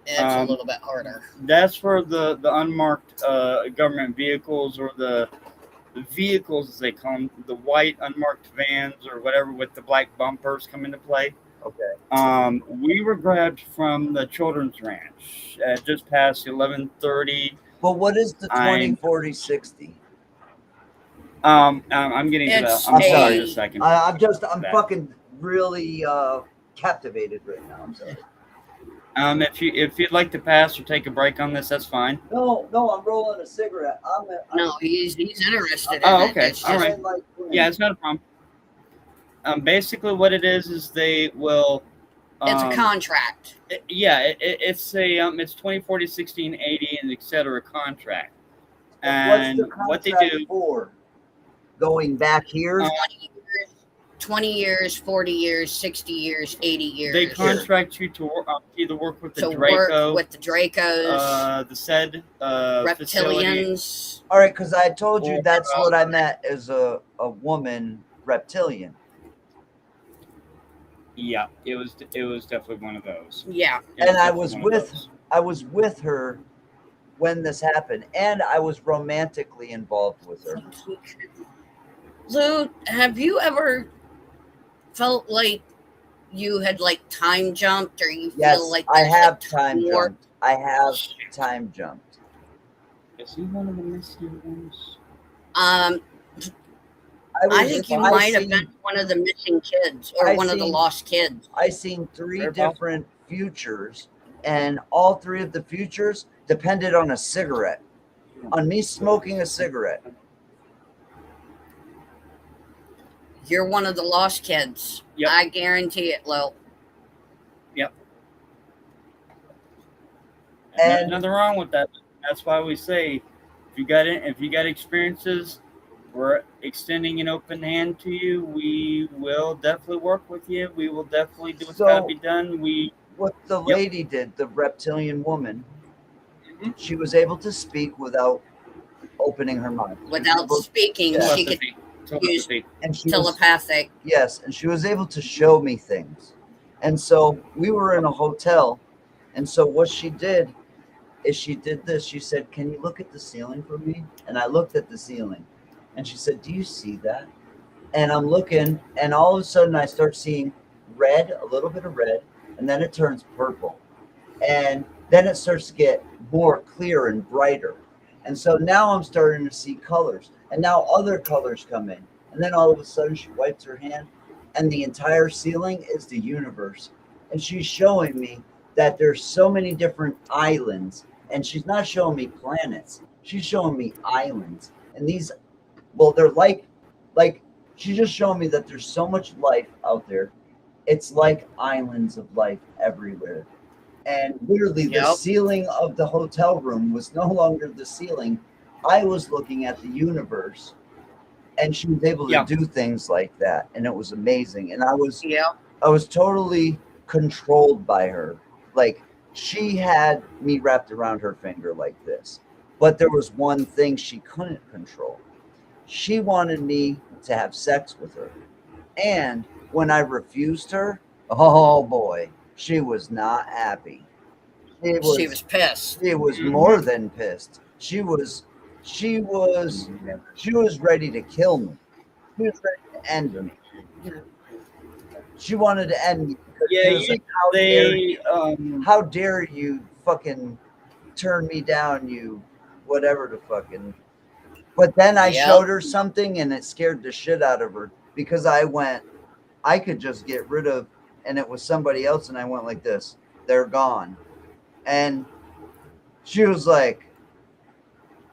It's a little bit harder. That's for the unmarked government vehicles, or the vehicles as they call them, the white unmarked vans or whatever with the black bumpers come into play. Okay. We were grabbed from the Children's Ranch just past 11:30. But what is the 20/40/60? I'm getting to that. I'm sorry, just a second. I'm fucking really captivated right now. I'm sorry. If you'd like to pass or take a break on this, that's fine. No, I'm rolling a cigarette. No, he's interested. Okay, all right. Yeah, it's not a problem. Basically, what it is they will. It's a contract. It's it's 20/40/60 and 80 and etc. contract. And what's the contract what they do for? Going back here. 20 years, 40 years, 60 years, 80 years. They contract you to either work with the Draco, with the Dracos, the said reptilians. Facility. All right, because I told you that's what I meant as a woman reptilian. Yeah, it was definitely one of those. Yeah, and I was with her when this happened, and I was romantically involved with her. Lou, have you ever felt like you had like time jumped, or you feel like I have time jumped? I have time jumped. Is he one of the missing ones? I think you might have been one of the missing kids, or one of the lost kids. I seen 3 different futures, and all 3 of the futures depended on a cigarette, on me smoking a cigarette. You're one of the lost kids. Yep. I guarantee it, Lil. Yep. And there's nothing wrong with that. That's why we say, if you got experiences, we're extending an open hand to you. We will definitely work with you. We will definitely do what's got to be done. What the lady did, the reptilian woman, she was able to speak without opening her mouth. Without speaking, she could use telepathic. Yes, and she was able to show me things. And so we were in a hotel, and so what she did is she did this. She said, "Can you look at the ceiling for me?" And I looked at the ceiling, and she said, "Do you see that?" And I'm looking, and all of a sudden I start seeing red, a little bit of red, and then it turns purple. And then it starts to get more clear and brighter. And so now I'm starting to see colors. And now other colors come in. And then all of a sudden she wipes her hand, and the entire ceiling is the universe. And she's showing me that there's so many different islands. And she's not showing me planets. She's showing me islands. And these Well, they're like she just showed me that there's so much life out there. It's like islands of life everywhere. And literally, the Yep. ceiling of the hotel room was no longer the ceiling. I was looking at the universe, and she was able to Yeah. do things like that, and it was amazing. And Yep. I was totally controlled by her. Like, she had me wrapped around her finger like this. But there was one thing she couldn't control. She wanted me to have sex with her. And when I refused her, oh boy, she was not happy. She was pissed. She was more than pissed. She was ready to kill me. She was ready to end me. She wanted to end me because Yeah, she was like, they how dare you fucking turn me down, you whatever the fucking. But then I Yep. showed her something and it scared the shit out of her because I could just get rid of, and it was somebody else, and I went like this, they're gone. And she was like,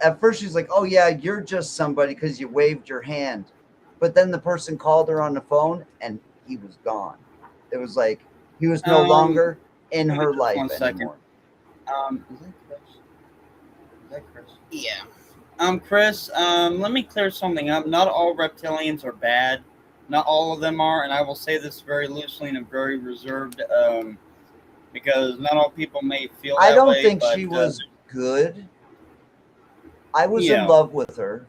at first she's like, oh yeah, you're just somebody because you waved your hand. But then the person called her on the phone and he was gone. It was like he was no longer in her life one second. anymore. Is that Chris? Is that Chris? Yeah. Chris, let me clear something up. Not all reptilians are bad. Not all of them are, and I will say this very loosely and very reserved, because not all people may feel that way. I don't think she was good. I was in love with her.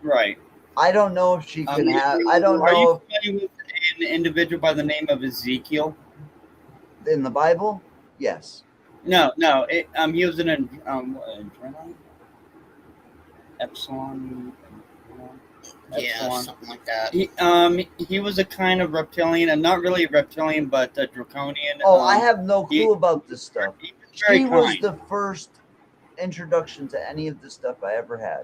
Right. I don't know if she can have. I don't know. Are you familiar with an individual by the name of Ezekiel? In the Bible? Yes. No. He was an Epsilon. Yeah, something like that. He was a kind of reptilian, and not really a reptilian, but a draconian. Oh, I have no clue about this stuff. She was the first introduction to any of the stuff I ever had.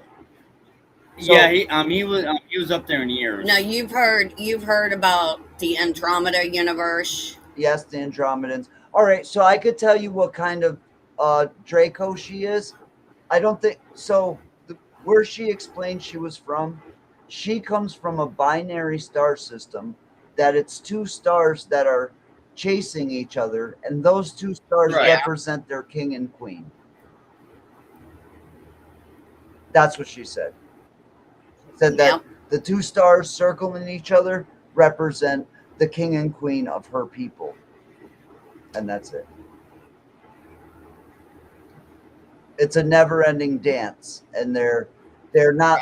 So, yeah, he was up there in years. Now you've heard about the Andromeda universe. Yes, the Andromedans. All right, so I could tell you what kind of Draco she is. I don't think so. Where she explained she was from, she comes from a binary star system that it's two stars that are chasing each other, and those two stars represent their king and queen. That's what she said. Said that the two stars circling each other represent the king and queen of her people. And that's it. It's a never-ending dance, and they're not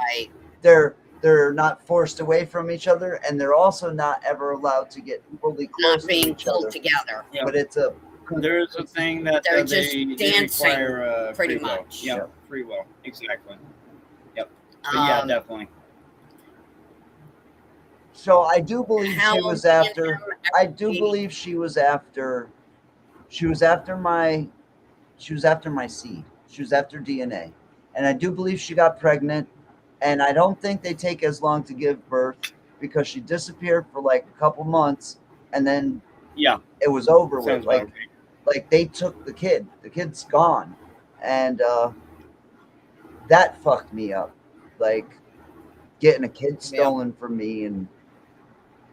they're not forced away from each other, and they're also not ever allowed to get fully close to each other. Together. Yeah. But it's a there's a thing that they're just dancing, require, pretty free will. much. Yeah, free will, exactly. Yep. But yeah, definitely. So I do believe she was after. I do believe she was after. She was after my seed. She was after DNA, and I do believe she got pregnant. And I don't think they take as long to give birth because she disappeared for like a couple months, and then it was over with. Like they took the kid. The kid's gone, and that fucked me up. Like getting a kid stolen from me, and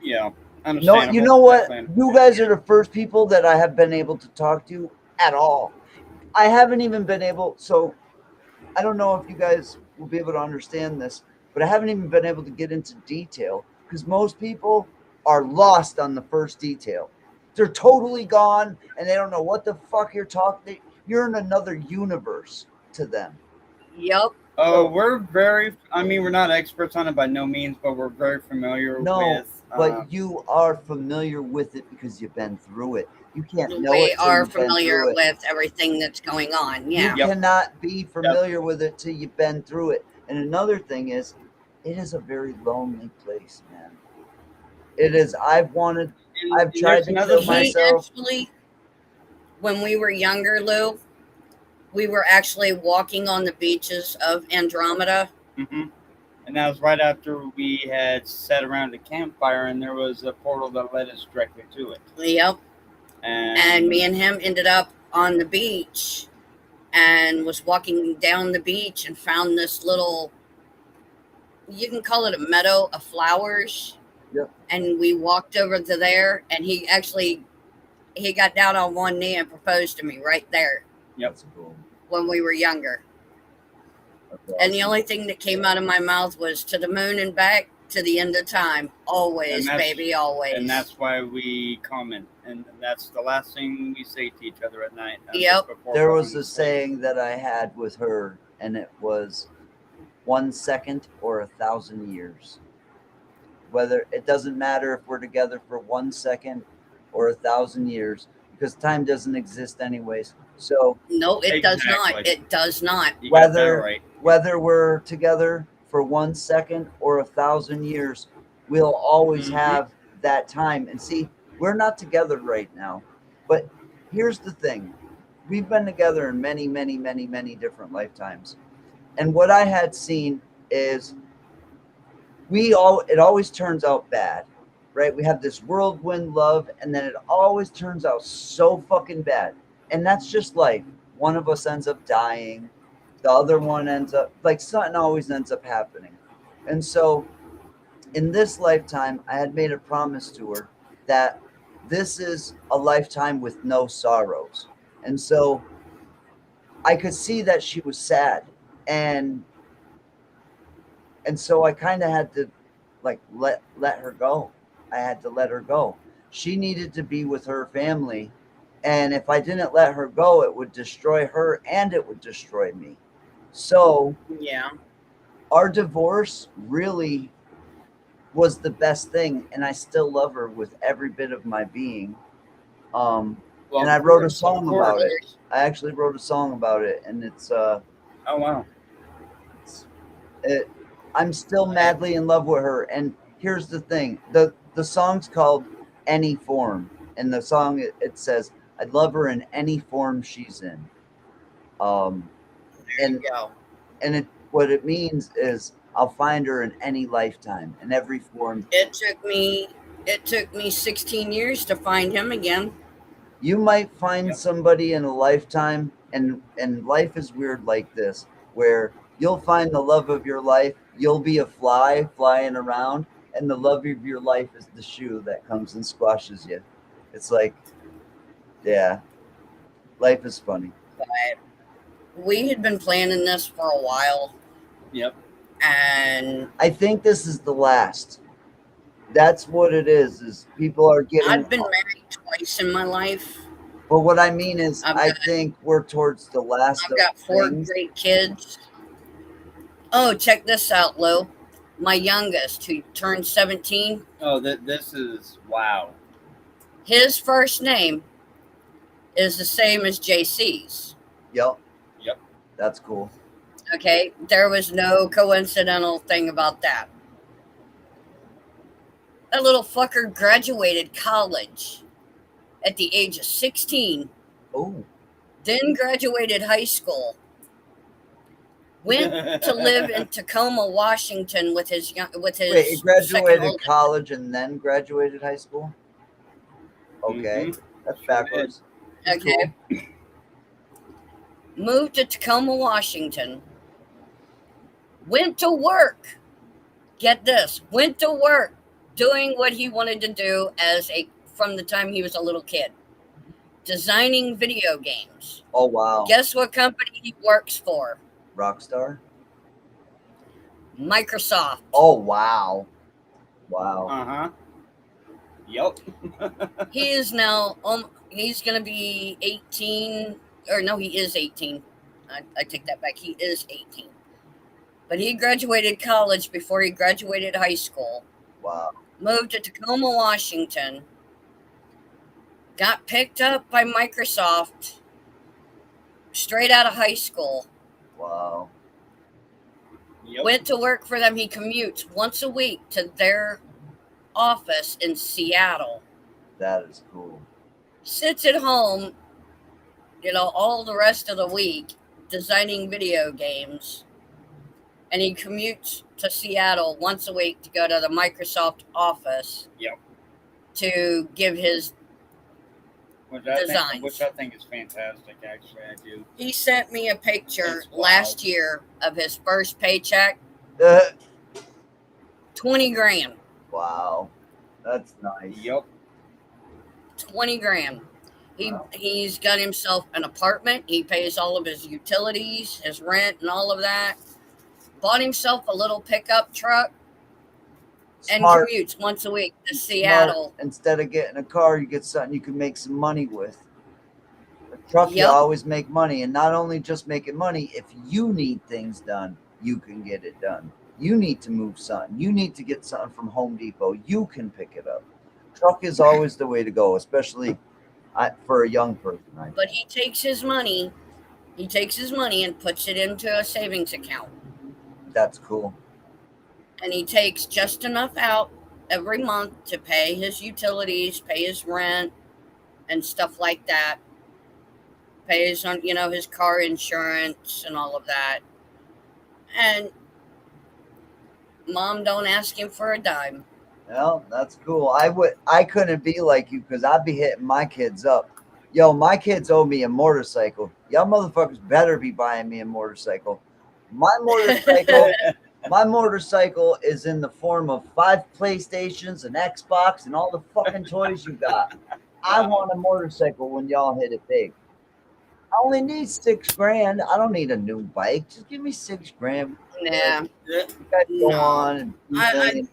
no, you know what? You guys are the first people that I have been able to talk to at all. I haven't even been able. So I don't know if you guys will be able to understand this, but I haven't even been able to get into detail because most people are lost on the first detail. They're totally gone and they don't know what the fuck you're talking. You're in another universe to them. Yep. We're very. I mean, we're not experts on it by no means, but we're very familiar with. But you are familiar with it because you've been through it. You can't know we it. We are familiar with everything that's going on. Yeah. You cannot be familiar with it till you've been through it. And another thing is, it is a very lonely place, man. It is. I've tried to kill myself. Actually, when we were younger, Lou, we were actually walking on the beaches of Andromeda. Mm-hmm. And that was right after we had sat around a campfire, and there was a portal that led us directly to it. Yep. And me and him ended up on the beach and was walking down the beach and found this little you can call it a meadow of flowers. Yep. And we walked over to there, and he got down on one knee and proposed to me right there. Yep. That's cool. When we were younger. That's And the awesome. only thing that came out of my mouth was to the moon and back, to the end of time. Always, baby, always. And that's why we comment. And that's the last thing we say to each other at night. Yep. There was a saying that I had with her, and it was 1 second or 1,000 years. Whether it doesn't matter if we're together for 1 second or 1,000 years, because time doesn't exist anyways. So no, it does not. It does not. Whether we're together for 1 second or 1,000 years, we'll always have that time. And see, we're not together right now, but here's the thing: we've been together in many, many, many, many different lifetimes. And what I had seen is it always turns out bad, right? We have this whirlwind love, and then it always turns out so fucking bad. And that's just life. One of us ends up dying. The other one ends up, like, something always ends up happening. And so in this lifetime, I had made a promise to her that this is a lifetime with no sorrows. And so I could see that she was sad. And so I kind of had to, like, let her go. I had to let her go. She needed to be with her family. And if I didn't let her go, it would destroy her and it would destroy me. So yeah, our divorce really was the best thing. And I still love her with every bit of my being. And I wrote a song about it. I actually wrote a song about it. And it's... oh, wow. I'm still madly in love with her. And here's the thing. The song's called Any Form. And the song, it says, I love her in any form she's in. What it means is I'll find her in any lifetime, in every form. It took me 16 years to find him again. You might find somebody in a lifetime, and life is weird like this, where you'll find the love of your life. You'll be a fly flying around, and the love of your life is the shoe that comes and squashes you. It's like, yeah, life is funny. But we had been planning this for a while. Yep. And I think this is the last. That's what it is people are getting... I've been married twice in my life. But what I mean is, I think we're towards the last. I've got 4 great kids. Oh, check this out, Lou. My youngest, who turned 17. Oh, this is, wow. His first name is the same as JC's. Yep. Yep. That's cool. Okay, there was no coincidental thing about that. That little fucker graduated college at the age of 16. Oh. Then graduated high school. Went to live in Tacoma, Washington with his Wait, he graduated college and then graduated high school? Okay. That's backwards. Okay. Cool. Moved to Tacoma, Washington. Went to work. Get this. Went to work doing what he wanted to do from the time he was a little kid. Designing video games. Oh, wow. Guess what company he works for? Rockstar? Microsoft. Oh, wow. Wow. Uh-huh. Yep. He is now, he's going to be 18, or no, he is 18. I take that back. He is 18. But he graduated college before he graduated high school. Wow. Moved to Tacoma, Washington. Got picked up by Microsoft straight out of high school. Wow. Yep. Went to work for them. He commutes once a week to their office in Seattle. That is cool. Sits at home, all the rest of the week designing video games. And he commutes to Seattle once a week to go to the Microsoft office. Yep. To give his designs. Which I think is fantastic, actually. I do. He sent me a picture last year of his first paycheck. 20 grand. Wow. That's nice. Yep. 20 grand. He's got himself an apartment. He pays all of his utilities, his rent, and all of that. Bought himself a little pickup truck and commutes once a week to Seattle. Instead of getting a car, you get something you can make some money with. A truck, you always make money. And not only just making money, if you need things done, you can get it done. You need to move something. You need to get something from Home Depot. You can pick it up. Truck is always the way to go, especially for a young person. Right? But he takes his money and puts it into a savings account. That's cool. And he takes just enough out every month to pay his utilities, pay his rent, and stuff like that. Pays on, his car insurance and all of that. And Mom don't ask him for a dime. Well, that's cool. I couldn't be like you because I'd be hitting my kids up. Yo, my kids owe me a motorcycle. Y'all motherfuckers better be buying me a motorcycle. My motorcycle is in the form of 5 PlayStations, an Xbox, and all the fucking toys you got. I want a motorcycle when y'all hit it big. I only need $6,000. I don't need a new bike. Just give me $6,000. Yeah. Go on. I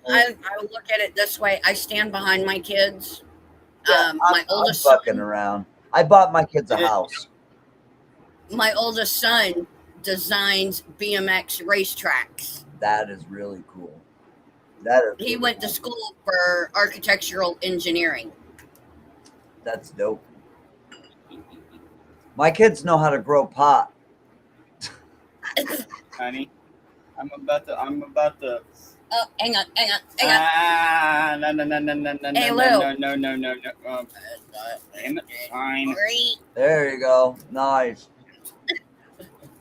look at it this way. I stand behind my kids. I'm fucking around. I bought my kids a house. My oldest son designs BMX racetracks. That is really cool. He went to school for architectural engineering. That's dope. My kids know how to grow pot. Honey, I'm about to. Oh, hang on. No. Hey, Lou. No. Fine. There you go. Nice.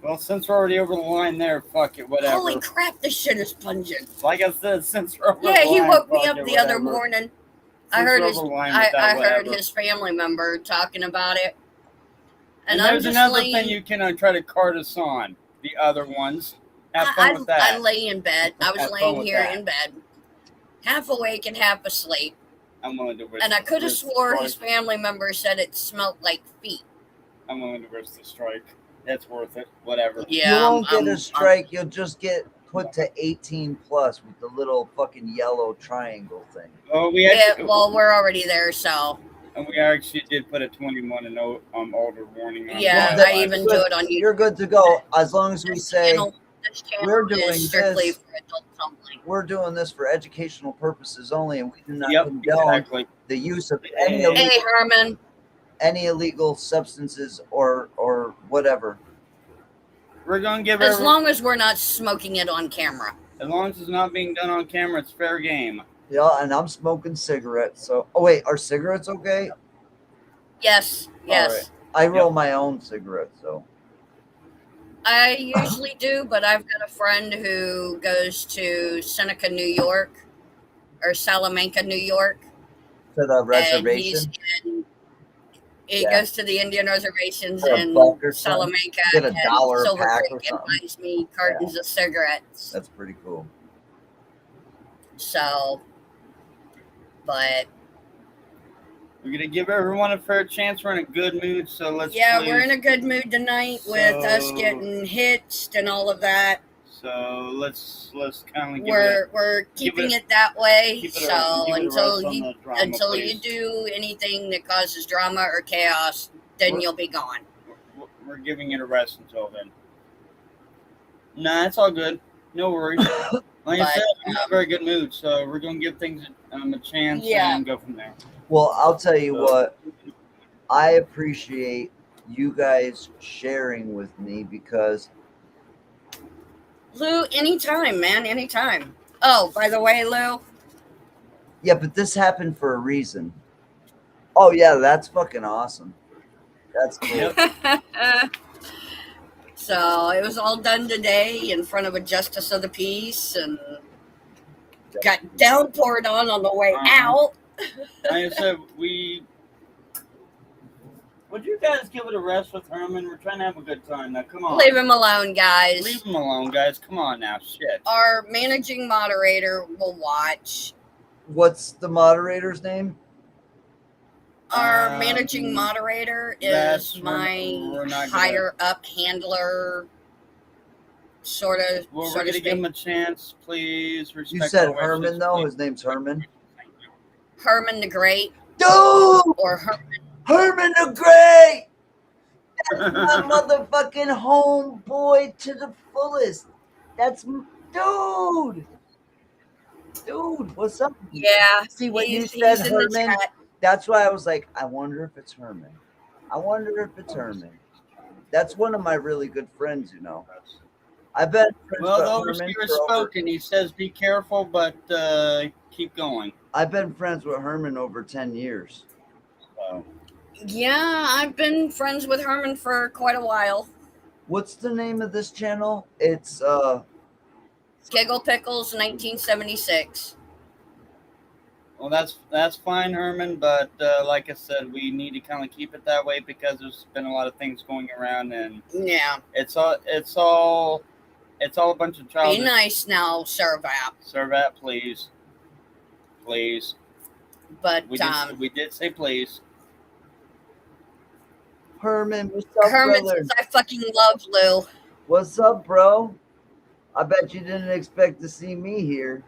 Well, since we're already over the line there, fuck it, whatever. Holy crap, this shit is pungent. Like I said, since we're over the line, he woke me up the other morning. I heard whatever. his family member talking about it. And there's another thing you can try to cart us on. The other ones. Have fun with that. I lay in bed. I was laying here in bed, half awake and half asleep. I'm willing to risk. And I could have swore his family member said it smelled like feet. I'm willing to risk the strike. That's worth it. Whatever. Yeah, you won't get a strike. You'll just get put to 18 plus with the little fucking yellow triangle thing. Oh, we're already there, so. And we actually did put a 21 and older warning on. Yeah, I even do it on YouTube. You're good to go as long as we say we're doing strictly this. For adult only. We're doing this for educational purposes only, and we do not condone the use of any illegal substances or whatever. We're gonna give as long as we're not smoking it on camera. As long as it's not being done on camera, it's fair game. Yeah, and I'm smoking cigarettes. So, wait, are cigarettes okay? Yes. Right. I roll my own cigarettes, so. I usually do, but I've got a friend who goes to Seneca, New York, or Salamanca, New York. To the reservation? He goes to the Indian reservations in Salamanca. Get $1 a pack or something. And buys me cartons of cigarettes. That's pretty cool. So, but we're gonna give everyone a fair chance. We're in a good mood, so let's. Yeah, we're in a good mood tonight with us getting hitched and all of that. So let's kind of. We're keeping it that way. So until you do anything that causes drama or chaos, then you'll be gone. We're giving it a rest until then. Nah, it's all good. No worries. Like I said, I'm in a very good mood, so we're going to give things a chance and go from there. Well, I'll tell you what. I appreciate you guys sharing with me because... Lou, anytime, man, anytime. Oh, by the way, Lou. Yeah, but this happened for a reason. Oh, yeah, that's fucking awesome. That's cool. So it was all done today in front of a justice of the peace and got downpoured on the way out. Like I said, we Would you guys give it a rest with Herman? We're trying to have a good time now. Come on. Leave him alone, guys. Leave him alone, guys. Come on now. Shit. Our managing moderator will watch. What's the moderator's name? Our managing moderator is my higher up handler, sort of. Well, we're going to give him a chance, please. You said Herman, though? His name's Herman? Herman the Great. Dude! Or Herman. Herman the Great! That's my motherfucking homeboy to the fullest. That's... Dude! Dude, what's up? Yeah. See, when you said Herman, that's why I was like, I wonder if it's Herman. I wonder if it's Herman. That's one of my really good friends, you know. I've been friends with the overseer spoken. He says be careful, but keep going. I've been friends with Herman over 10 years. So. Yeah, I've been friends with Herman for quite a while. What's the name of this channel? It's Giggle Pickles 1976. Well, that's fine, Herman, but like I said, we need to kind of keep it that way because there's been a lot of things going around, and yeah, it's all a bunch of child. Be nice now, Servat. Servat, please. But we did say please. Herman, what's up, Herman brother? says I fucking love Lou. What's up, bro? I bet you didn't expect to see me here.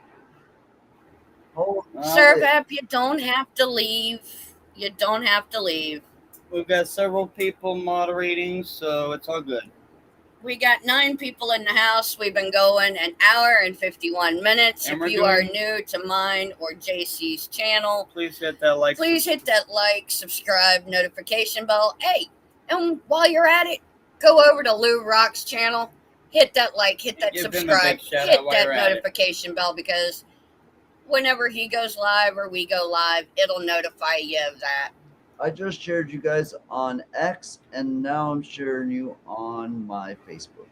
Servat, you don't have to leave. You don't have to leave. We've got several people moderating, so it's all good. We got 9 people in the house. We've been going an hour and 51 minutes. And if you are new to mine or JC's channel, please hit that like. Please hit that like, subscribe, notification bell. Hey, and while you're at it, go over to Lou Rock's channel. Hit that like, hit that subscribe, hit that notification bell, because whenever he goes live or we go live, it'll notify you of that. I just shared you guys on X, and now I'm sharing you on my Facebook.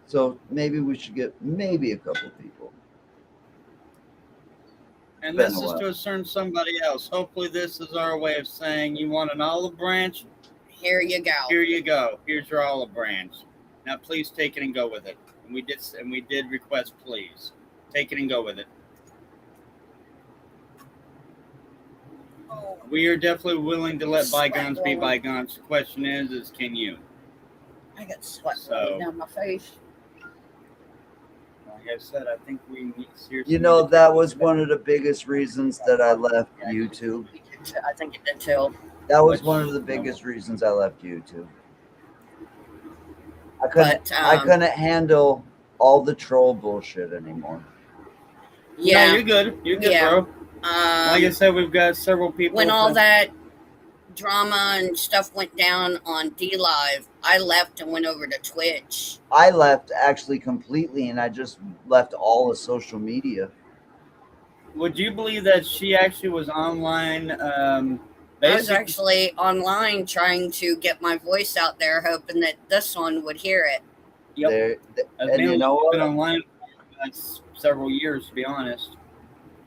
So maybe we should get maybe a couple people. And this is to concern somebody else. Hopefully this is our way of saying you want an olive branch. Here you go. Here you go. Here's your olive branch. Now please take it and go with it. And we did request please. Take it and go with it. Oh. We are definitely willing to let bygones be bygones. The question is can you? I got sweat rolling down my face. Like I said, I think we need seriously. You know, that was one of the biggest reasons that I left YouTube. I think it did too. That was one of the biggest reasons I left YouTube. I couldn't handle all the troll bullshit anymore. Yeah, no, you're good. You're good, bro. Like I said, we've got several people. When all that drama and stuff went down on D-Live, I left and went over to Twitch. I left actually completely, and I just left all of social media. Would you believe that she actually was online? I was actually online trying to get my voice out there, hoping that this one would hear it. Yep. And you know what? Been online for like several years, to be honest.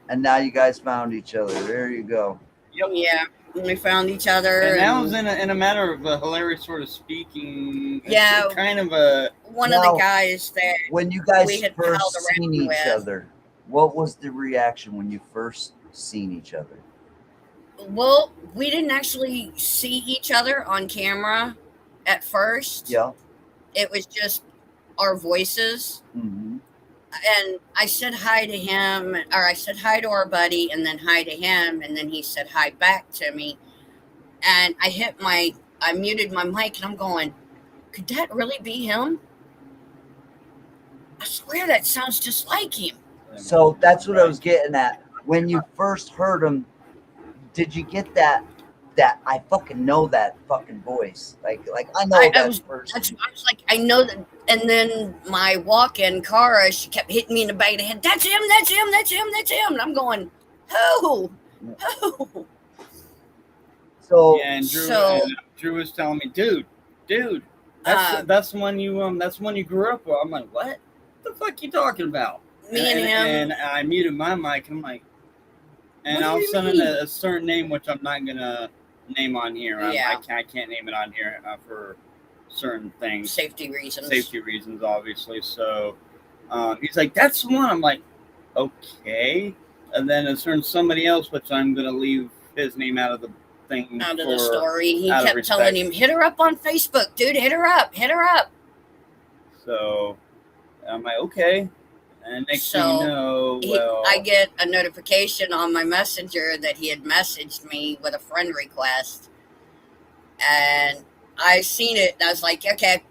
And now you guys found each other. There you go. Yep. Yeah, we found each other. And that was in a matter of a hilarious sort of speaking. Yeah. Kind of a... One of the guys that when you guys first seen each other, what was the reaction when you first seen each other? Well, we didn't actually see each other on camera at first. Yeah. It was just our voices. Mm-hmm. And I said hi to him, or I said hi to our buddy, and then hi to him, and then he said hi back to me. And I muted my mic, and I'm going, could that really be him? I swear that sounds just like him. So that's what I was getting at. When you first heard him, did you get that I fucking know that fucking voice? Like I know that person. I was like, I know that. And then my walk-in Cara, she kept hitting me in the back of the head. That's him, that's him, that's him, that's him. And I'm going, who? Who? So, yeah, and Drew was telling me, dude, that's the one you grew up with. I'm like, what the fuck you talking about? Me and him. And I muted my mic, and I'm like, And I'll send in a certain name, which I'm not gonna name on here. Yeah. I can't name it on here for certain things. Safety reasons. Safety reasons, obviously. So he's like, "That's the one." I'm like, "Okay." And then a certain somebody else, which I'm gonna leave his name out of the thing. Out of the story. He kept telling him, "Hit her up on Facebook, dude. Hit her up. Hit her up." So I'm like, "Okay." And next thing you know, I get a notification on my messenger that he had messaged me with a friend request. And I seen it, and I was like, okay,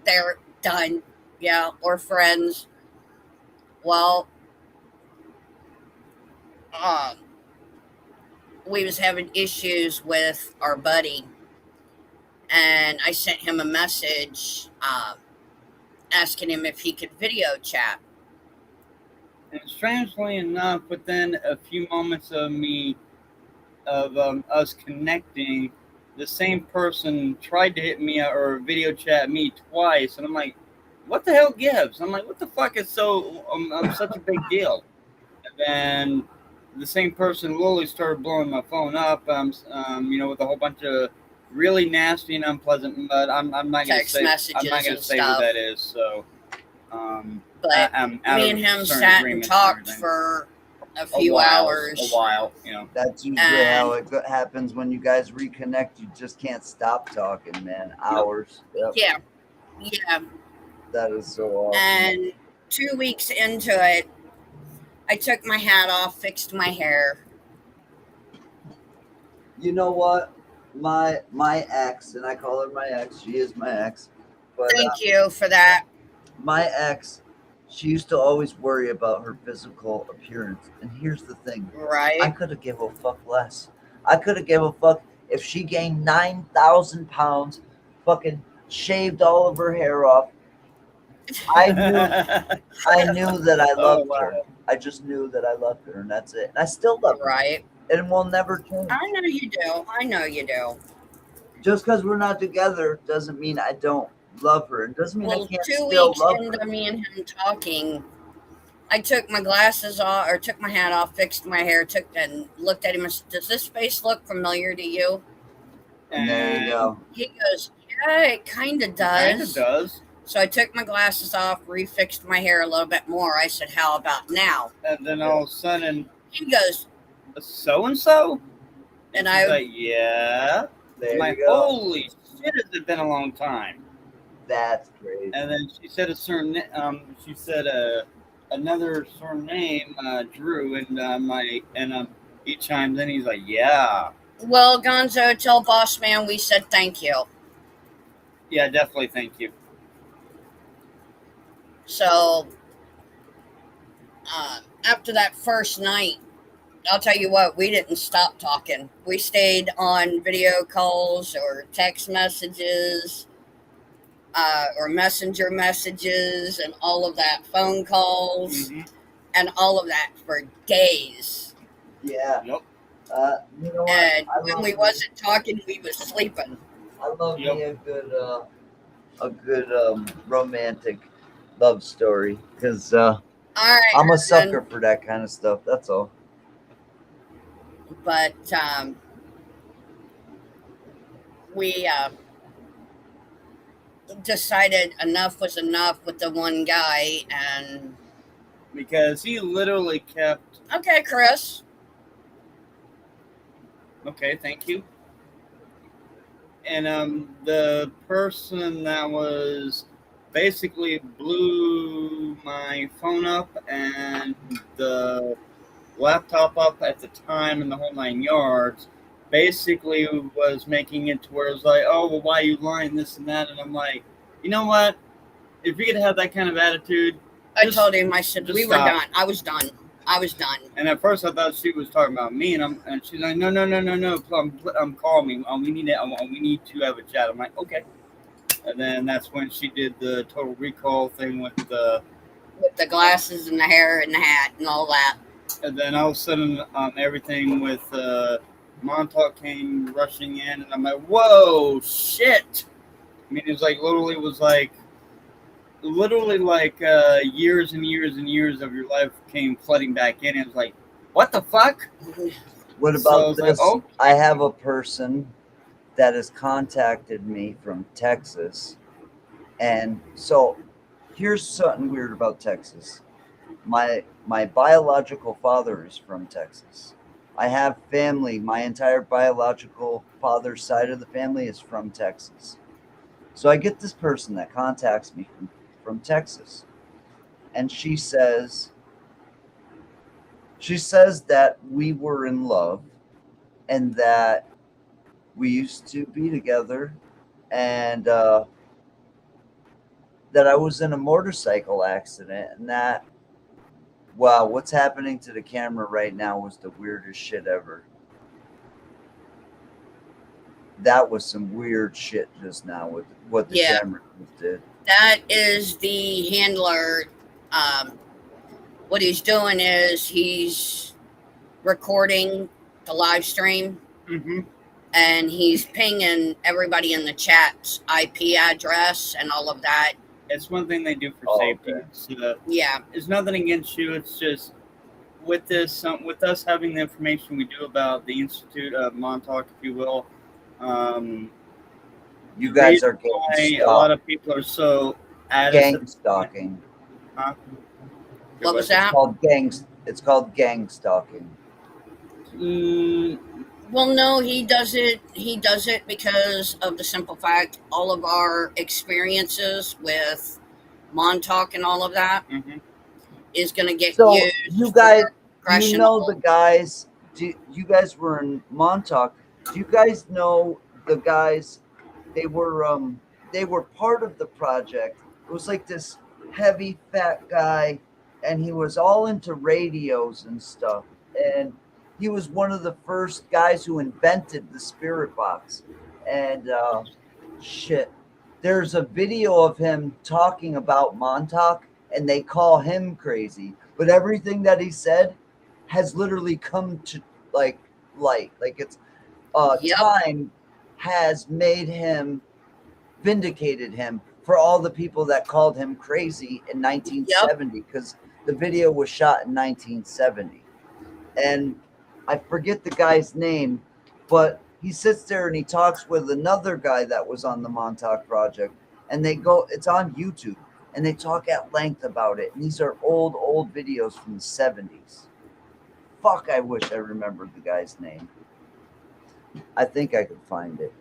they're done. Yeah, we're friends. Well, we was having issues with our buddy. And I sent him a message asking him if he could video chat. And strangely enough, within a few moments of us connecting, the same person tried to hit me or video chat me twice, and I'm like, "What the hell gives?" I'm like, "What the fuck is I'm such a big deal?" And then the same person literally started blowing my phone up, with a whole bunch of really nasty and unpleasant. But I'm not going to say who that is. So. But me and him sat and talked for a few hours. A while, That's usually how it happens when you guys reconnect. You just can't stop talking, man. Hours. Yep. Yeah. That is so awesome. And 2 weeks into it, I took my hat off, fixed my hair. You know what? My ex, and I call her my ex. She is my ex. But, thank you for that. My ex, she used to always worry about her physical appearance. And here's the thing. Right. I could have given a fuck less. I could have given a fuck if she gained 9,000 pounds, fucking shaved all of her hair off. I knew that I loved her. I just knew that I loved her, and that's it. And I still love her. Right. And we'll never change. I know you do. Just because we're not together doesn't mean I don't love her. It doesn't mean I can't still love her. 2 weeks into me and him talking, I took my glasses off, or took my hat off, fixed my hair, and looked at him and said, "Does this face look familiar to you?" And there you go. He goes, "Yeah, it kind of does." Kind of does. So I took my glasses off, refixed my hair a little bit more. I said, "How about now?" And then all of a sudden, he goes, "So and so," and I was like, "Yeah." There like, you go. Holy shit! Has it been a long time? That's crazy. And then she said another certain name, Drew, and he chimes in. He's like, "Yeah." Well, Gonzo, tell Boss Man we said thank you. Yeah, definitely thank you. So, after that first night, I'll tell you what, we didn't stop talking. We stayed on video calls or text messages, or messenger messages, and all of that, phone calls, and all of that for days. Yeah. Yep. You know what? And when we wasn't talking, we was sleeping. I love me a good romantic love story, because I'm a sucker for that kind of stuff. That's all. But we decided enough was enough with the one guy, and because he literally kept. Okay, Chris. Okay, thank you. And the person that was basically blew my phone up and the laptop up at the time and the whole 9 yards, basically was making it to where it was like, "Oh, well, why are you lying, this and that?" And I'm like, you know what? If you're gonna have that kind of attitude, I told him, I said, we were done. I was done. And at first I thought she was talking about me, and she's like, no, call me. We need to have a chat. I'm like, okay. And then that's when she did the total recall thing with the glasses and the hair and the hat and all that. And then all of a sudden, everything with Montauk came rushing in, and I'm like, whoa, shit. I mean, it was like literally like years and years and years of your life came flooding back in. It was like, What the fuck? What So I about was like, this? oh. I have a person that has contacted me from Texas. And so here's something weird about Texas. My biological father is from Texas. I have family. My entire biological father's side of the family is from Texas. So I get this person that contacts me from Texas. And she says that we were in love and that we used to be together, and that I was in a motorcycle accident, and that, wow, what's happening to the camera right now was the weirdest shit ever. That was some weird shit just now with what the camera did. That is the handler. What he's doing is he's recording the live stream, and he's pinging everybody in the chat's IP address and all of that. It's one thing they do for safety. Okay. So it's nothing against you. It's just with this, with us having the information we do about the Institute of Montauk, if you will. You guys are getting a lot of people are so gang stalking. Huh? What was that? It's called gang stalking. Well, no, he does it. He does it because of the simple fact all of our experiences with Montauk and all of that is going to get used. You guys, you know the guys. You guys were in Montauk. Do you guys know the guys? They were part of the project. It was like this heavy fat guy, and he was all into radios and stuff. And he was one of the first guys who invented the spirit box. And shit, there's a video of him talking about Montauk, and they call him crazy. But everything that he said has literally come to light. Like it's time has made him, vindicated him for all the people that called him crazy in 1970, because the video was shot in 1970. And I forget the guy's name, but he sits there and he talks with another guy that was on the Montauk project, and it's on YouTube, and they talk at length about it. And these are old videos from the 70s. Fuck, I wish I remembered the guy's name. I think I could find it.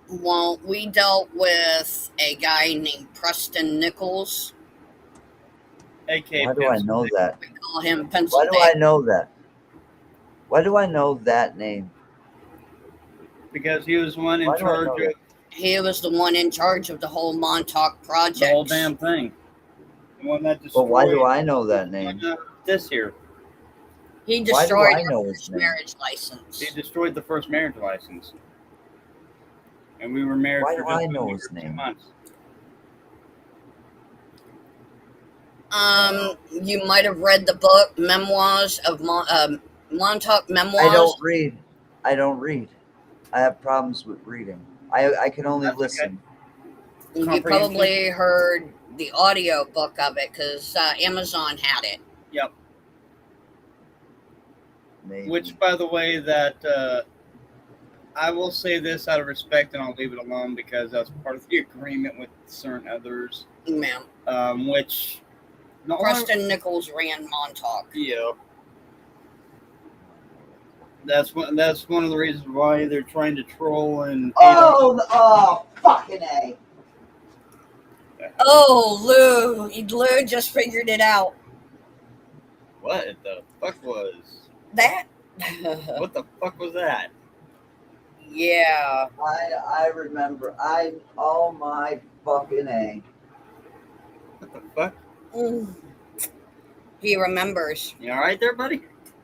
Well, we dealt with a guy named Preston Nichols. Why do I know that? We call him Pencil. Why do I know that? Why do I know that name? Because he was one in charge of. He was the one in charge of the whole Montauk project. The whole damn thing. The one that destroyed. But why do I know that name? This year. He destroyed our first marriage license. He destroyed the first marriage license. And we were married for just 2 months. You might have read the book Memoirs of Montauk Memoirs. I don't read. I have problems with reading. I can only listen. Okay. You probably heard the audio book of it because Amazon had it. Yep. Maybe. Which, by the way, that I will say this out of respect, and I'll leave it alone because that's part of the agreement with certain others. Ma'am. Which Preston Nichols ran Montauk. Yeah. That's one of the reasons why they're trying to troll and. Fucking A. Oh, Lou just figured it out. What the fuck was that? What the fuck was that? Yeah. I remember. Oh my fucking A. What the fuck? He remembers. You all right there, buddy?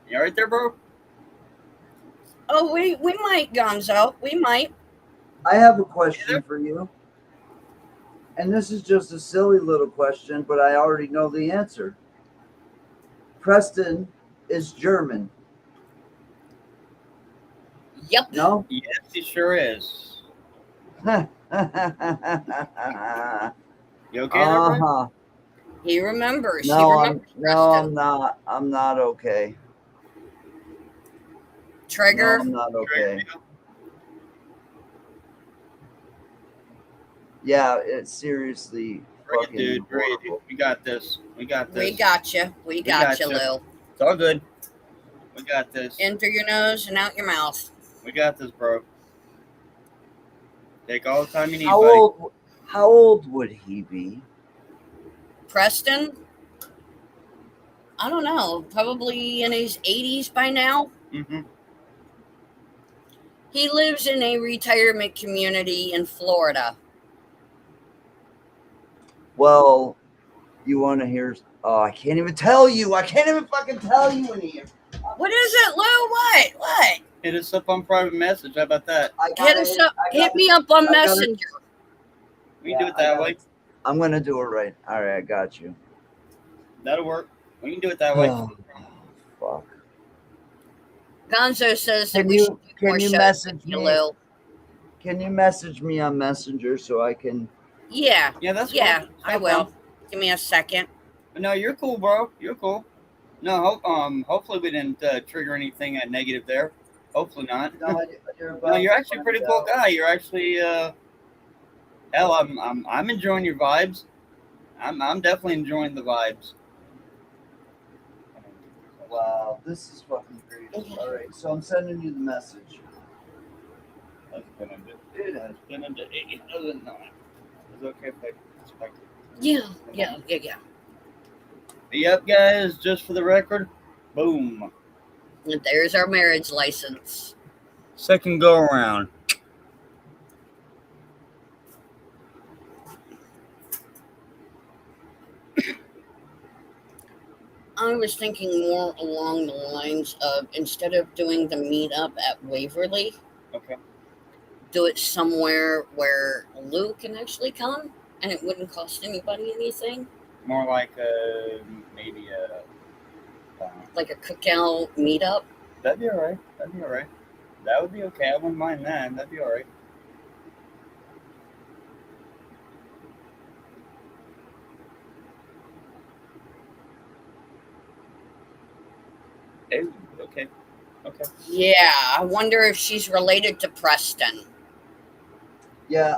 You all right there, bro? Oh, we might, Gonzo. We might. I have a question for you. And this is just a silly little question, but I already know the answer. Preston is German. Yep. No? Yes, he sure is. You okay there, bro? He remembers. No, I'm not okay. Trigger. No, I'm not okay. Yeah, it's seriously fucking dude. horrible. We got this. We got this. We got you. We got you, Lil. It's all good. We got this. In through your nose and out your mouth. We got this, bro. Take all the time you need, How old would he be? Preston? I don't know. Probably in his 80s by now. Mm-hmm. He lives in a retirement community in Florida. Well, you want to hear? Oh, I can't even tell you. I can't even fucking tell you in here. What is it, Lou? What? Hit us up on private message. How about that? Hit me up on Messenger. We can do it that way. I'm gonna do it right. All right, I got you. That'll work. We can do it that way. Oh, fuck. Gonzo says Can you message me? Lil. Can you message me on Messenger so I can? Yeah. That's fine. I no will. problem. Give me a second. No, you're cool, bro. You're cool. No, hopefully we didn't trigger anything negative there. Hopefully not. No, you're actually a pretty cool guy. You're actually hell, I'm enjoying your vibes. I'm definitely enjoying the vibes. Wow, this is fucking crazy. All right, so I'm sending you the message. It has been a day. Other than that, it's okay if I expect it. Yeah. Yep, guys, just for the record, boom. And there's our marriage license. Second go around. I was thinking more along the lines of instead of doing the meetup at Waverly, okay, do it somewhere where Lou can actually come and it wouldn't cost anybody anything. More like maybe like a cookout meetup. That'd be alright. That would be okay. I wouldn't mind that. That'd be alright. Okay. Yeah, I wonder if she's related to Preston. Yeah,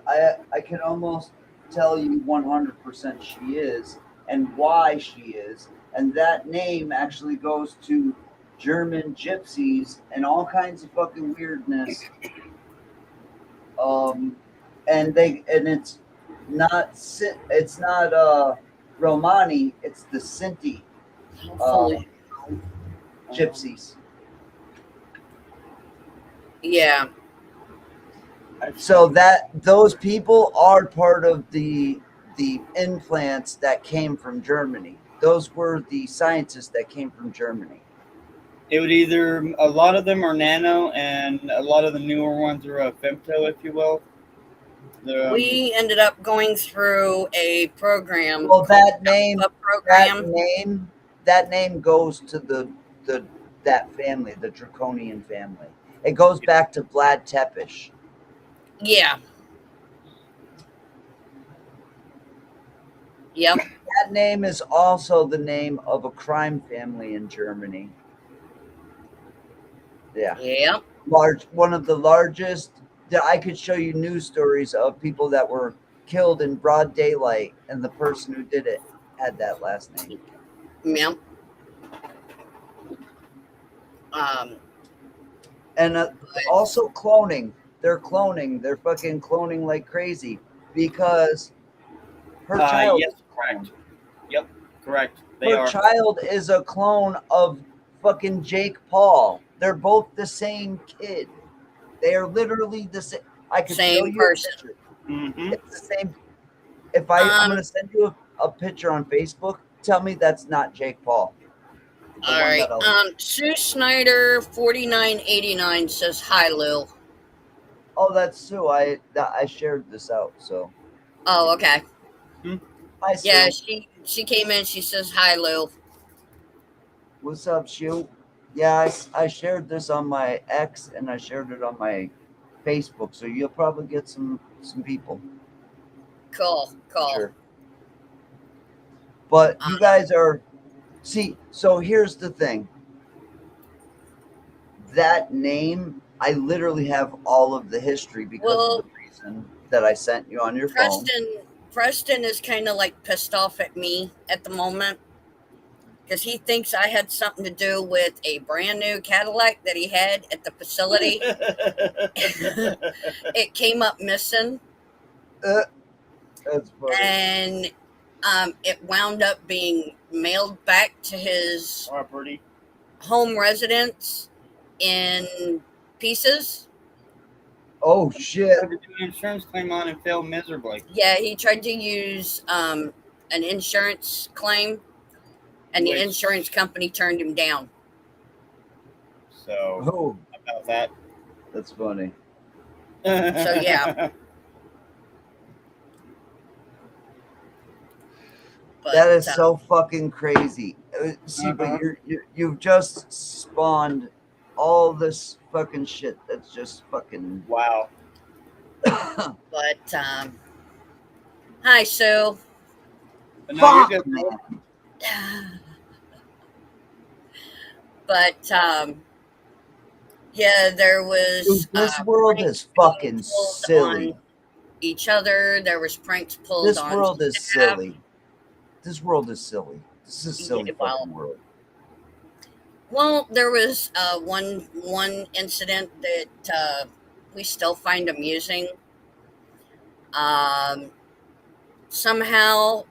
I can almost tell you 100% she is, and why she is, and that name actually goes to German gypsies and all kinds of fucking weirdness. And it's not Romani, it's the Sinti gypsies. Yeah. So that those people are part of the implants that came from Germany. Those were the scientists that came from Germany. It would either, a lot of them are nano, and a lot of the newer ones are femto, if you will. We ended up going through a program. Well, that name goes to that family, the Draconian family. It goes back to Vlad Tepes. Yeah. Yep. That name is also the name of a crime family in Germany. Yeah. Yep. One of the largest. I could show you news stories of people that were killed in broad daylight, and the person who did it had that last name. Yep. And also cloning. They're cloning. They're fucking cloning like crazy because her child. Yes, correct. Yep, correct. Her child is a clone of fucking Jake Paul. They're both the same kid. They are literally the same. I could show you person. A picture. Mm-hmm. It's the same. If I'm going to send you a picture on Facebook, tell me that's not Jake Paul. All right. Sue Snyder 4989 says hi, Lou. Oh, that's Sue. I shared this out. So. Oh, okay. Hi, Sue. Yeah, she came in. She says hi, Lou. What's up, Sue? Yeah, I shared this on my X and I shared it on my Facebook, so you'll probably get some people. Cool. Sure. But you guys are, so here's the thing. that name, I literally have all of the history because of the reason that I sent you on your phone. Preston is kind of like pissed off at me at the moment because he thinks I had something to do with a brand new Cadillac that he had at the facility. It came up missing. That's funny. And it wound up being mailed back to his property home residence in pieces. Oh shit! Tried to do an insurance claim on and failed miserably. Yeah, he tried to use an insurance claim, and the insurance company turned him down. So about that. That's funny. So yeah. But, that is so fucking crazy. See, but you've just spawned all this fucking shit. That's just fucking wow. But hi, Sue. But no, you're good. But yeah, there was. Dude, this world is fucking silly. Each other, there was pranks pulled on. This world is silly. This world is silly. This is a silly fucking world. Well, there was one incident that we still find amusing. Somehow,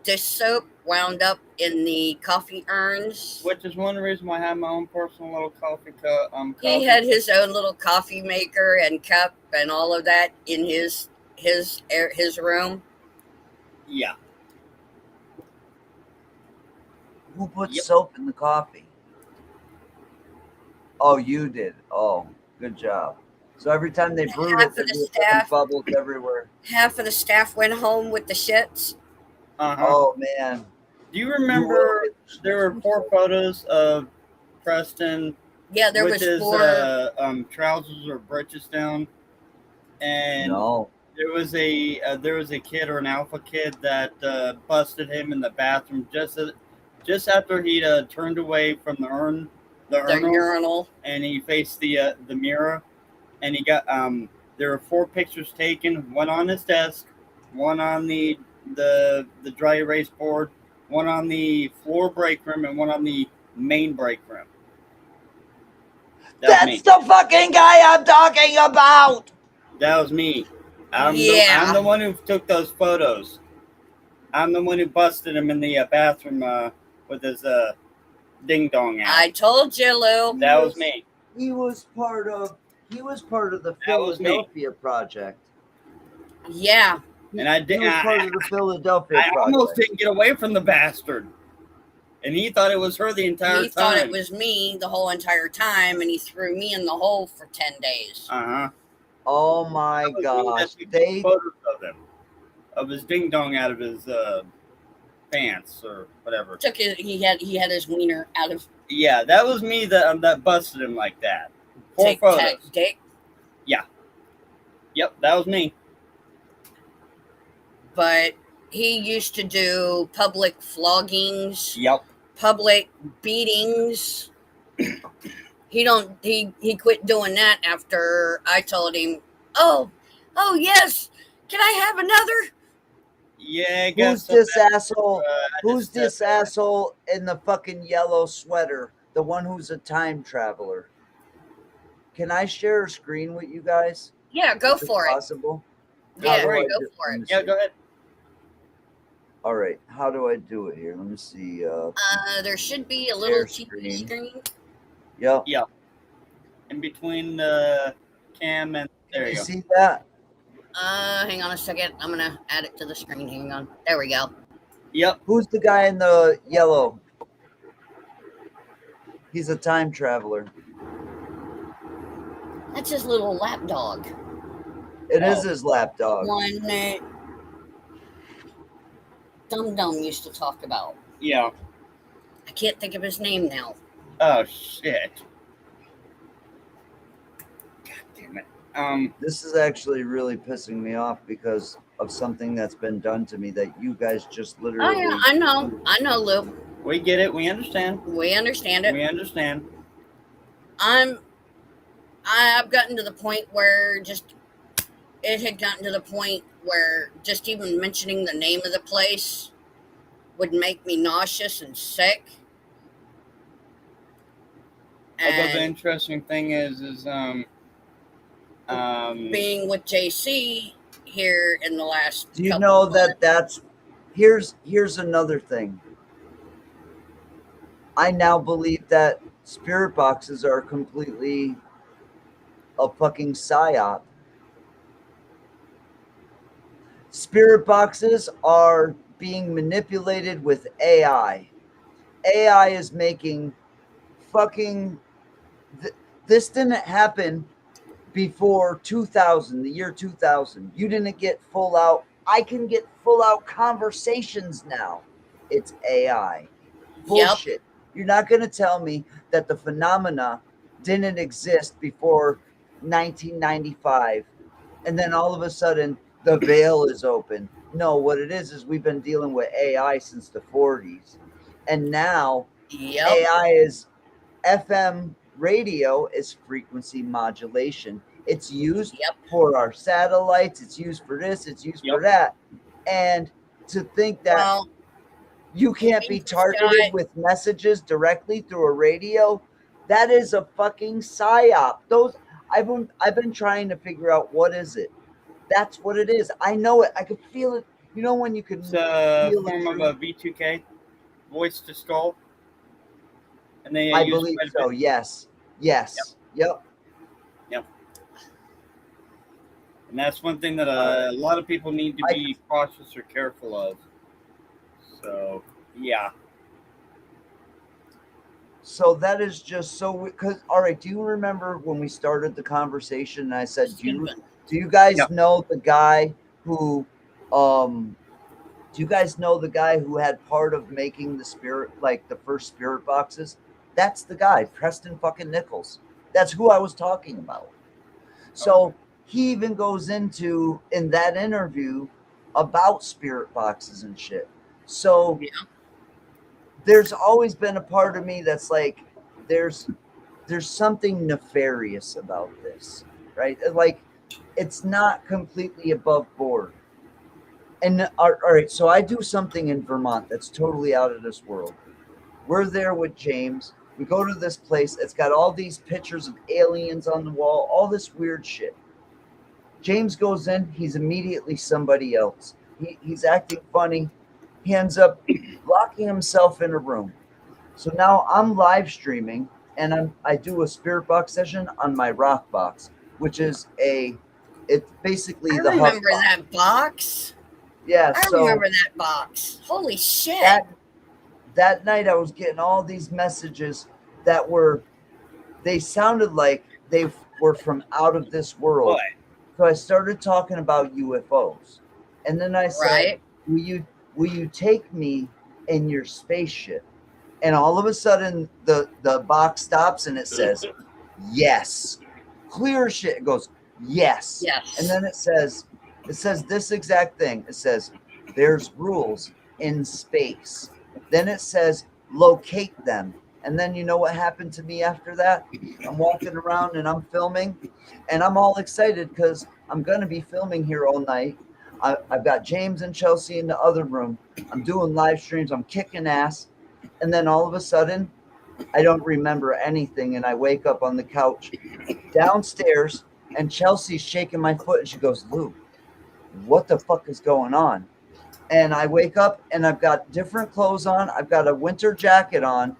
dish soap wound up in the coffee urns. Which is one reason why I have my own personal little coffee cup. He had his own little coffee maker and cup and all of that in his room. Yeah. Who put soap in the coffee? Oh, you did. Oh, good job. So every time they brewed it, there'd bubbles everywhere. Half of the staff went home with the shits. Oh, man. Do you remember there were 4 photos of Preston? Yeah, there was 4. Trousers or breeches down. And there was a kid or an alpha kid that busted him in the bathroom just after he'd turned away from the urinal, and he faced the mirror, and he got there were 4 pictures taken, one on his desk, one on the dry erase board, one on the floor break room, and one on the main break room. That's the fucking guy I'm talking about. That was me. I'm the one who took those photos. I'm the one who busted him in the bathroom with his ding dong out. I told you, Lou. That was me. He was part of the Philadelphia project. Yeah. And I did. He was part of the Philadelphia project. I almost didn't get away from the bastard. And he thought it was her the entire time. He thought it was me the whole entire time, and he threw me in the hole for 10 days. Oh my gosh! They photos of him, of his ding dong out of his pants or whatever. He had his wiener out of. Yeah, that was me that busted him like that. 4 photos. Dick. Yeah. Yep, that was me. But he used to do public floggings. Yep. Public beatings. He quit doing that after I told him, oh yes, can I have another? Yeah. Who's this asshole? Who's this asshole in the fucking yellow sweater? The one who's a time traveler. Can I share a screen with you guys? Yeah, go for it. Possible? Yeah, go for it. Yeah, go ahead. All right, how do I do it here? Let me see. There should be a little TV screen. Yep. Yeah. In between the cam and there you go. See that? Hang on a second. I'm gonna add it to the screen. Hang on. There we go. Yep. Who's the guy in the yellow? He's a time traveler. That's his little lap dog. It is his lap dog. One that Dum Dum used to talk about. Yeah. I can't think of his name now. Oh shit. God damn it. This is actually really pissing me off because of something that's been done to me that you guys just literally. Oh yeah, I know, Lou. We get it. We understand. We understand it. We understand. I've gotten to the point where it had gotten to the point where just even mentioning the name of the place would make me nauseous and sick. Although the interesting thing is being with JC here in the last. Do you know that that's here's another thing. I now believe that spirit boxes are completely a fucking psyop. Spirit boxes are being manipulated with AI. AI is making fucking. This didn't happen before 2000, the year 2000. You didn't get full out. I can get full out conversations now. It's AI. Bullshit. Yep. You're not going to tell me that the phenomena didn't exist before 1995 and then all of a sudden the veil is open. No, what it is we've been dealing with AI since the 40s. And now AI is FM radio is frequency modulation. It's used for our satellites. It's used for this. It's used for that. And to think that you can't be targeted with messages directly through a radio, that is a fucking psyop. I've been trying to figure out what is it. That's what it is. I know it. I could feel it. You know when you could feel a form of a V2K, voice to skull. And they I believe so. Yes. Yep. And that's one thing that a lot of people need to be cautious or careful of. So, yeah. So that is just so because all right, do you remember when we started the conversation and I said, do you guys know the guy who do you guys know the guy who had part of making the spirit, like the first spirit boxes? That's the guy, Preston fucking Nichols. That's who I was talking about. So he even goes into in that interview about spirit boxes and shit. So there's always been a part of me that's like, there's something nefarious about this, right? Like, it's not completely above board. And all right, so I do something in Vermont that's totally out of this world. We're there with James. We go to this place. It's got all these pictures of aliens on the wall, all this weird shit. James goes in. He's immediately somebody else. He's acting funny. He ends up locking himself in a room. So now I'm live streaming, and I do a spirit box session on my rock box, which is it's basically I remember that box. Yeah, I remember that box. Holy shit. That night I was getting all these messages that they sounded like they were from out of this world. What? So I started talking about UFOs. And then I said, will you take me in your spaceship? And all of a sudden the box stops and it says, yes. Clear shit. It goes, yes. And then it says this exact thing. It says, there's rules in space. Then it says, locate them. And then you know what happened to me after that? I'm walking around and I'm filming, and I'm all excited because I'm going to be filming here all night. I've got James and Chelsea in the other room. I'm doing live streams. I'm kicking ass. And then all of a sudden, I don't remember anything. And I wake up on the couch downstairs, and Chelsea's shaking my foot. And she goes, Lou, what the fuck is going on? And I wake up and I've got different clothes on. I've got a winter jacket on,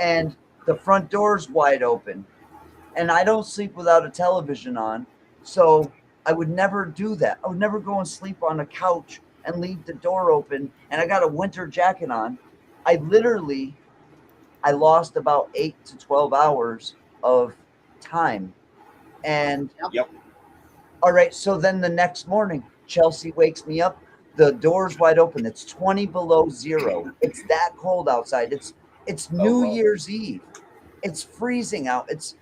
and the front door's wide open. And I don't sleep without a television on. So I would never do that. I would never go and sleep on a couch and leave the door open. And I got a winter jacket on. I lost about 8 to 12 hours of time. And all right. So then the next morning, Chelsea wakes me up. The door's wide open. It's 20 below zero. It's that cold outside. It's New Year's Eve. It's freezing out. It's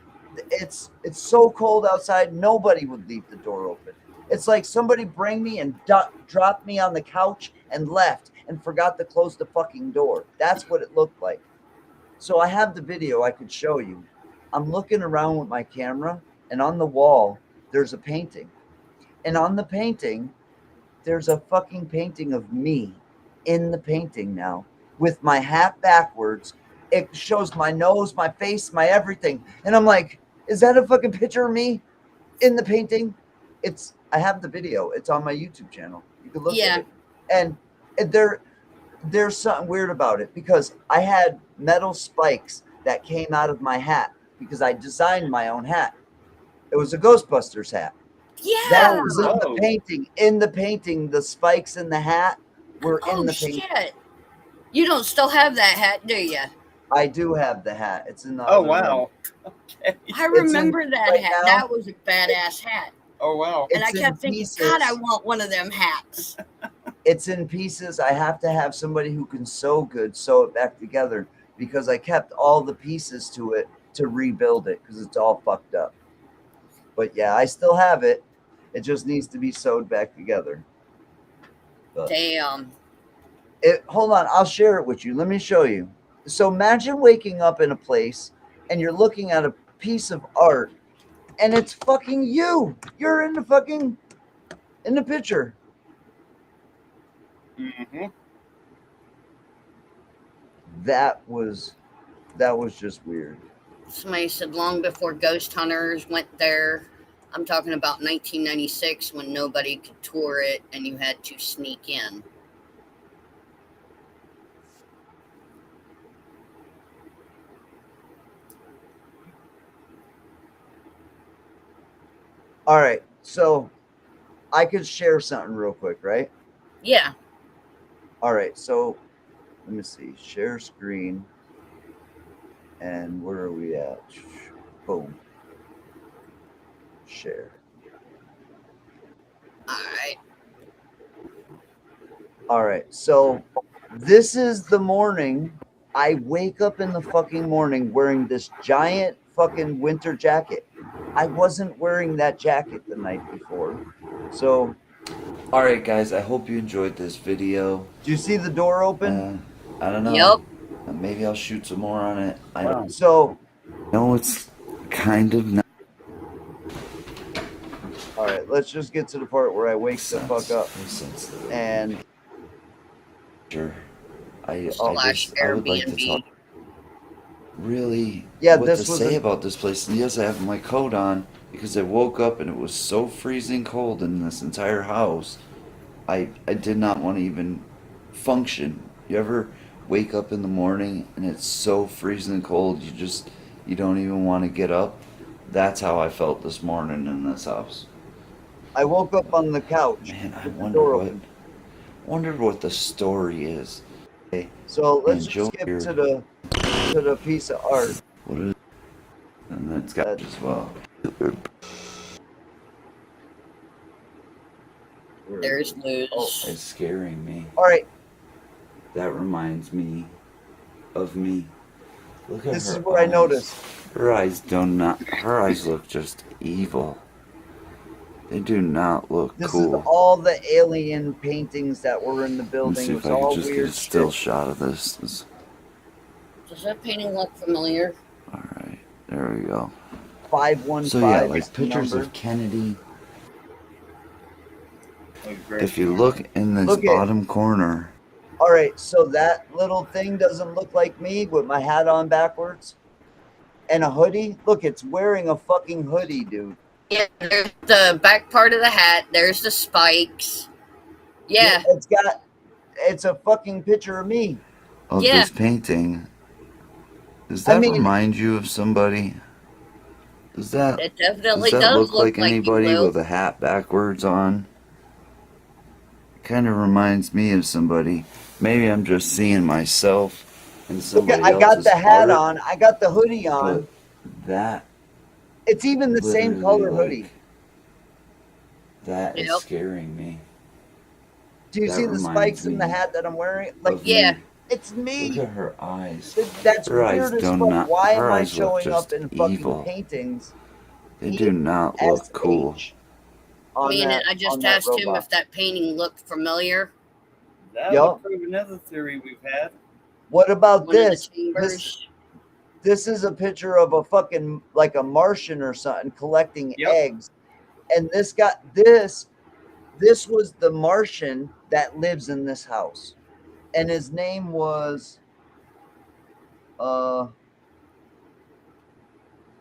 so cold outside. Nobody would leave the door open. It's like somebody bring me and dropped me on the couch and left and forgot to close the fucking door. That's what it looked like. So I have the video I could show you. I'm looking around with my camera, and on the wall there's a painting, and on the painting there's a fucking painting of me in the painting now with my hat backwards. It shows my nose, my face, my everything, and I'm like, is that a fucking picture of me in the painting? I have the video. It's on my YouTube channel. You can look at it. And there's something weird about it because I had metal spikes that came out of my hat because I designed my own hat. It was a Ghostbusters hat. Yeah. That was in the painting. In the painting, the spikes in the hat were in the painting. Shit. You don't still have that hat, do you? I do have the hat. It's in the Oh, wow. Okay. I remember that hat. Now. That was a badass hat. Oh, wow. And I kept thinking, God, I want one of them hats. It's in pieces. I have to have somebody who can sew it back together because I kept all the pieces to it to rebuild it because it's all fucked up. But yeah, I still have it. It just needs to be sewed back together. But damn. Hold on. I'll share it with you. Let me show you. So imagine waking up in a place and you're looking at a piece of art and it's fucking you. You're in the picture. Mm-hmm. That was just weird. Somebody said long before ghost hunters went there. I'm talking about 1996 when nobody could tour it and you had to sneak in. All right, so I could share something real quick, right? Yeah. All right, so let me see. Share screen. And where are we at? Boom. Share. All right, so this is the morning. I wake up in the fucking morning wearing this giant fucking winter jacket. I wasn't wearing that jacket the night before. So, all right, guys, I hope you enjoyed this video. Do you see the door open? I don't know. Yep. Maybe I'll shoot some more on it. I don't. So, no, it's kind of not. All right, let's just get to the part where I wake the fuck up. And sure, I would like to talk. Really, yeah, what to say about this place. And yes, I have my coat on because I woke up and it was so freezing cold in this entire house. I did not want to even function. You ever wake up in the morning and it's so freezing cold you don't even want to get up? That's how I felt this morning in this house. I woke up on the couch. Man, I wondered what the story is. Okay. So let's just skip to the piece of art. What is it? And that's got as well. There's Luz. Oh, it's scaring me. All right. That reminds me of me. Look at her. This is where I noticed. Her eyes look just evil. They do not look cool. This is all the alien paintings that were in the building. Let's see if I can just get a still shot of this. Does that painting look familiar? All right, there we go. 515. So yeah, like pictures of Kennedy. If you look in this bottom corner. All right, so that little thing doesn't look like me with my hat on backwards and a hoodie. Look, it's wearing a fucking hoodie, dude. Yeah, there's the back part of the hat. There's the spikes. Yeah. It's a fucking picture of me. Of this painting. Does that remind you of somebody? It definitely does look like anybody with a hat backwards on? It kind of reminds me of somebody. Maybe I'm just seeing myself in somebody else's I got the hat art, on. I got the hoodie on. That. It's even the same color hoodie. That is scaring me. Do you see the spikes in the hat that I'm wearing? Like, yeah. It's me. Look at her eyes. That's her weird eyes as do fuck. not, Why am I eyes showing look up in fucking evil. paintings? They do not look cool. I just asked him if that painting looked familiar. That would prove another theory we've had. What about this? This is a picture of a fucking like a Martian or something collecting eggs, and this was the Martian that lives in this house, and his name was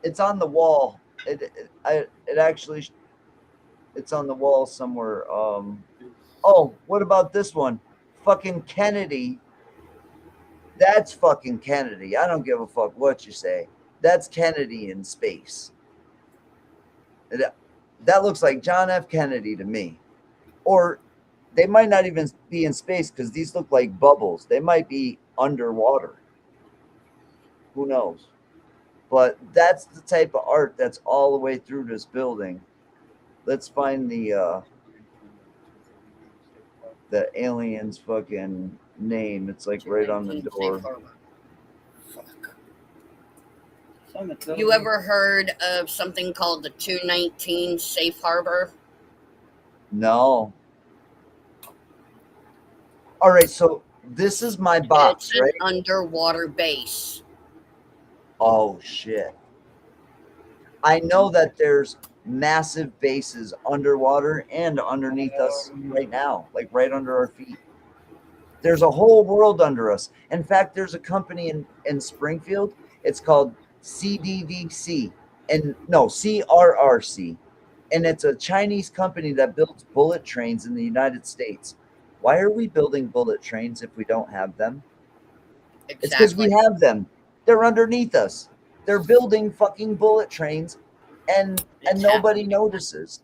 it's on the wall. It's on the wall somewhere. Oh, what about this one? Fucking Kennedy. That's fucking Kennedy. I don't give a fuck what you say. That's Kennedy in space. That looks like John F. Kennedy to me. Or they might not even be in space because these look like bubbles. They might be underwater. Who knows? But that's the type of art that's all the way through this building. Let's find the alien's fucking name. It's like right on the door. You ever heard of something called the 219 Safe Harbor? No. All right, so this is my box, it's an right? Underwater base. Oh shit. I know that there's massive bases underwater and underneath us right now, like right under our feet. There's a whole world under us. In fact, there's a company in Springfield. It's called CRRC, and it's a Chinese company that builds bullet trains in the United States. Why are we building bullet trains if we don't have them? Exactly. It's because we have them. They're underneath us. They're building fucking bullet trains, and nobody notices.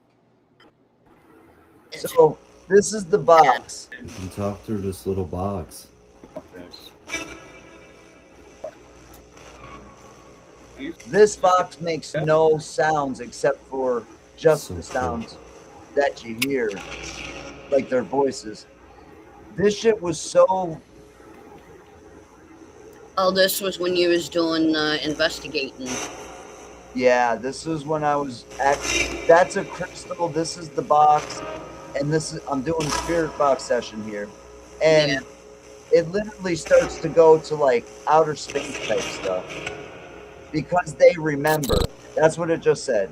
So this is the box. You talk through this little box. This box makes no sounds except for just the sounds that you hear, like their voices. This shit was so... Oh, this was when you was doing investigating. Yeah, this was when I was that's a crystal. This is the box, and I'm doing a spirit box session here, and it literally starts to go to like outer space type stuff because they remember. That's what it just said.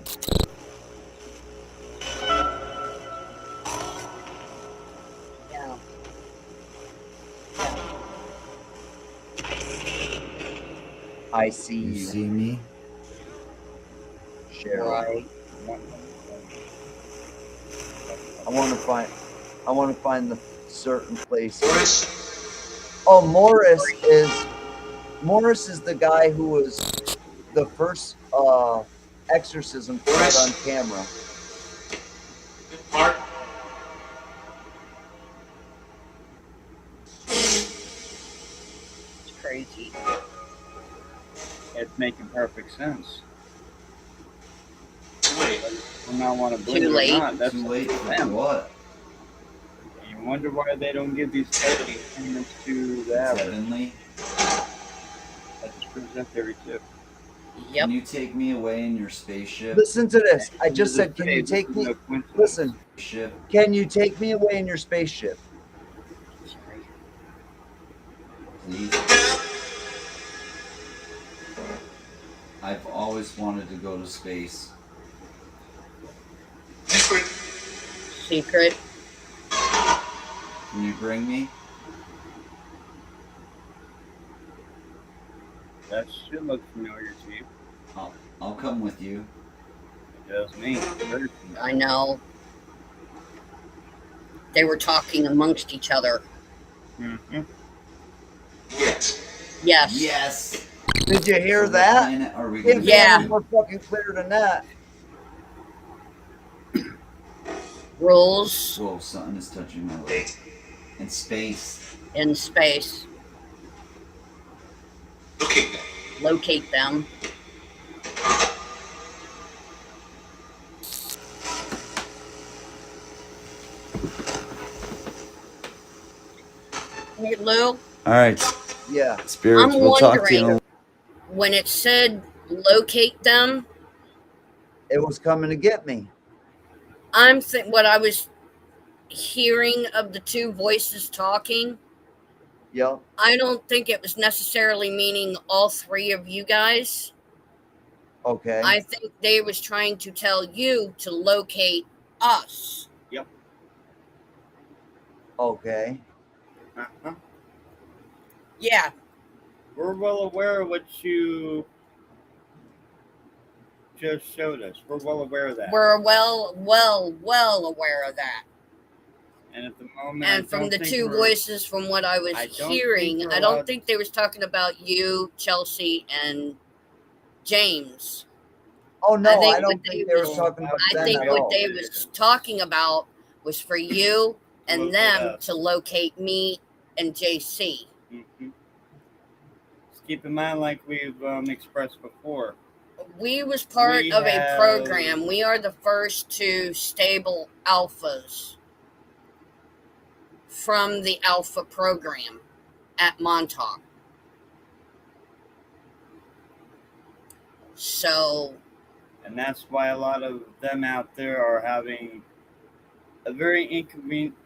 I see you. You see me? Cheryl. Right. I want to find the certain place. Oh, Morris is the guy who was the first exorcism caught on camera. It's crazy. It's making perfect sense. I don't want to believe Too late. it or not. That's Too late for them. what? You wonder why they don't give these payments to the average. Heavenly? That just proves that theory too. Yep. Can you take me away in your spaceship? Listen to this. I just said, can you take me? Listen. Ship. Can you take me away in your spaceship? Please. I've always wanted to go to space. Secret. Can you bring me? That should look familiar to you. I'll come with you. It does me. I know. They were talking amongst each other. Mm-hmm. Yes. Yes. Did you hear So that? what planet are we It's gonna Yeah. more fucking clear than that. Rules Whoa, something is touching my leg. In space. in space. Locate them. Hey, Lou. All right. Yeah. Spirits, I'm we'll talk to you. wondering, when it said locate them, It was coming to get me. what I was hearing of the two voices talking Yep. I don't think it was necessarily meaning all three of you guys. Okay. I think they was trying to tell you to locate us. Yep. Okay. Uh-huh. Yeah. We're well aware of what you just showed us. We're well aware of that. We're well aware of that. And at the moment, And from the two voices, from what I was hearing, I don't think they was talking about you, Chelsea, and James. Oh no, I don't think they were talking about I think what they was talking about was for you and them to locate me and JC. Mm-hmm. Just keep in mind, like we've expressed before, we was part of a program. We are the first two stable alphas from the alpha program at Montauk. So, and that's why a lot of them out there are having a very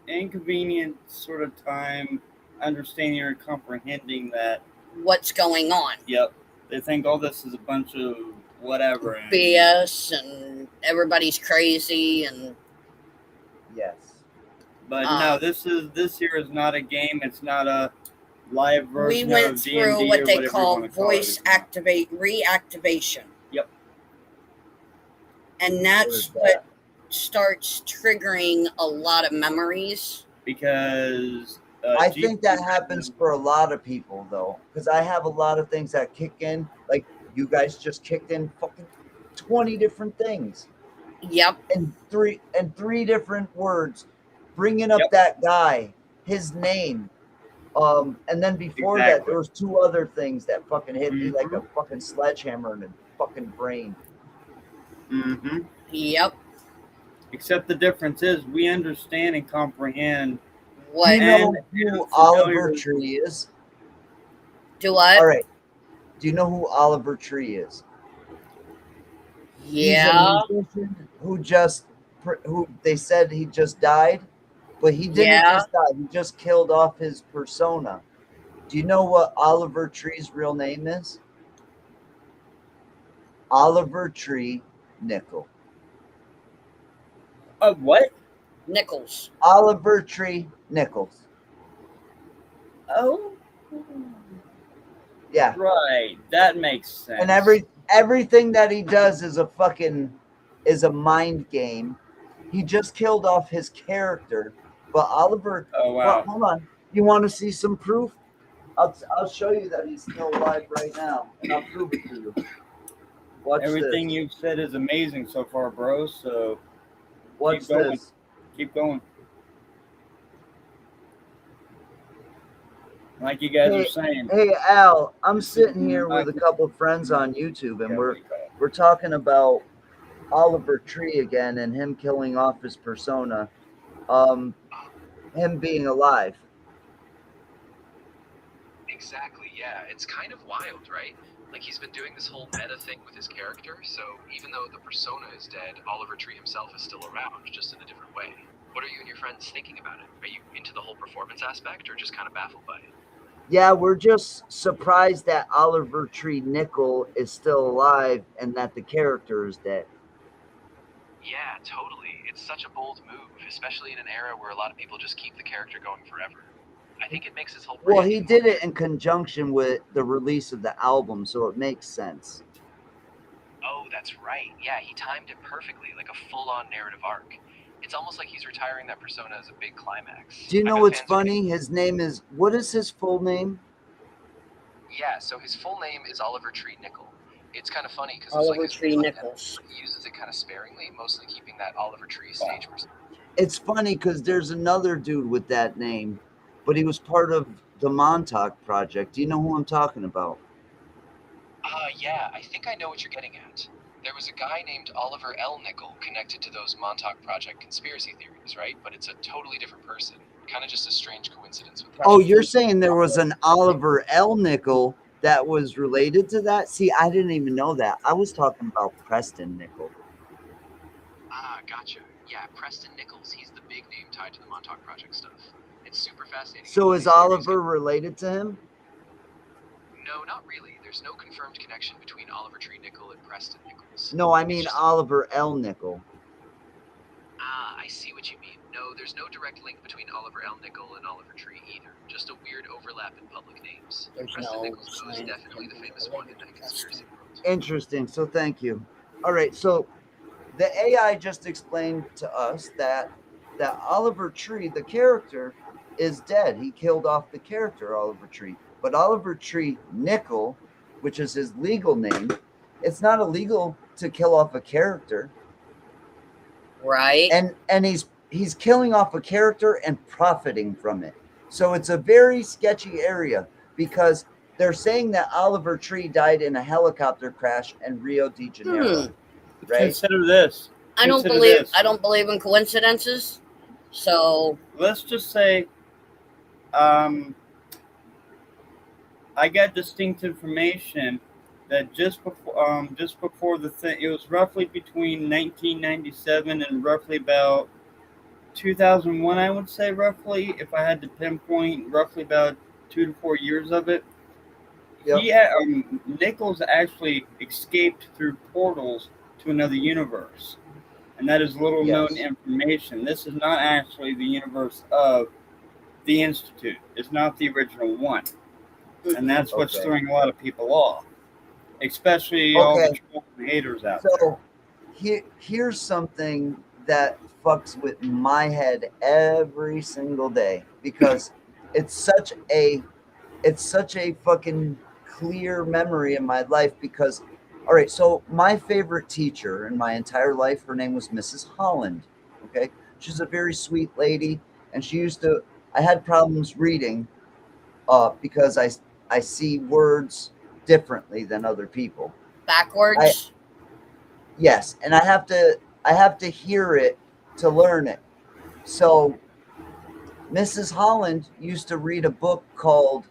inconvenient sort of time understanding or comprehending that what's going on. Yep. They think all this is a bunch of whatever. BS and everybody's crazy and yes. But no, this here is not a game. It's not a live version. We went through what they call voice reactivation. Yep. And that's what starts triggering a lot of memories. Because I think that happens for a lot of people though, because I have a lot of things that kick in. Like you guys just kicked in fucking 20 different things. Yep. And three different words, bringing up that guy, his name, and then before that there was two other things that fucking hit me like a fucking sledgehammer in the fucking brain. Mm-hmm. Yep. Except the difference is we understand and comprehend. Do you know who Oliver Tree is? Do what? All right. Do you know who Oliver Tree is? Yeah. He's a musician who they said he just died, but he didn't just die. He just killed off his persona. Do you know what Oliver Tree's real name is? Oliver Tree Nickel. What? Nichols. Oliver Tree Nichols. Oh. Yeah. Right. That makes sense. And everything that he does is a mind game. He just killed off his character, but Oliver. Oh wow! Hold on. You want to see some proof? I'll show you that he's still alive right now, and I'll prove it to you. Watch Everything this. you've said is amazing so far, bro. So watch this. Keep going. Like you guys are saying. Hey Al, I'm sitting here with a couple of friends on YouTube, and we're talking about Oliver Tree again and him killing off his persona, him being alive. Exactly, yeah. It's kind of wild, right? Like he's been doing this whole meta thing with his character, so even though the persona is dead, Oliver Tree himself is still around, just in a different way. What are you and your friends thinking about it? Are you into the whole performance aspect, or just kind of baffled by it? Yeah, we're just surprised that Oliver Tree Nickel is still alive and that the character is dead. Yeah, totally. It's such a bold move, especially in an era where a lot of people just keep the character going forever. I think it makes his whole Well, he did it in conjunction with the release of the album, so it makes sense. Oh, that's right. Yeah, he timed it perfectly, like a full-on narrative arc. It's almost like he's retiring that persona as a big climax. Do you know what's funny? His name is, what is his full name? Yeah, so his full name is Oliver Tree Nickel. It's kind of funny because Oliver Tree Nichols. He uses it kind of sparingly, mostly keeping that Oliver Tree stage persona. It's funny because there's another dude with that name, but he was part of the Montauk project. Do you know who I'm talking about? Yeah, I think I know what you're getting at. There was a guy named Oliver L. Nickel connected to those Montauk Project conspiracy theories, right? But it's a totally different person. Kind of just a strange coincidence with that. Oh, you're saying there was an Oliver L. Nickel that was related to that? See, I didn't even know that. I was talking about Preston Nickel. Gotcha. Yeah, Preston Nichols. He's the big name tied to the Montauk Project stuff. It's super fascinating. So is Oliver related to him? No, not really. There's no confirmed connection between Oliver Tree Nickel and Preston Nichols. No, I mean Oliver L. Nickel. Ah, I see what you mean. No, there's no direct link between Oliver L. Nickel and Oliver Tree either. Just a weird overlap in public names. Preston Nichols though is definitely the famous one in that conspiracy world. Interesting. So thank you. All right. So the AI just explained to us that Oliver Tree, the character, is dead. He killed off the character Oliver Tree. But Oliver Tree Nickel, which is his legal name, it's not illegal to kill off a character. Right. And he's killing off a character and profiting from it. So it's a very sketchy area because they're saying that Oliver Tree died in a helicopter crash in Rio de Janeiro. Right? Consider this. I don't believe in coincidences. So let's just say I got distinct information that just before the thing, it was roughly between 1997 and roughly about 2001, I would say, roughly, if I had to pinpoint, roughly about 2 to 4 years of it. Yep. Nichols actually escaped through portals to another universe, and that is little known information. This is not actually the universe of the Institute. It's not the original one, and that's what's throwing a lot of people off, especially all the troll haters out there. So here's something that fucks with my head every single day because it's such a fucking clear memory in my life because all right, so my favorite teacher in my entire life, her name was Mrs. Holland. Okay. She's a very sweet lady, and I had problems reading because I see words differently than other people. Backwards? Yes, and I have to hear it to learn it. So Mrs. Holland used to read a book called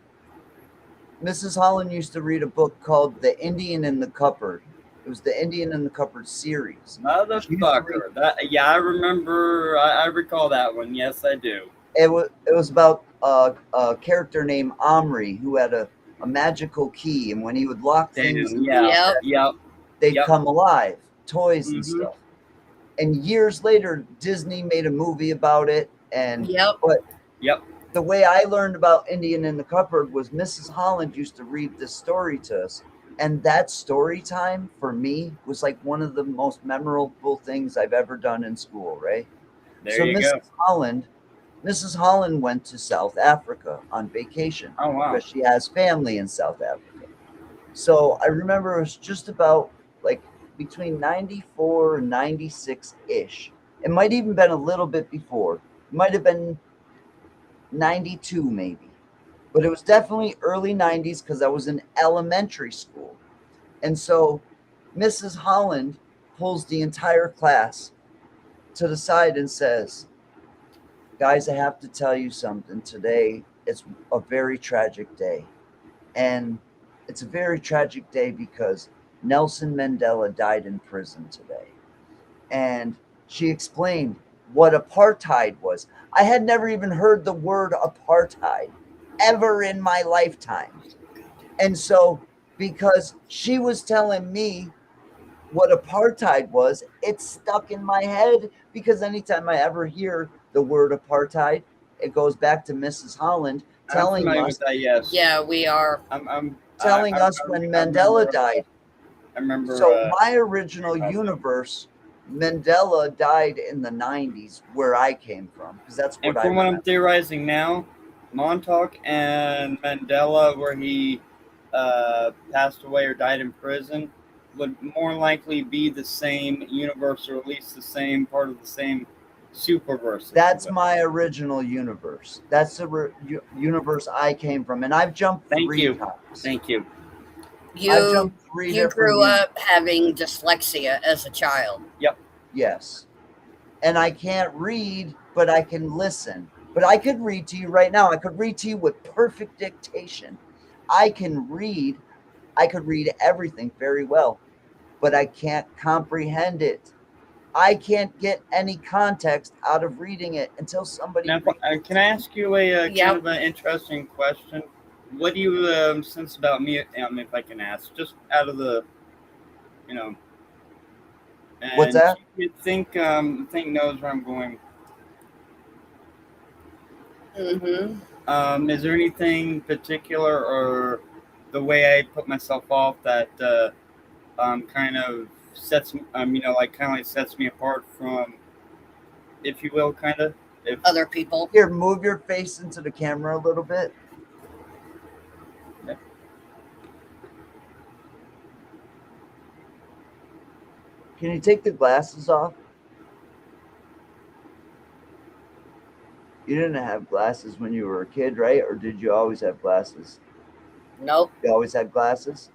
The Indian in the Cupboard. It was the Indian in the Cupboard series. Motherfucker. I remember. I recall that one. Yes, I do. It was about a character named Omri who had a magical key, and when he would lock things in, they'd come alive, toys and stuff. And years later, Disney made a movie about it. And the way I learned about Indian in the Cupboard was Mrs. Holland used to read this story to us. And that story time for me was like one of the most memorable things I've ever done in school, right? Mrs. Holland went to South Africa on vacation. Oh, wow. Because she has family in South Africa. So I remember it was just about like between 94 and 96-ish. It might even been a little bit before. It might have been 92 maybe. But it was definitely early 90s because I was in elementary school. And so Mrs. Holland pulls the entire class to the side and says, guys, I have to tell you something. Today it's a very tragic day. And it's a very tragic day because Nelson Mandela died in prison today. And she explained what apartheid was. I had never even heard the word apartheid ever in my lifetime. And so because she was telling me what apartheid was, it stuck in my head because anytime I ever hear the word apartheid, it goes back to Mrs. Holland telling us. Yeah, we are. I'm telling us when Mandela died. I remember. So my original universe, Mandela died in the 90s, where I came from, because that's what I. And from what I'm theorizing now, Montauk and Mandela, where he passed away or died in prison, would more likely be the same universe, or at least the same part of the same superverse. That's my original universe. That's the universe I came from, and I've jumped three times. Thank you. You grew up having dyslexia as a child. Yep. Yes. And I can't read, but I can listen. But I could read to you right now. I could read to you with perfect dictation. I can read. I could read everything very well, but I can't comprehend it. I can't get any context out of reading it until somebody. Now, can I ask you a Yep. kind of an interesting question? What do you sense about me? If I can ask, just out of the, you know, What's and that? you think knows where I'm going. Mm-hmm. Is there anything particular or the way I put myself off that kind of sets like sets me apart from, if you will, kind of Other people. Here, move your face into the camera a little bit. Yeah. Can you take the glasses off? You didn't have glasses when you were a kid, right? Or did you always have glasses? Nope. You always had glasses?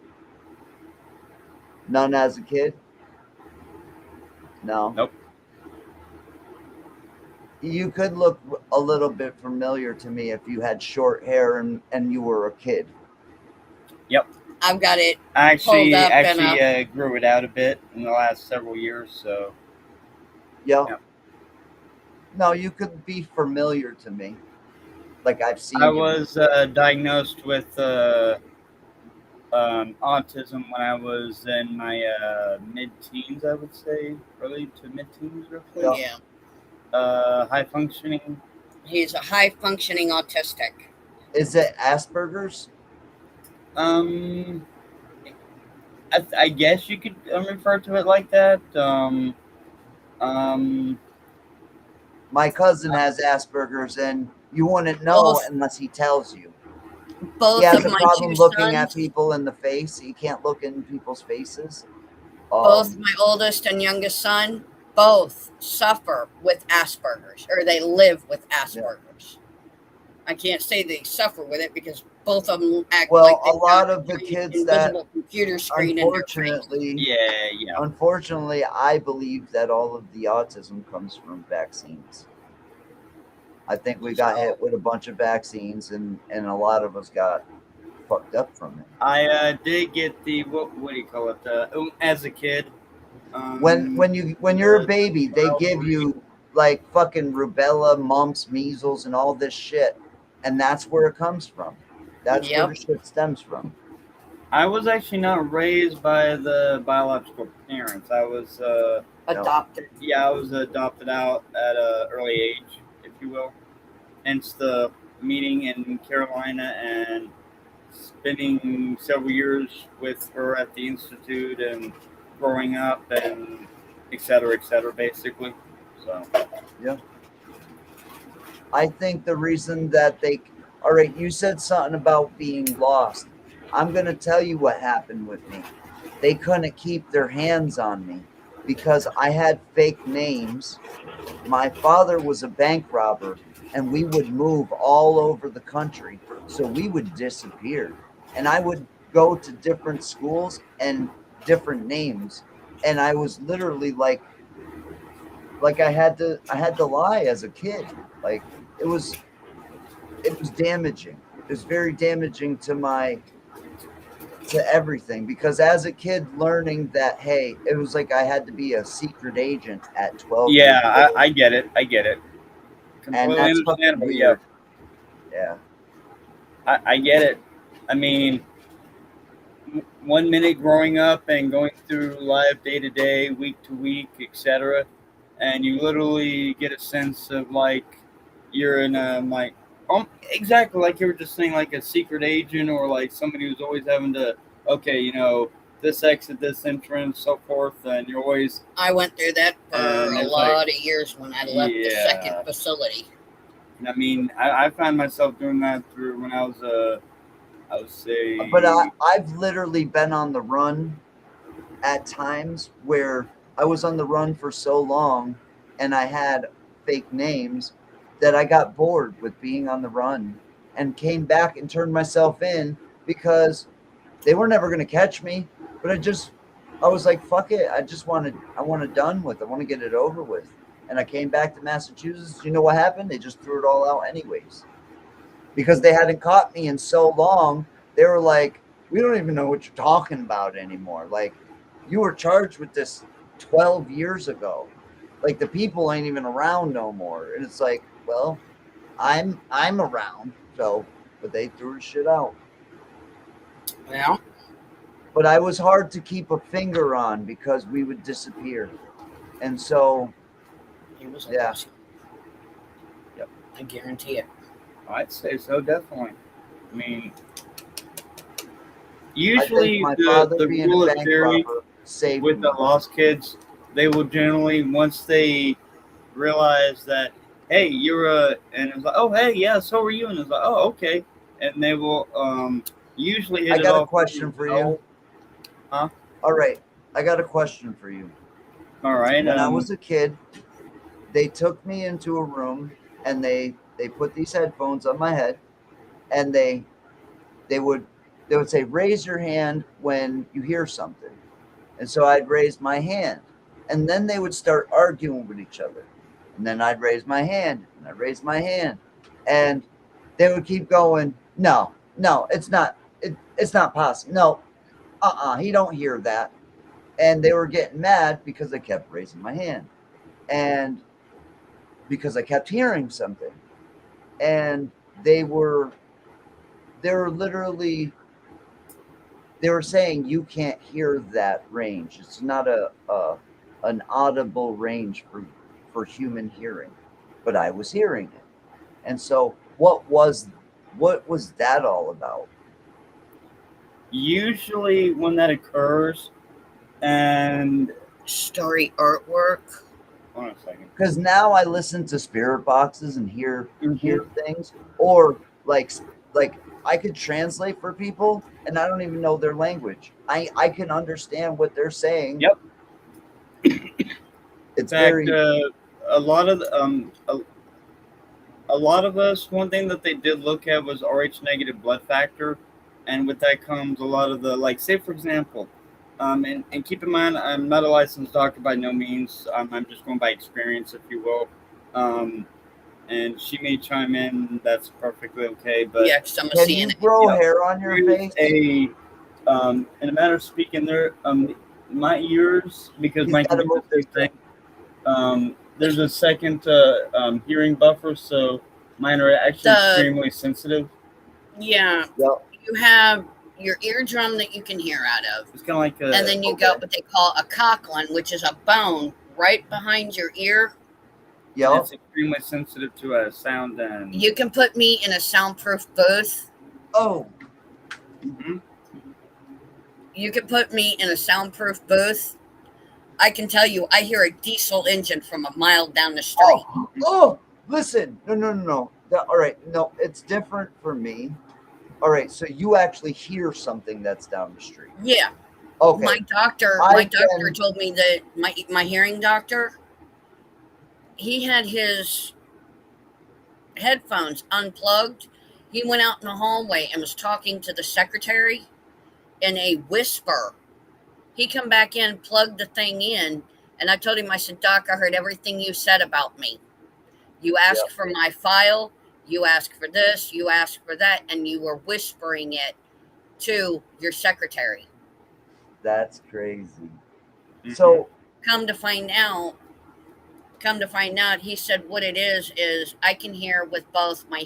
None as a kid? No. Nope. You could look a little bit familiar to me if you had short hair and you were a kid. Yep. I've got it. I actually Pulled up and grew it out a bit in the last several years. So. Yep. Yep. No, you could be familiar to me. Like I've seen. I was diagnosed with autism when I was in my mid-teens, I would say, early to mid-teens, roughly. Yeah. High functioning. He's a high functioning autistic. Is it Asperger's? I guess you could refer to it like that. My cousin has Asperger's, and you wouldn't know unless he tells you. Both he has of a my problem two looking sons, at people in the face. He can't look in people's faces. Both my oldest and youngest son, both suffer with Asperger's, or they live with Asperger's. I can't say they suffer with it because both of them act like a lot of the kids that computer screen unfortunately, unfortunately, I believe that all of the autism comes from vaccines. I think we got hit with a bunch of vaccines, and a lot of us got fucked up from it. I did get the what do you call it? As a kid. When you're a baby, they give you like fucking rubella, mumps, measles, and all this shit, and that's where it comes from. That's where the shit stems from. I was actually not raised by the biological parents. I was adopted. Yeah, I was adopted out at an early age, if you will. Hence the meeting in Carolina and spending several years with her at the institute and growing up and et cetera, basically. So yeah. I think the reason that all right, you said something about being lost. I'm going to tell you what happened with me. They couldn't keep their hands on me because I had fake names. My father was a bank robber, and we would move all over the country. So we would disappear. And I would go to different schools and different names. And I was literally like I had to lie as a kid. Like it was damaging. It was very damaging to everything, because as a kid learning that, hey, it was like I had to be a secret agent at 12. Yeah, I get it. Completely and that's understandable. Weird. Yeah. I get it. I mean, 1 minute growing up and going through life day to day, week to week, etc., and you literally get a sense of like you're in a exactly like you were just saying, like a secret agent, or like somebody who's always having to, okay, this exit, this entrance, so forth, and you're always. I went through that for a lot of years when I left the second facility. I mean, I found myself doing that through when I was I would say. But I've literally been on the run at times where I was on the run for so long, and I had fake names that I got bored with being on the run and came back and turned myself in because they were never going to catch me. But I was like, fuck it. I want it done with. I want to get it over with. And I came back to Massachusetts. You know what happened? They just threw it all out anyways. Because they hadn't caught me in so long. They were like, we don't even know what you're talking about anymore. Like, you were charged with this 12 years ago. Like the people ain't even around no more. And it's like, well, I'm around, so but they threw shit out. Well, But I was hard to keep a finger on because we would disappear. And so it was a yeah. loss. Yep. I guarantee it. I'd say so, definitely. I mean, I usually think my father the being rule a of bank theory robber saved with me. the lost kids, they will generally, once they realize that, hey, you're and it's like, oh, hey, yeah, so are you, and it's like, oh, okay, and they will usually hit I it got a off question for you. well. Huh? All right. I got a question for you. All right. When I was a kid, they took me into a room and they put these headphones on my head, and they would say, raise your hand when you hear something. And so I'd raise my hand, and then they would start arguing with each other. And then I'd raise my hand, and I'd raise my hand, and they would keep going. No, it's not. It's not possible. No, he don't hear that. And they were getting mad because I kept raising my hand, and because I kept hearing something, and they were literally, they were saying you can't hear that range. It's not an audible range for human hearing, but I was hearing it. And so what was that all about? Usually, when that occurs, and Story artwork. hold on a second. Because now I listen to spirit boxes and hear Mhm. things, or like I could translate for people and I don't even know their language. I can understand what they're saying. Yep. It's In fact, very a lot of a lot of us, one thing that they did look at was Rh negative blood factor, and with that comes a lot of the, like, say for example, and keep in mind, I'm not a licensed doctor by no means. I'm just going by experience, if you will. Um, and she may chime in. That's perfectly okay. But Yeah, because I'm a can you CNA. grow yeah, hair on your there's face? in a matter of speaking, there my ears, because He's mine got can to do move the this same way. thing. There's a second hearing buffer, so mine are actually extremely sensitive. Yeah, Yep. you have your eardrum that you can hear out of. It's kind of like And then you got what they call a cochlin, which is a bone right behind your ear. Yep. It's extremely sensitive to a sound. And you can put me in a soundproof booth. Oh. Mm-hmm. You can put me in a soundproof booth. I can tell you, I hear a diesel engine from a mile down the street. Oh, listen. No. All right. No, it's different for me. All right. So you actually hear something that's down the street. Yeah. Okay. My doctor told me that my hearing doctor, he had his headphones unplugged. He went out in the hallway and was talking to the secretary in a whisper. He come back in, plugged the thing in, and I told him, I said, Doc, I heard everything you said about me. You asked for my file, you asked for this, you asked for that, and you were whispering it to your secretary. That's crazy. Mm-hmm. So come to find out, he said what it is I can hear with both my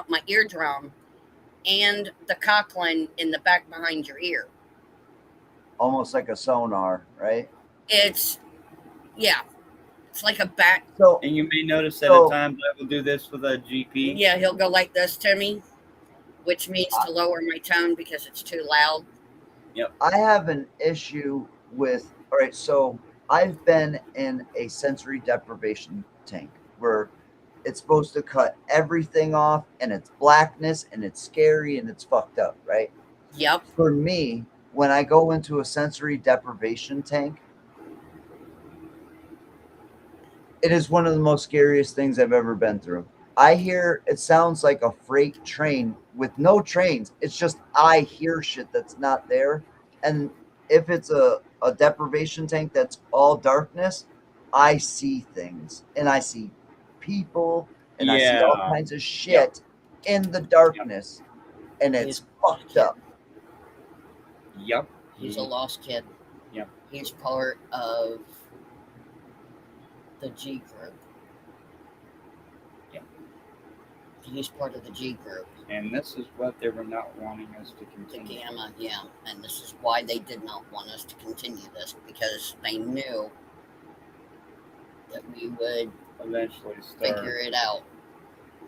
my eardrum, and the cochlin in the back behind your ear. Almost like a sonar, right? It's like a back. So, and you may notice that at times I will do this with a GP. Yeah, he'll go like this to me, which means to lower my tone because it's too loud. Yep. I have an issue with, all right, so I've been in a sensory deprivation tank where it's supposed to cut everything off, and it's blackness and it's scary and it's fucked up, right? Yep. For me, when I go into a sensory deprivation tank, it is one of the most scariest things I've ever been through. I hear, it sounds like a freight train with no trains. It's just I hear shit that's not there. And if it's a deprivation tank that's all darkness, I see things, and I see people, and I see all kinds of shit in the darkness, and it's fucked up. He's a lost kid. Yep. He's part of The G group. Yeah. He's part of the G group. And this is what they were not wanting us to The continue. Gamma, yeah. And this is why they did not want us to continue this, because they knew that we would Eventually figure it out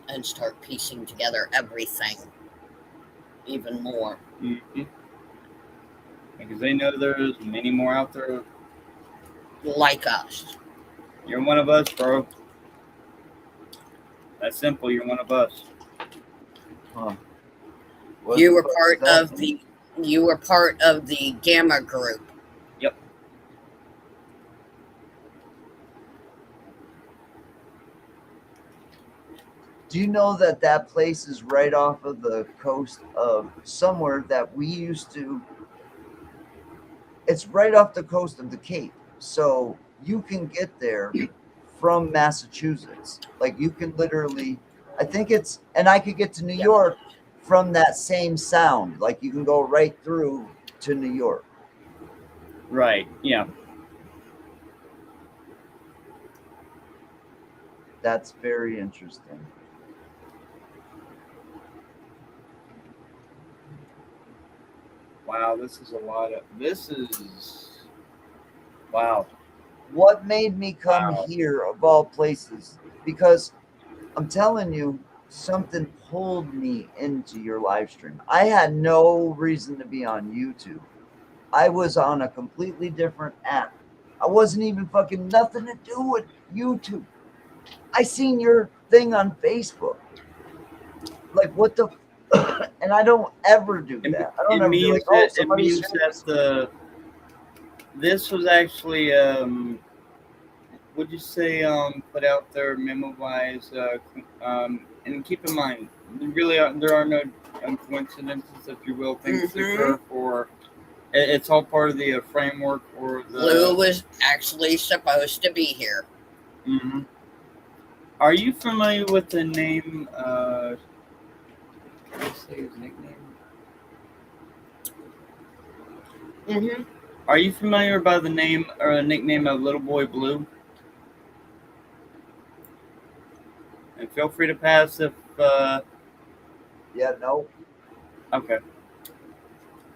and start piecing together everything even more. Mm-hmm. Because they know there's many more out there. Like us. You're one of us, bro. That's simple. You're one of us. Huh. You were part of the Gamma group. Yep. Do you know that that place is right off of the coast of somewhere that we used to? It's right off the coast of the Cape. So you can get there from Massachusetts. Like you can literally, I think it's, and I could get to New York from that same sound. Like you can go right through to New York. Right. Yeah. That's very interesting. Wow. This is a lot of. This is. Wow. What made me come here of all places? Because I'm telling you, something pulled me into your live stream. I had no reason to be on YouTube. I was on a completely different app. I wasn't even fucking nothing to do with YouTube. I seen your thing on Facebook. Like what the and I don't ever do that. I don't It ever be means like, oh, that, it somebody's means that this was actually would you say put out there memo wise and keep in mind there are no coincidences, if you will, things that occur for it's all part of the framework or the Lou was actually supposed to be here. Mm-hmm. Are you familiar with the name let's say his nickname? Mm-hmm. Are you familiar by the name or nickname of Little Boy Blue? And feel free to pass if yeah, no. okay.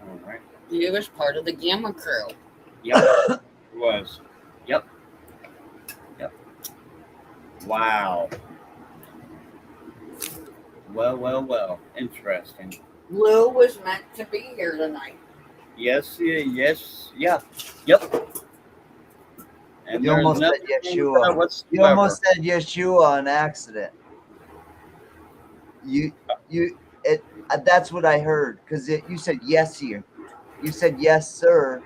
All right. He was part of the Gamma crew. Yep. It was. Yep. Yep. Wow. Well. Interesting. Lou was meant to be here tonight. Yes. Yeah. Yep. And You almost said Yeshua. You almost said Yeshua on accident. That's what I heard, because you said yes here. You said yes, sir,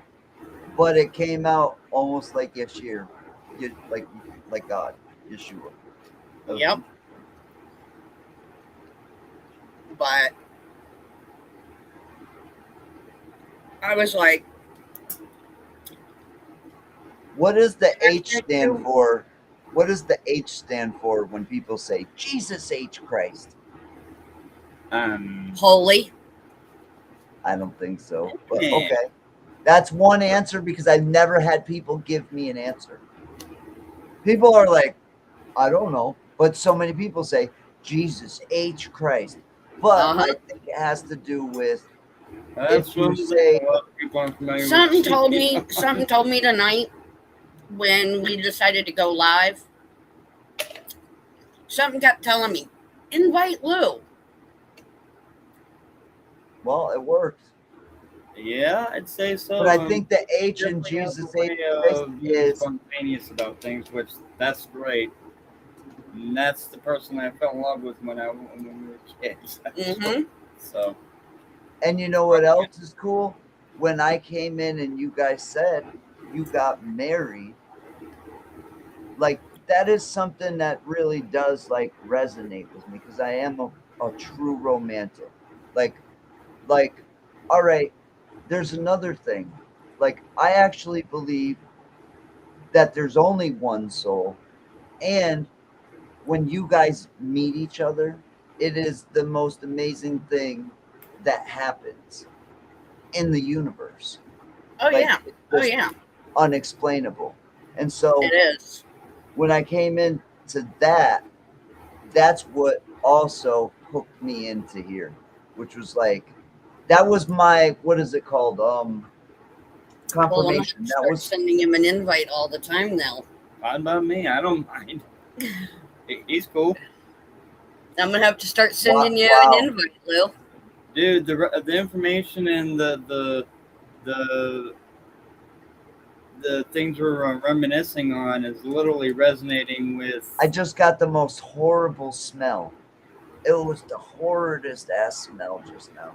but it came out almost like Yeshua, like God, Yeshua. Yep. But I was like, what does the H stand for? What does the H stand for when people say Jesus H Christ? Holy. I don't think so. But okay. That's one answer, because I've never had people give me an answer. People are like, I don't know. But so many people say Jesus H Christ. But I think it has to do with if you say something told me tonight when we decided to go live. Something kept telling me, invite Lou. Well, it worked. Yeah, I'd say so. But I think the H in Jesus is spontaneous about things, which that's great. And that's the person I fell in love with when we were kids. Mm-hmm. So. And you know what else is cool? When I came in and you guys said you got married, like that is something that really does like resonate with me, because I am a true romantic. Like, all right, there's another thing. Like, I actually believe that there's only one soul. And when you guys meet each other, it is the most amazing thing that happens in the universe. Oh, like, yeah. Oh, yeah. Unexplainable. And so it is. when I came into that, that's what also hooked me into here, which was like, that was my, what is it called? Well, I'm Confirmation. gonna That start was, sending him an invite all the time now. Fine by me. I don't mind. He's cool. I'm gonna have to start sending you wow. an invite, Lou. Dude, the information and the things we're reminiscing on is literally resonating with. I just got the most horrible smell. It was the horridest ass smell just now.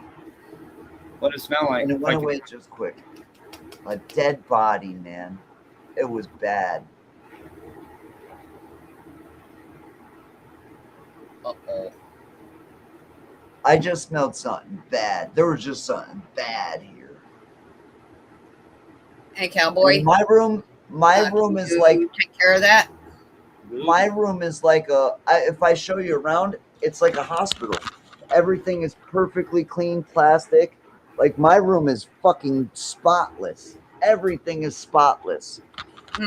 What it smell like? And it went away just quick. A dead body, man. It was bad. Uh-oh. I just smelled something bad. There was just something bad here. Hey, Cowboy. And my room is like, take care of that. my room is like if I show you around, it's like a hospital. Everything is perfectly clean plastic. Like, my room is fucking spotless. Everything is spotless.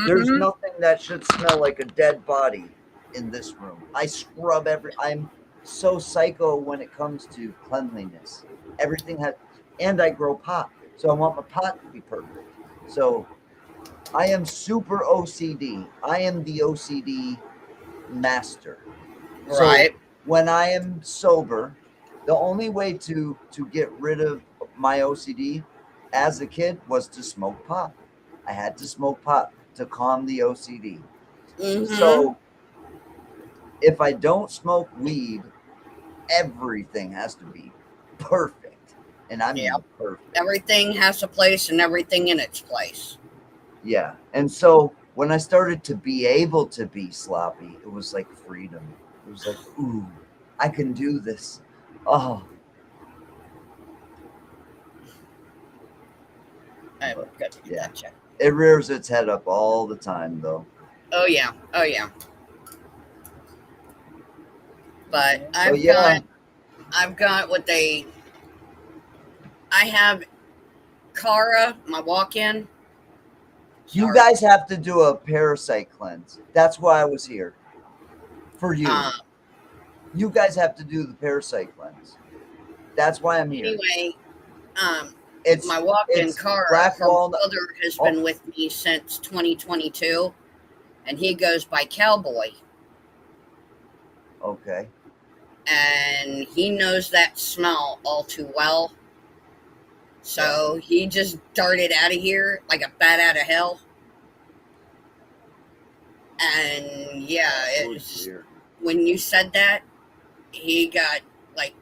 There's nothing that should smell like a dead body in this room. I scrub I'm so psycho when it comes to cleanliness. Everything has, and I grow pot, so I want my pot to be perfect. So I am super OCD. I am the OCD master. Right. So when I am sober, the only way to get rid of my OCD as a kid was to smoke pot. I had to smoke pot to calm the OCD. So if I don't smoke weed, everything has to be perfect. And I mean perfect. Everything has a place and everything in its place. Yeah. And so when I started to be able to be sloppy, it was like freedom. It was like, ooh, I can do this. Oh. I've got to get that checked. It rears its head up all the time, though. Oh, yeah. Oh, yeah. But I've got what I have Kara, my walk-in. You guys have to do a parasite cleanse. That's why I was here. For you. You guys have to do the parasite cleanse. That's why I'm here. Anyway, it's my walk-in Kara. Her brother has been with me since 2022, and he goes by Cowboy. Okay. And he knows that smell all too well. So he just darted out of here like a bat out of hell. And yeah, it's when you said that, he got like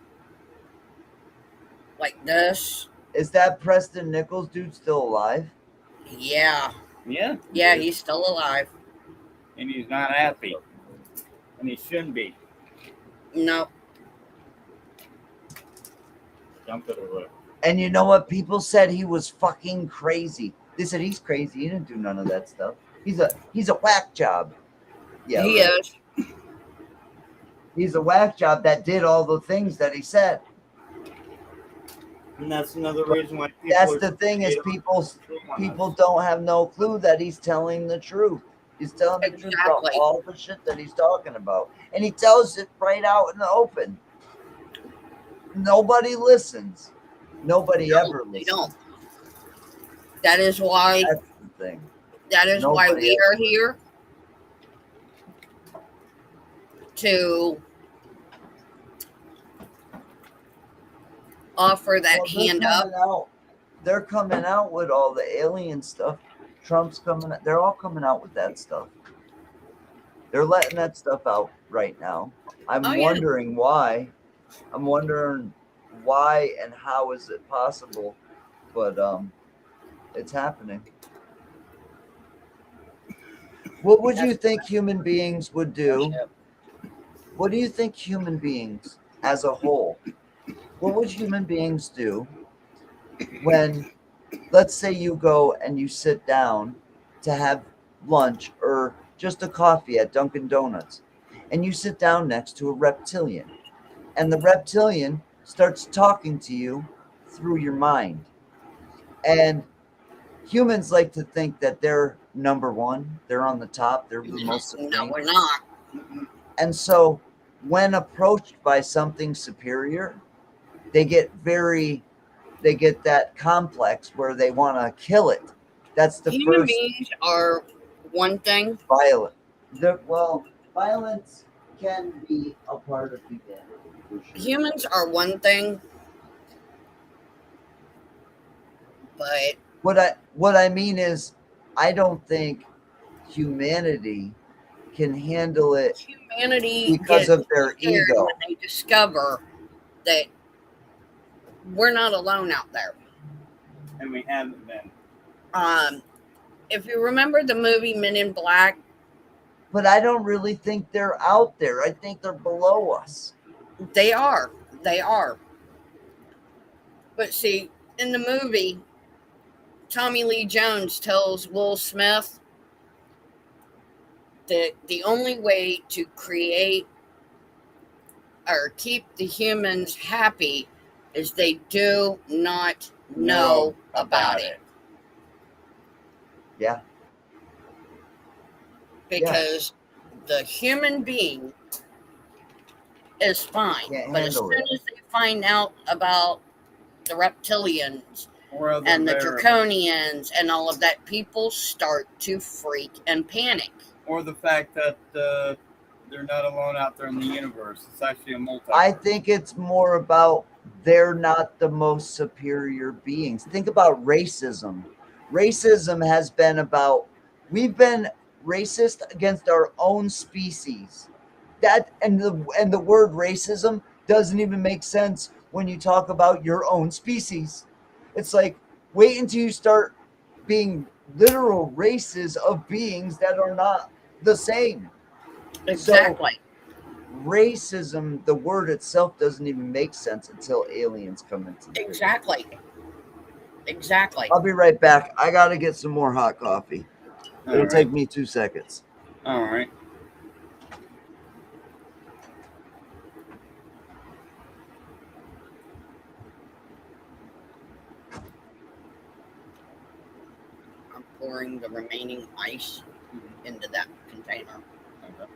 this. Is that Preston Nichols dude still alive? Yeah. Yeah. Yeah, he's still alive. And he's not happy. And he shouldn't be. No. Jump it away. And you know what? People said he was fucking crazy. They said he's crazy. He didn't do none of that stuff. He's a whack job. Yeah, he is. He's a whack job that did all the things that he said. And that's another reason why people that's the thing is people don't have no clue that he's telling the truth. He's telling the truth about all the shit that he's talking about. And he tells it right out in the open. Nobody listens. Nobody ever listens. They don't. That is why. That's the thing. That is why we are here to offer that hand up. They're coming out with all the alien stuff. Trump's coming. They're all coming out with that stuff. They're letting that stuff out right now. I'm wondering why. I'm wondering why and how is it possible, but it's happening. What would you think human beings would do? What do you think human beings as a whole, what would human beings do when, let's say you go and you sit down to have lunch or just a coffee at Dunkin' Donuts, and you sit down next to a reptilian, and the reptilian starts talking to you through your mind, and humans like to think that they're number one. They're on the top. They're the most supreme. No, we're not. And so when approached by something superior, they get that complex where they want to kill it. That's the Human first beings are one thing. violent. Violence can be a part of humanity. For sure. Humans are one thing, but What I mean is, I don't think humanity can handle it humanity because gets of their scared ego. when they discover that we're not alone out there. And we haven't been. If you remember the movie Men in Black, But I don't really think they're out there. I think they're below us. they are. But see, in the movie, Tommy Lee Jones tells Will Smith that the only way to create or keep the humans happy is they do not know about it. Yeah. Because the human being is fine. Can't But as handle soon it. as they find out about the reptilians Or other and the variables. draconians and all of that, people start to freak and panic. Or the fact that they're not alone out there in the universe. It's actually a multiverse. I think it's more about they're not the most superior beings. Think about racism. Racism has been about we've been racist against our own species. That and the word racism doesn't even make sense when you talk about your own species. It's like wait until you start being literal races of beings that are not the same. Exactly. So, racism, the word itself doesn't even make sense until aliens come into the picture. Exactly. I'll be right back. I gotta get some more hot coffee. It'll take me 2 seconds. All right. I'm pouring the remaining ice into that container. Okay.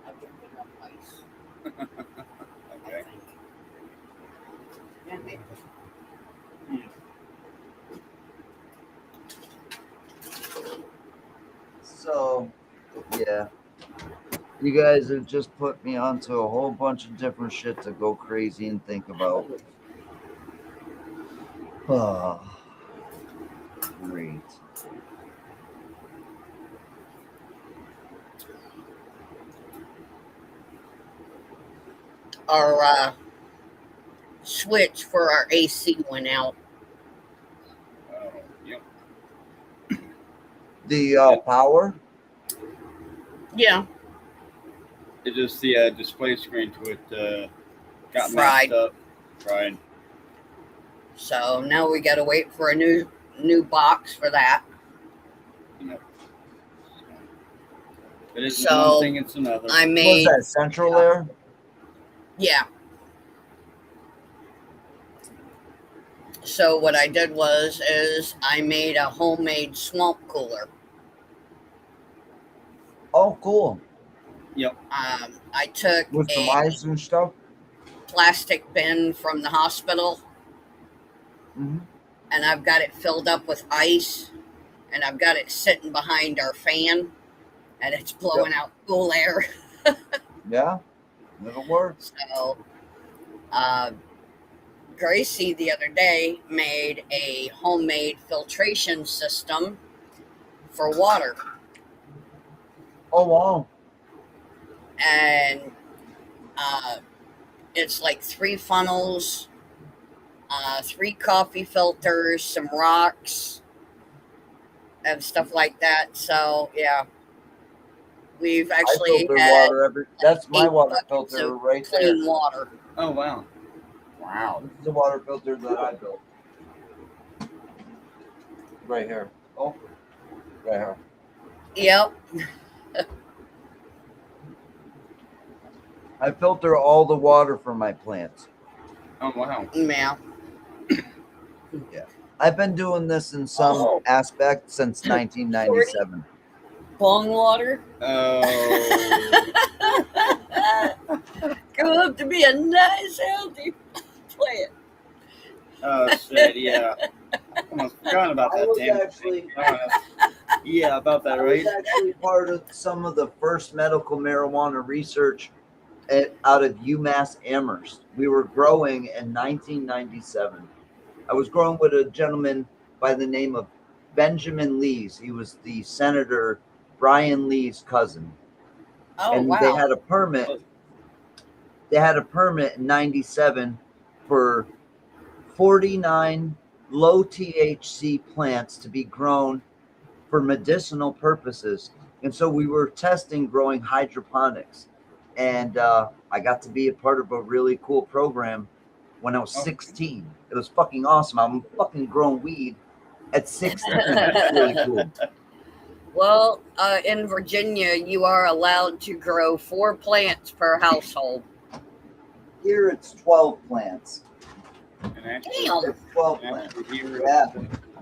I've given enough ice. Okay. Yeah, maybe. So, yeah. You guys have just put me onto a whole bunch of different shit to go crazy and think about. Oh, great. Our switch for our AC went out. Yep. The power? Yeah. It just the display screen to it got Fried. messed up. Fried. So now we got to wait for a new box for that. Yep. It isn't So, one thing; it's another. I Was made that central there? yeah. So what I did is I made a homemade swamp cooler. Oh, cool. Yep. I took With some a ice and stuff? plastic bin from the hospital, Mm-hmm. and I've got it filled up with ice, and I've got it sitting behind our fan, and it's blowing out cool air. Yeah, it'll work. So, Gracie the other day made a homemade filtration system for water. Oh, wow. And it's like 3 funnels, 3 coffee filters, some rocks, and stuff like that. So, yeah. We've actually filter had water that's my 8 water buckets filter of right there. clean water. Oh wow. Wow. This is the water filter that I built. Right here. Oh, right here. Yep. I filter all the water for my plants. Oh wow. Yeah. I've been doing this in some aspect since 1997. Bong water. Oh. Grew up to be a nice, healthy plant. Oh shit. Yeah. Almost forgot about I that. was Damn actually- thing. Yeah, about that, I right? was actually part of some of the first medical marijuana research out of UMass Amherst. We were growing in 1997. I was growing with a gentleman by the name of Benjamin Lees. He was the Senator Brian Lee's cousin. Oh, And wow. they had a permit. They had a permit in 97 for 49 low THC plants to be grown for medicinal purposes. And so we were testing growing hydroponics. And I got to be a part of a really cool program when I was 16. It was fucking awesome. I'm fucking growing weed at 16. It's really cool. Well, in Virginia, you are allowed to grow 4 plants per household. Here it's 12 plants. Damn. It's 12 plants. Here, Yeah,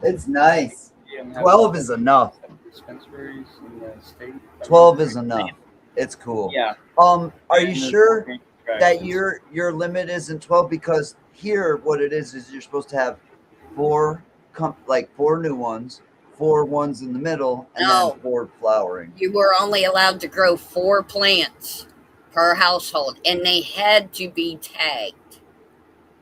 it's nice. 12 is enough. Dispensaries in the state. 12 is enough. It's cool. Yeah. Are you And sure there's that your limit isn't 12? Because here what it is you're supposed to have 4 new ones, 4 ones in the middle, and No. then 4 flowering. You were only allowed to grow 4 plants per household, and they had to be tagged.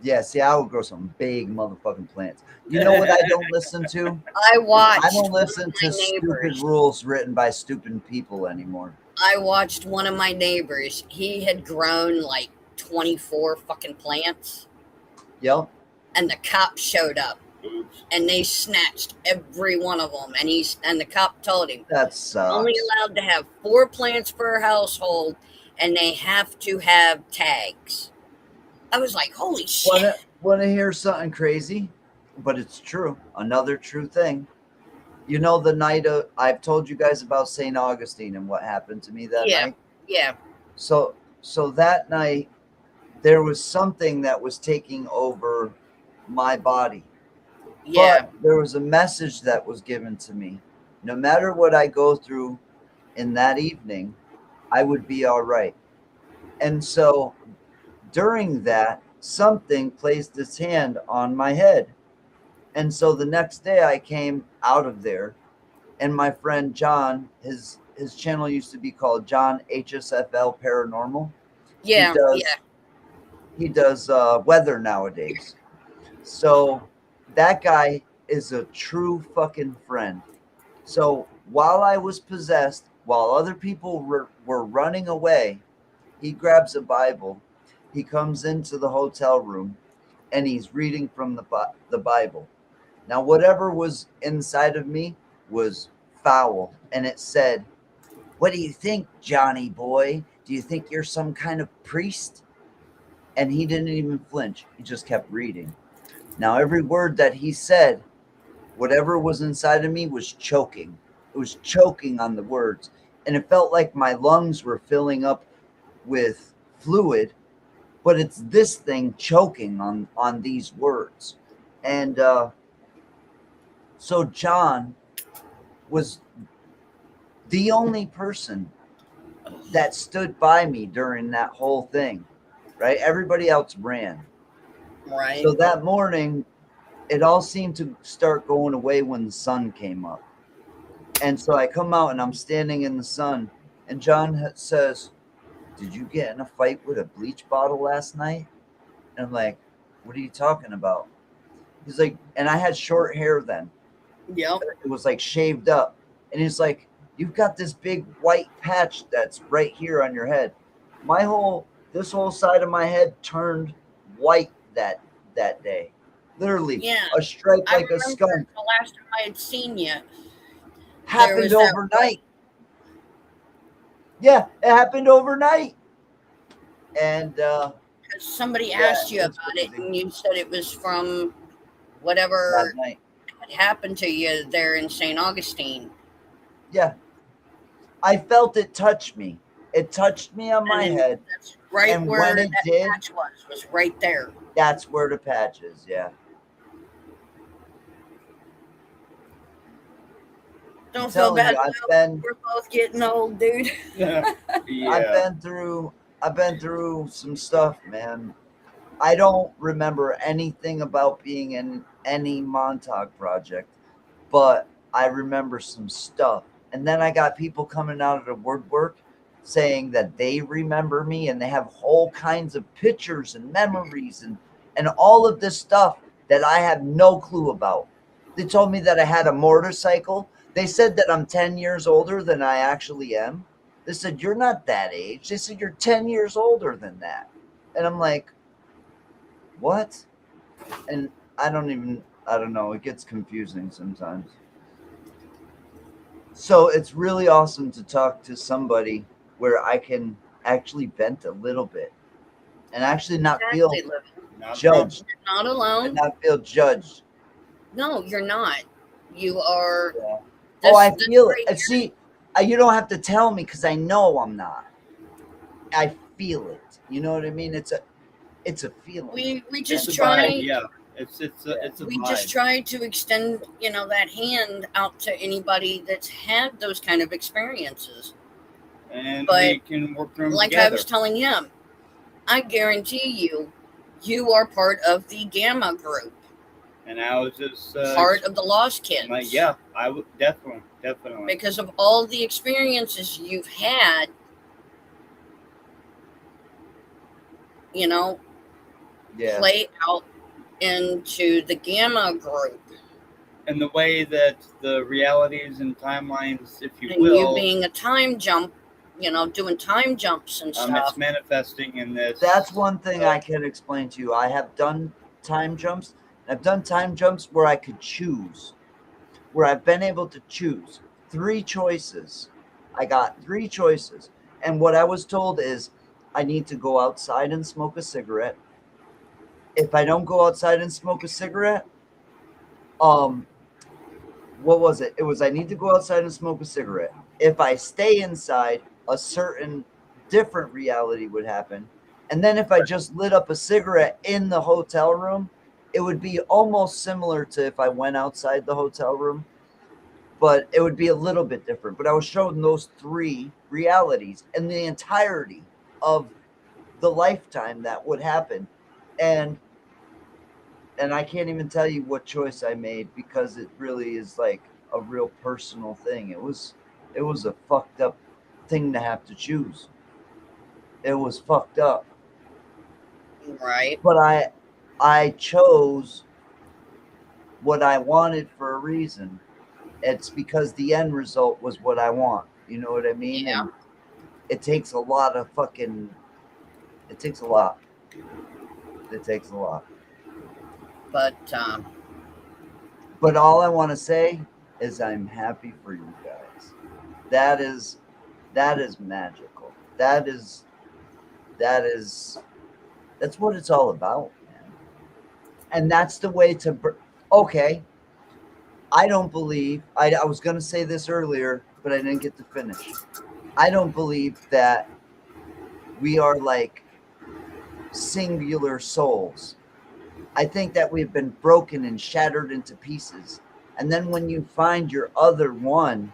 Yeah, see, I would grow some big motherfucking plants. You know what I don't listen to? I watched I don't listen one of to my stupid neighbors. rules written by stupid people anymore. I watched one of my neighbors. He had grown like 24 fucking plants, Yep. and the cops showed up, Oops. and they snatched every one of them. And the cop told him, That sucks. only allowed to have 4 plants per household, and they have to have tags. I was like, holy shit. Want to hear something crazy? But it's true. Another true thing. You know the night I've told you guys about St. Augustine and what happened to me that night? Yeah. So that night there was something that was taking over my body. Yeah. But there was a message that was given to me. No matter what I go through in that evening, I would be all right. And so during that, something placed its hand on my head. And so the next day I came out of there, and my friend John, his channel used to be called John HSFL Paranormal. Yeah. He does weather nowadays. So that guy is a true fucking friend. So while I was possessed, while other people were running away, he grabs a Bible. He comes into the hotel room, and he's reading from the Bible. Now, whatever was inside of me was foul, and it said, "What do you think, Johnny boy? Do you think you're some kind of priest?" And he didn't even flinch. He just kept reading. Now, every word that he said, whatever was inside of me was choking. It was choking on the words, and it felt like my lungs were filling up with fluid, but it's this thing choking on these words. And so John was the only person that stood by me during that whole thing, right? Everybody else ran. Right. So that morning, it all seemed to start going away when the sun came up. And so I come out and I'm standing in the sun, and John says, "Did you get in a fight with a bleach bottle last night?" And I'm like, "What are you talking about?" He's like, and I had short hair then. Yep. It was like shaved up. And he's like, "You've got this big white patch that's right here on your head." This whole side of my head turned white that day. Literally, Yeah. a stripe I like a remember skunk. the last time I had seen you. Happened was that overnight. Yeah, it happened overnight. And Somebody Yeah, asked you it's about it, crazy. and you said it was from whatever that night. had happened to you there in St. Augustine. Yeah. I felt it touch me. It touched me on my And head. Right And where when it that did, patch was right there. that's where the patch is. Yeah. Don't I'm feel telling bad. you, I've been We're both getting old, dude. Yeah. I've been through some stuff, man. I don't remember anything about being in any Montauk project, but I remember some stuff. And then I got people coming out of the woodwork saying that they remember me and they have whole kinds of pictures and memories and all of this stuff that I have no clue about. They told me that I had a motorcycle. They said that I'm 10 years older than I actually am. They said, "You're not that age." They said, "You're 10 years older than that." And I'm like, what? And I don't know. It gets confusing sometimes. So it's really awesome to talk to somebody where I can actually vent a little bit and actually not feel Not judged. You're not alone. And not feel judged. No, you're not. You are. Yeah. This, Oh, I this feel right it. See, you don't have to tell me because I know I'm not. I feel it. You know what I mean? It's a feeling. We It's just a try. vibe, yeah. It's a We vibe. just try to extend, that hand out to anybody that's had those kind of experiences. And But we can work through them like together. I was telling him, I guarantee you are part of the Gamma group, And I was just part of the Lost Kids. yeah, I would definitely. Because of all the experiences you've had, Yeah. play out into the Gamma group. And the way that the realities and timelines, if you And will, you being a time jump, doing time jumps and stuff. it's manifesting in this. That's one thing I can explain to you. I have done time jumps. I've done time jumps where I could choose, where I've been able to choose 3 choices. I got 3 choices. And what I was told is I need to go outside and smoke a cigarette. If I don't go outside and smoke a cigarette, what was it? It was I need to go outside and smoke a cigarette. If I stay inside, a certain different reality would happen. And then if I just lit up a cigarette in the hotel room, it would be almost similar to if I went outside the hotel room, but it would be a little bit different. But I was shown those 3 realities and the entirety of the lifetime that would happen. And I can't even tell you what choice I made because it really is like a real personal thing. It was a fucked up thing to have to choose. It was fucked up. Right. But I chose what I wanted for a reason. It's because the end result was what I want. You know what I mean? Yeah. And it takes a lot of it takes a lot. It takes a lot. But all I want to say is I'm happy for you guys. That is magical. That's what it's all about, man. And that's the way to okay. I don't believe I was going to say this earlier, but I didn't get to finish. I don't believe that we are like singular souls. I think that we've been broken and shattered into pieces. And then when you find your other one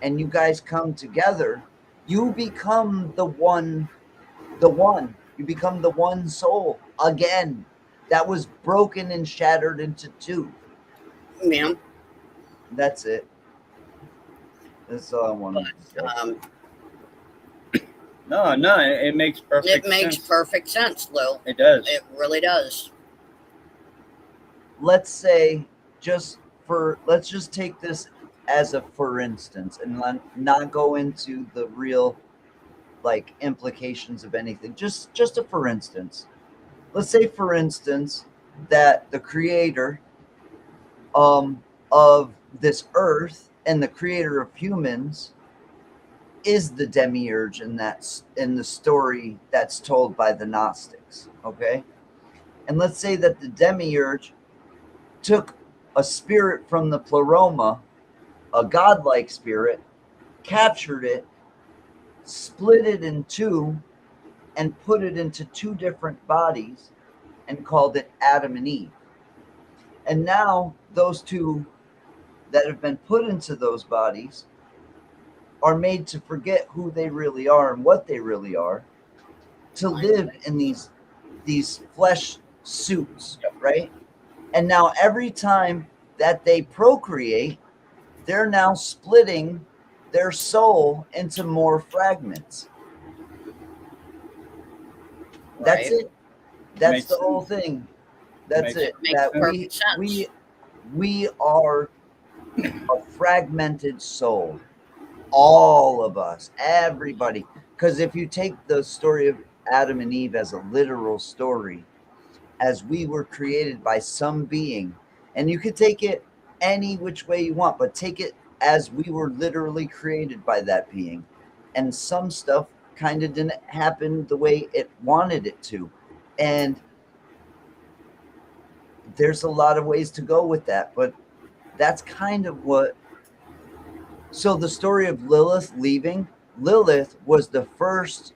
and you guys come together, you become the one. You become the one soul again that was broken and shattered into 2. Yeah. That's it. That's all I wanted to say. No, it makes perfect sense. It makes perfect sense, Lil. It does. It really does. Let's say let's just take this as a for instance and not go into the real like implications of anything. Just a for instance. Let's say for instance that the creator of this earth and the creator of humans is the demiurge in the story that's told by the Gnostics, okay? And let's say that the demiurge took a spirit from the pleroma, a godlike spirit, captured it, split it in 2, and put it into two different bodies and called it Adam and Eve. And now those two that have been put into those bodies are made to forget who they really are and what they really are, to live in these flesh suits, right? And now every time that they procreate, they're now splitting their soul into more fragments. That's it. That's Makes the sense. whole thing. That's it. Makes That perfect sense. we are a fragmented soul. All of us, everybody. Because if you take the story of Adam and Eve as a literal story, as we were created by some being, and you could take it any which way you want, but take it as we were literally created by that being. And some stuff kind of didn't happen the way it wanted it to. And there's a lot of ways to go with that, but that's kind of what. So the story of Lilith leaving, Lilith was the first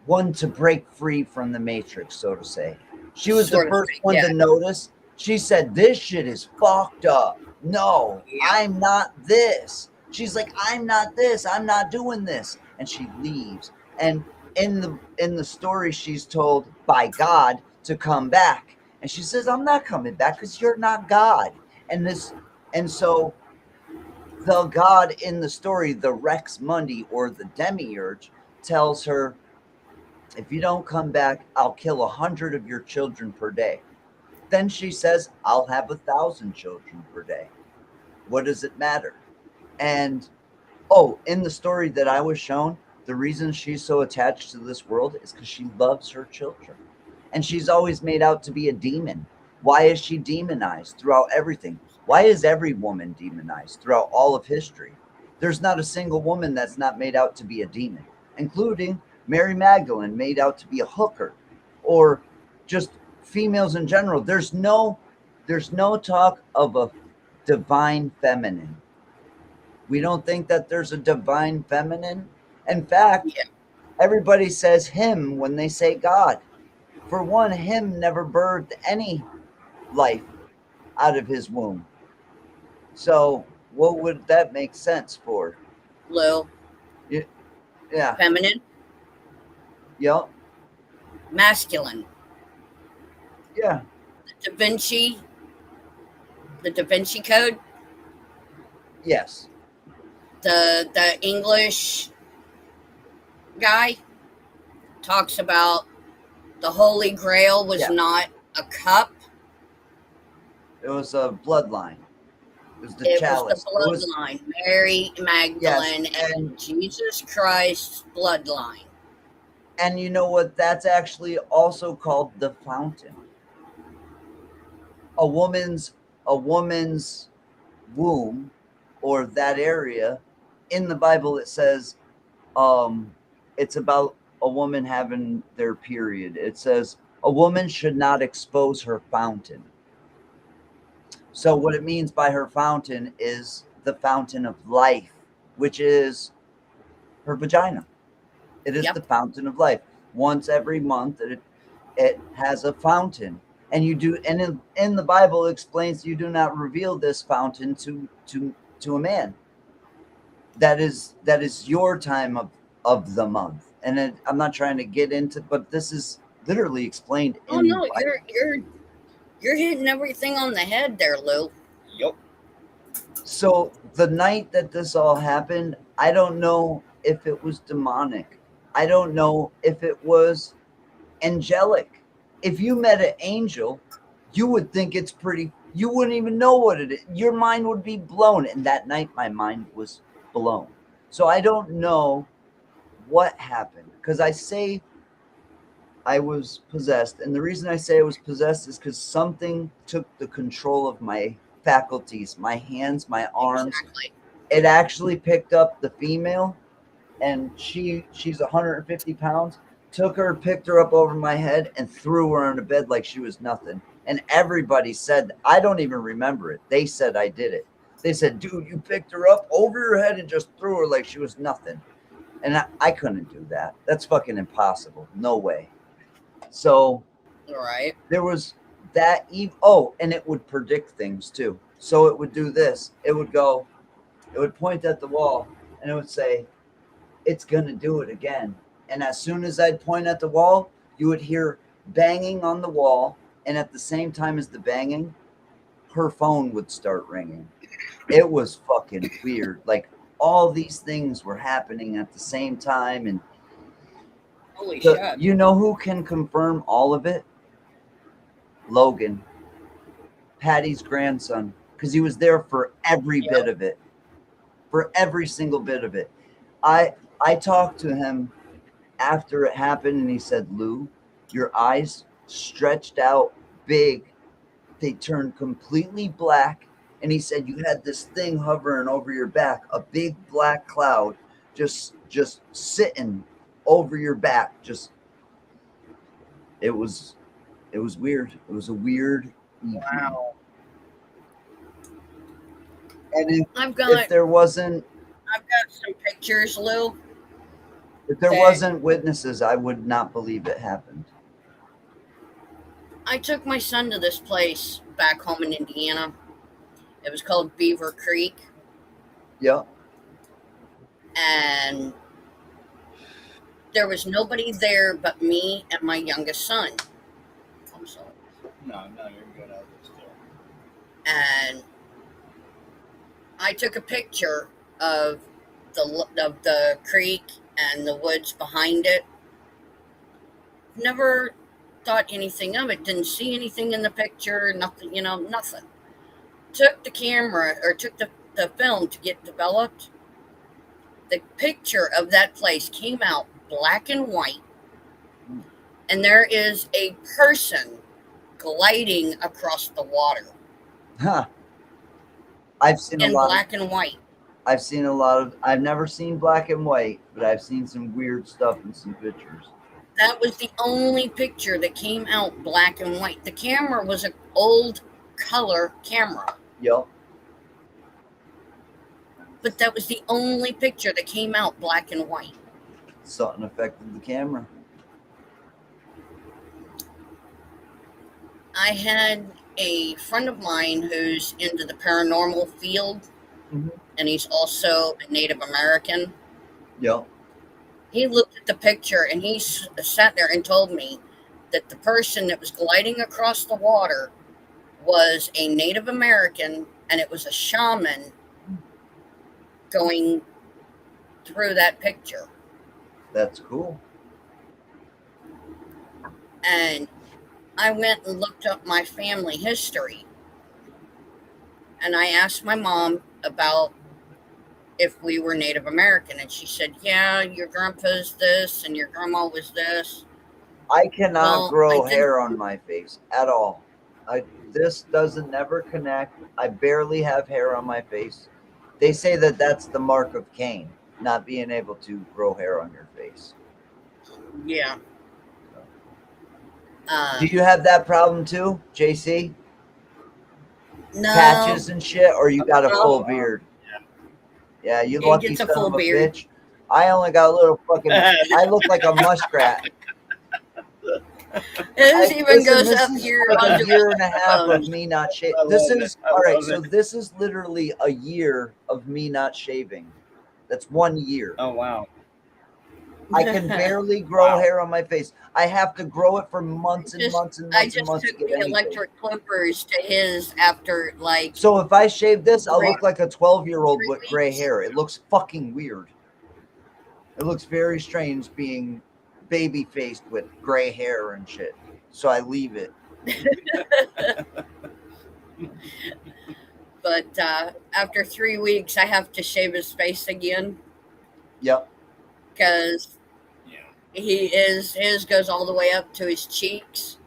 one to break free from the matrix, so to say. She was the first one to notice. She said, this shit is fucked up. No, I'm not this. She's like, I'm not this. I'm not doing this. And she leaves. And in the story, she's told by God to come back. And she says, I'm not coming back because you're not God. And so the God in the story, the Rex Mundi or the Demiurge, tells her, if you don't come back, I'll kill 100 of your children per day. Then she says, I'll have 1,000 children per day. What does it matter? And in the story that I was shown, the reason she's so attached to this world is because she loves her children. And she's always made out to be a demon. Why is she demonized throughout everything? Why is every woman demonized throughout all of history? There's not a single woman that's not made out to be a demon, including Mary Magdalene, made out to be a hooker, or just females in general. There's no talk of a divine feminine. We don't think that there's a divine feminine. In fact, everybody says him when they say God. For one, him never birthed any life out of his womb. So what would that make sense for? Lil. Yeah. Feminine. Yep. Masculine. Yeah. The Da Vinci Code. Yes. The English guy talks about the Holy Grail was not a cup. It was a bloodline. It was the chalice. It was the bloodline. Mary Magdalene and Jesus Christ's bloodline. And you know what? That's actually also called the fountain. A woman's womb, or that area, in the Bible it says it's about a woman having their period. It says a woman should not expose her fountain. So what it means by her fountain is the fountain of life, which is her vagina. It is the fountain of life. Once every month it has a fountain. And you do, and in the Bible it explains you do not reveal this fountain to a man. That is your time of the month. And I'm not trying to get into, but this is literally explained in the Bible. You're hitting everything on the head there, Lou. Yep. So the night that this all happened, I don't know if it was demonic. I don't know if it was angelic. If you met an angel, you would think it's pretty, you wouldn't even know what it is. Your mind would be blown. And that night, my mind was blown. So I don't know what happened, because I say I was possessed. And the reason I say I was possessed is because something took the control of my faculties, my hands, my arms. Exactly. It actually picked up the female, and she's 150 pounds, took her, picked her up over my head, and threw her on the bed like she was nothing. And everybody said, I don't even remember it. They said I did it. They said, dude, you picked her up over your head and just threw her like she was nothing. And I couldn't do that. That's fucking impossible. No way. So Right. there was that. Oh, and it would predict things too. So it would do this. It would point at the wall, and it would say, it's going to do it again. And as soon as I'd point at the wall, you would hear banging on the wall. And at the same time as the banging, her phone would start ringing. It was fucking weird. Like, all these things were happening at the same time. And holy shit. You know who can confirm all of it? Logan, Patty's grandson, because he was there for every bit of it. For every single bit of it. I talked to him after it happened, and he said, Lou, your eyes stretched out big. They turned completely black. And he said you had this thing hovering over your back, a big black cloud just sitting over your back. It was weird. It was a weird evening. Wow. And I've if there wasn't some pictures, Lou. If there wasn't witnesses, I would not believe it happened. I took my son to this place back home in Indiana. It was called Beaver Creek. Yeah. And there was nobody there but me and my youngest son. I'm sorry. No, you're good. And I took a picture of the creek and the woods behind it. Never thought anything of it. Didn't see anything in the picture. Nothing, nothing. Took the camera, or took the film to get developed. The picture of that place came out black and white. And there is a person gliding across the water. Huh. I've seen in a lot black and white. I've never seen black and white, but I've seen some weird stuff in some pictures. That was the only picture that came out black and white. The camera was an old color camera. Yep. But that was the only picture that came out black and white. Something affected the camera. I had a friend of mine who's into the paranormal field, and he's also a Native American. Yep. He looked at the picture and he sat there and told me that the person that was gliding across the water was a Native American, and it was a shaman going through that picture. That's cool. And I went and looked up my family history. And I asked my mom about if we were Native American. And she said, yeah, your grandpa's this and your grandma was this. I cannot grow hair on my face at all. This doesn't never connect. I barely have hair on my face. They say that that's the mark of Cain, not being able to grow hair on your face. Yeah. Do you have that problem too, JC? No. Patches and shit, or you got a full beard? Yeah, you lucky son of a bitch. I only got a little fucking. I look like a muskrat. It even goes up here. A year and a half of me not shaving. This is literally a year of me not shaving. That's 1 year. Oh wow. I can barely grow hair on my face. I have to grow it for months and months and months. I just took the electric clippers to his after like. So if I shave this, I'll look like a 12-year-old with gray hair. It looks fucking weird. It looks very strange being baby faced with gray hair and shit. So I leave it. But after 3 weeks, I have to shave his face again. Yep. Because his goes all the way up to his cheeks,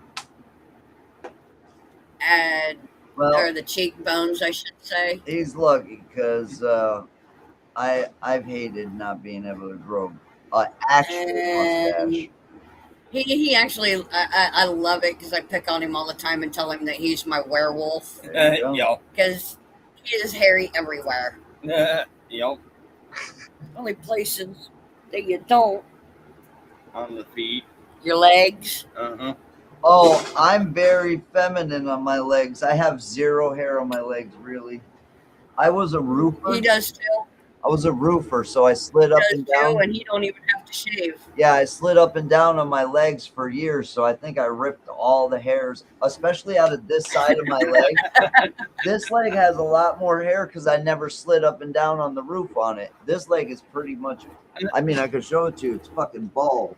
and or the cheekbones, I should say. He's lucky because I've hated not being able to grow actual mustache. He actually, I love it because I pick on him all the time and tell him that he's my werewolf. Because he is hairy everywhere. Yep. Only places that you don't. On the feet. Your legs. Uh-huh. Oh, I'm very feminine on my legs. I have zero hair on my legs, really. I was a roofer. He does too. I was a roofer, so I slid up and down. And he don't even have to shave. Yeah, I slid up and down on my legs for years, so I think I ripped all the hairs, especially out of this side of my leg. This leg has a lot more hair because I never slid up and down on the roof on it. This leg is pretty much, I mean, I could show it to you. It's fucking bald.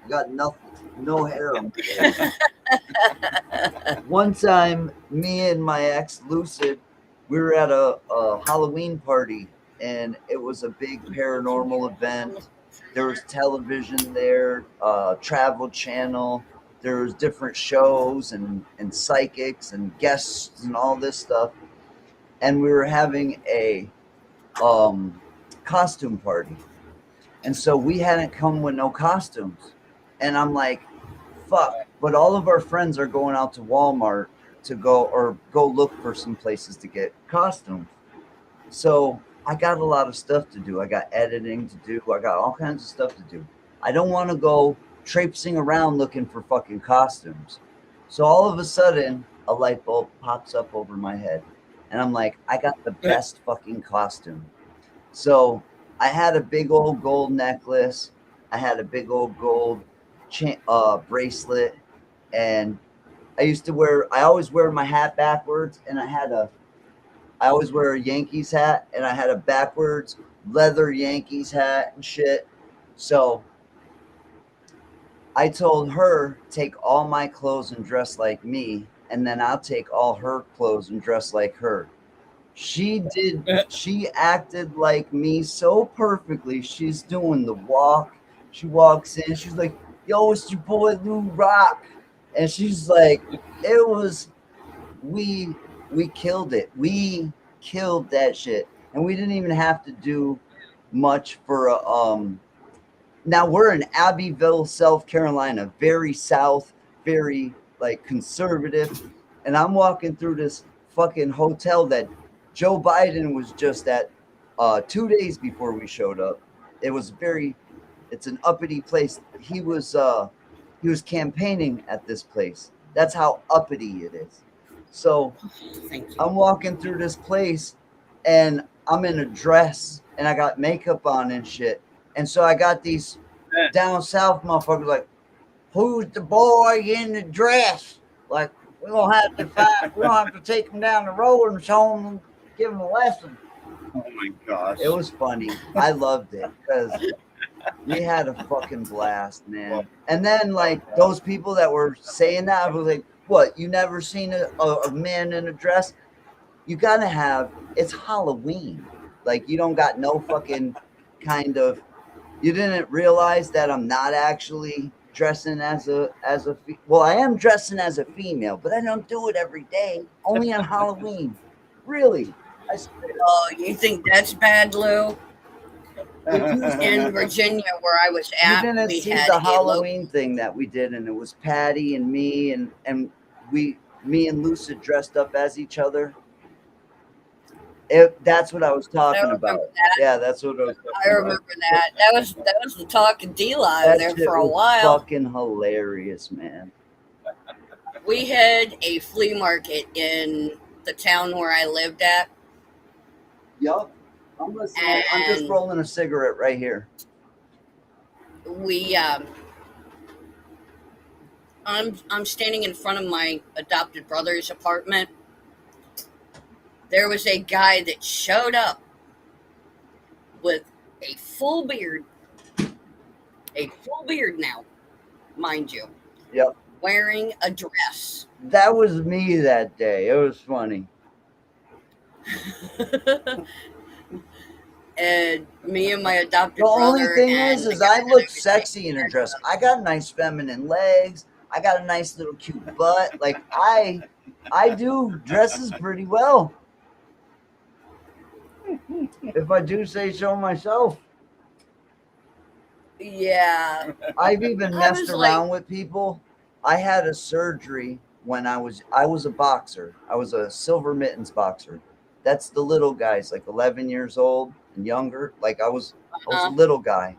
I got nothing, no hair on my leg. One time, me and my ex, Lucid, we were at a Halloween party, and it was a big paranormal event. There was television there, Travel Channel. There was different shows and psychics and guests and all this stuff. And we were having a costume party. And so we hadn't come with no costumes. And I'm like, fuck. But all of our friends are going out to Walmart to go look for some places to get costumes. So I got a lot of stuff to do. I got editing to do. I got all kinds of stuff to do. I don't want to go traipsing around looking for fucking costumes. So all of a sudden, a light bulb pops up over my head. And I'm like, I got the best fucking costume. So I had a big old gold necklace. I had a big old gold bracelet. And I always wear my hat backwards. And I always wear a Yankees hat, and I had a backwards leather Yankees hat and shit. So I told her, take all my clothes and dress like me, and then I'll take all her clothes and dress like her. She acted like me so perfectly. She's doing the walk. She walks in, she's like, yo, it's your boy Lou Rock. And she's like, we killed it. We killed that shit. And we didn't even have to do much for now we're in Abbeville, South Carolina, very south, very like conservative. And I'm walking through this fucking hotel that Joe Biden was just at 2 days before we showed up. It's an uppity place. He was campaigning at this place. That's how uppity it is. So I'm walking through this place and I'm in a dress and I got makeup on and shit. And so I got these down south motherfuckers like, who's the boy in the dress? Like, we don't have to take him down the road and show him, give him a lesson. Oh my gosh. It was funny. I loved it because we had a fucking blast, man. And then like those people that were saying that, I was like, what, you never seen a man in a dress? You gotta have, it's Halloween. Like, you don't got no fucking kind of, you didn't realize that I'm not actually dressing as well, I am dressing as a female, but I don't do it every day, only on Halloween. Really? Oh, you think that's bad, Lou? In Virginia, where I was at, you didn't see the Halloween thing that we did, and it was Patty and me, and me and Lucid dressed up as each other. That's what I was talking about. Yeah, that's what I was talking about. I remember that. That was the talk of D-Live there for a while. Fucking hilarious, man. We had a flea market in the town where I lived at. Yup. I'm listening. I'm just rolling a cigarette right here. I'm standing in front of my adopted brother's apartment. There was a guy that showed up with a full beard. A full beard now, mind you. Yep. Wearing a dress. That was me that day. It was funny. And me and my adopted brother. The only thing is I look sexy in a dress. I got nice feminine legs. I got a nice little cute butt. Like I do dresses pretty well. If I do say so myself. Yeah. I've even messed around with people. I had a surgery when I was a boxer. I was a silver mittens boxer. That's the little guys, like 11 years old and younger. Like I was a little guy.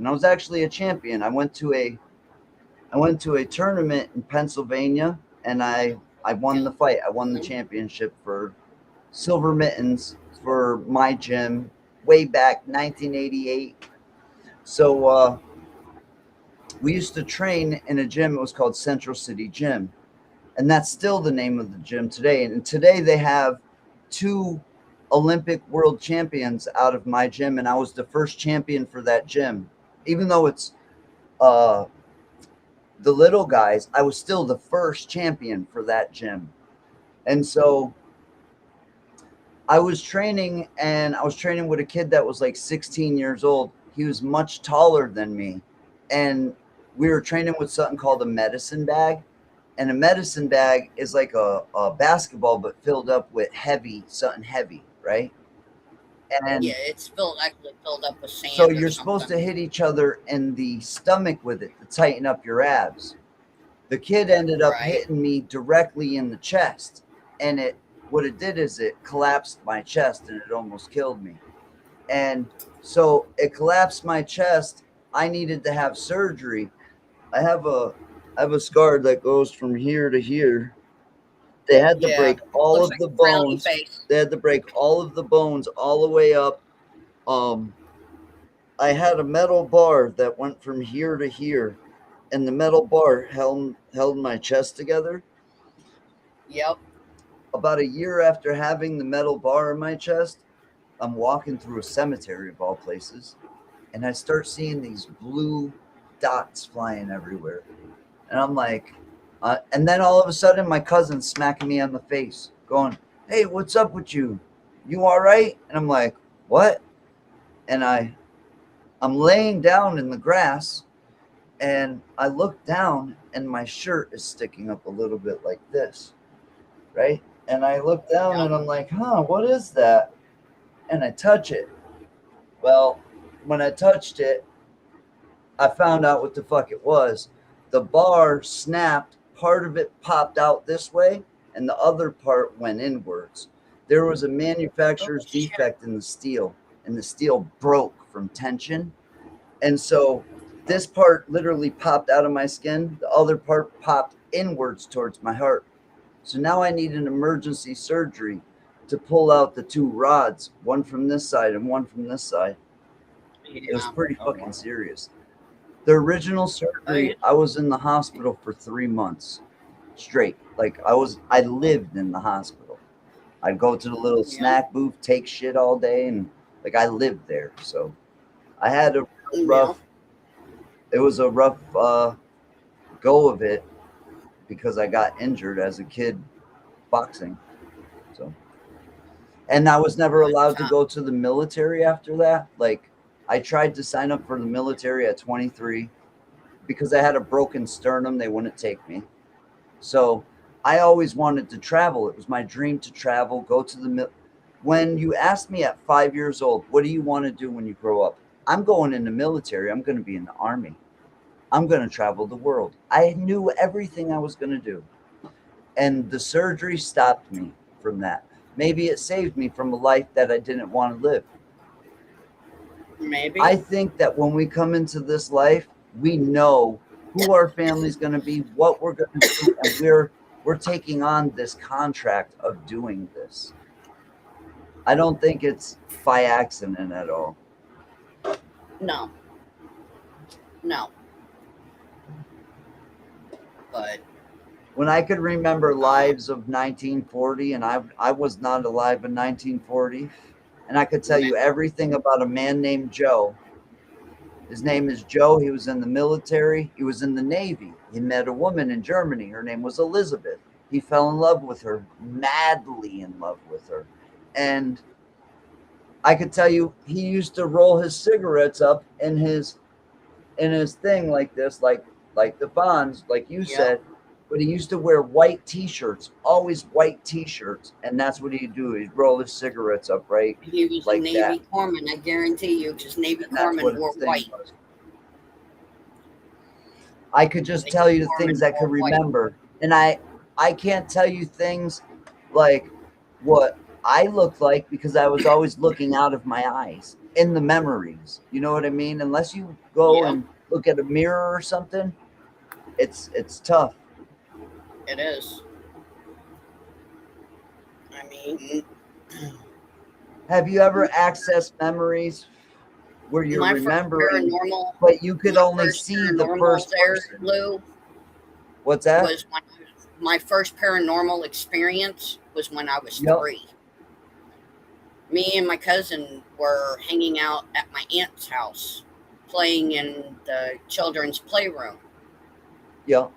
and I was actually a champion. I went to a tournament in Pennsylvania, and I won the fight. I won the championship for silver mittens for my gym way back 1988. So we used to train in a gym. It was called Central City Gym, and that's still the name of the gym today. And today they have 2 Olympic world champions out of my gym, and I was the first champion for that gym. Even though it's the little guys, I was still the first champion for that gym. And so I was training, and I was training with a kid that was like 16 years old. He was much taller than me, and we were training with something called a medicine bag. And a medicine bag is like a basketball, but filled up with something heavy, right? And yeah, it's actually filled up with sand. so you're supposed to hit each other in the stomach with it to tighten up your abs. The kid ended up hitting me directly in the chest, and what it did is it collapsed my chest, and it almost killed me. And so it collapsed my chest. I needed to have surgery. I have a scar that goes from here to here. They had to break all of the bones. They had to break all of the bones all the way up. I had a metal bar that went from here to here, and the metal bar held my chest together. Yep. About a year after having the metal bar in my chest, I'm walking through a cemetery of all places, and I start seeing these blue dots flying everywhere. And I'm like, and then all of a sudden my cousin's smacking me on the face, going, "Hey, what's up with you? You all right?" And I'm like, "What?" And I'm laying down in the grass, and I look down, and my shirt is sticking up a little bit like this, right? And I look down, and I'm like, what is that? And I touch it. Well, when I touched it, I found out what the fuck it was. The bar snapped, part of it popped out this way, and the other part went inwards. There was a manufacturer's defect in the steel, and the steel broke from tension. And so this part literally popped out of my skin. The other part popped inwards towards my heart. So now I need an emergency surgery to pull out the 2 rods, one from this side and one from this side. It was pretty fucking serious. The original surgery, I was in the hospital for 3 months straight. Like I lived in the hospital. I'd go to the little snack booth, take shit all day, and like I lived there. So I had a rough, it was a rough go of it because I got injured as a kid boxing. So, and I was never allowed to go to the military after that. Like I tried to sign up for the military at 23 because I had a broken sternum. They wouldn't take me. So I always wanted to travel. It was my dream to travel, go to the When you asked me at 5 years old, what do you want to do when you grow up? I'm going in the military. I'm going to be in the army. I'm going to travel the world. I knew everything I was going to do. And the surgery stopped me from that. Maybe it saved me from a life that I didn't want to live. Maybe. I think that when we come into this life, we know who our family's going to be, what we're going to do, and we're taking on this contract of doing this. I don't think it's by accident at all. No. But when I could remember lives of 1940, and I was not alive in 1940, and I could tell you everything about a man named Joe. His name is Joe. He was in the military. He was in the Navy. He met a woman in Germany. Her name was Elizabeth. He fell in love with her, madly in love with her. And I could tell you he used to roll his cigarettes up in his thing like this, like the Bonds, like you said. But he used to wear white T-shirts, always white T-shirts, and that's what he'd do. He'd roll his cigarettes up, right? He was like a Navy corpsman, I guarantee you, because Navy corpsmen wore white. I could just tell you the things I could remember, and I can't tell you things like what I looked like because I was always looking out of my eyes in the memories. You know what I mean? Unless you go Yeah, and look at a mirror or something, it's tough. it is. I mean, Have you ever accessed memories where you're my first remembering, paranormal, but you could my only first see the paranormal first there, person? Lou, What's that? was when my first paranormal experience was when I was Yep. 3. Me and my cousin were hanging out at my aunt's house, playing in the children's playroom, Yep.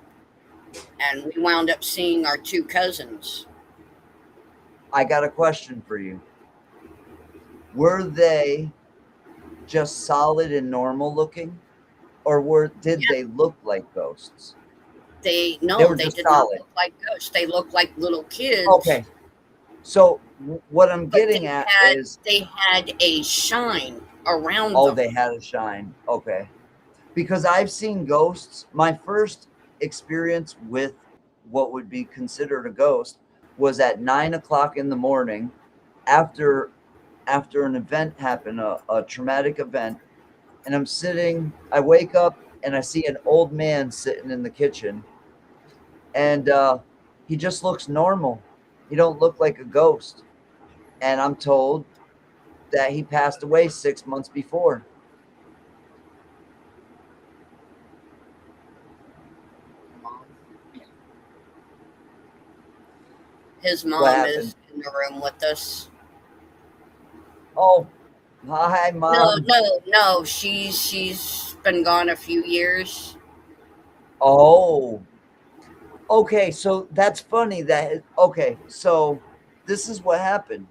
and we wound up seeing our 2 cousins. I got a question for you. Were they just solid and normal looking, or did they look like ghosts? They were They just did not solid. look like ghosts. They looked like little kids, Okay. So what I'm but getting at is, they had a shine around oh, them. they had a shine. Okay. Because I've seen ghosts. My first experience with what would be considered a ghost was at 9 o'clock in the morning after an event happened, a traumatic event, and I wake up and I see an old man sitting in the kitchen, and he just looks normal. He don't look like a ghost. And I'm told that he passed away 6 months before. His What mom happened? is in the room with us. Oh, hi, Mom. No. She's been gone a few years. Oh, okay. So that's funny okay. So this is what happened.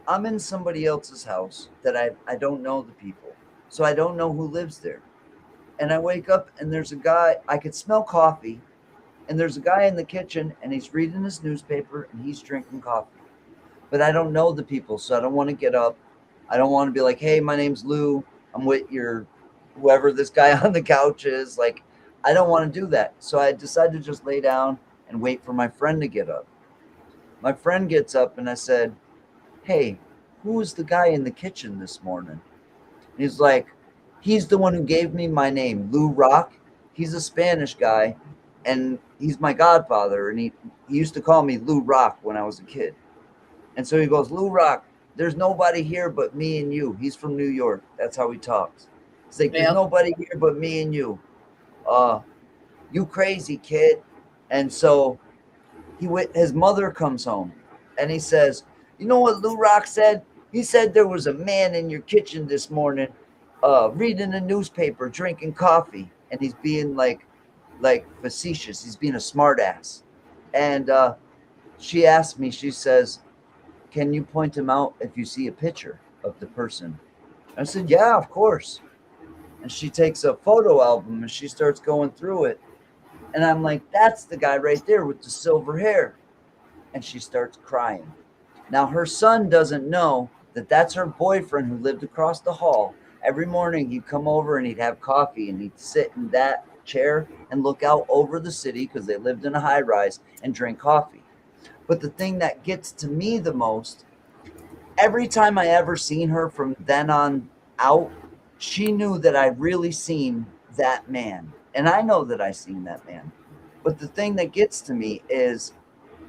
I'm in somebody else's house that I don't know the people. So I don't know who lives there. And I wake up and there's a guy, I could smell coffee, and there's a guy in the kitchen and he's reading his newspaper and he's drinking coffee. But I don't know the people, so I don't want to get up. I don't want to be like, "Hey, my name's Lou. I'm with your whoever this guy on the couch is." Like, I don't want to do that. So I decided to just lay down and wait for my friend to get up. My friend gets up and I said, "Hey, who was the guy in the kitchen this morning?" And he's like, "He's the one who gave me my name, Lou Rock. He's a Spanish guy, and he's my godfather. And he used to call me Lou Rock when I was a kid." And so he goes, "Lou Rock, there's nobody here but me and you." He's from New York. That's how he talks. He's like, "There's Yep. nobody here but me and you. Uh, you crazy kid." And so his mother comes home and he says, "You know what Lou Rock said? He said there was a man in your kitchen this morning, reading the newspaper, drinking coffee." And he's being like facetious. He's being a smartass. And she asked me, she says, "Can you point him out if you see a picture of the person?" I said, "Yeah, of course." And she takes a photo album and she starts going through it. And I'm like, "That's the guy right there with the silver hair." And she starts crying. Now, her son doesn't know that that's her boyfriend who lived across the hall. Every morning he'd come over and he'd have coffee and he'd sit in that chair and look out over the city because they lived in a high rise and drink coffee. But the thing that gets to me the most, every time I ever seen her from then on out, she knew that I really seen that man. And I know that I seen that man. But the thing that gets to me is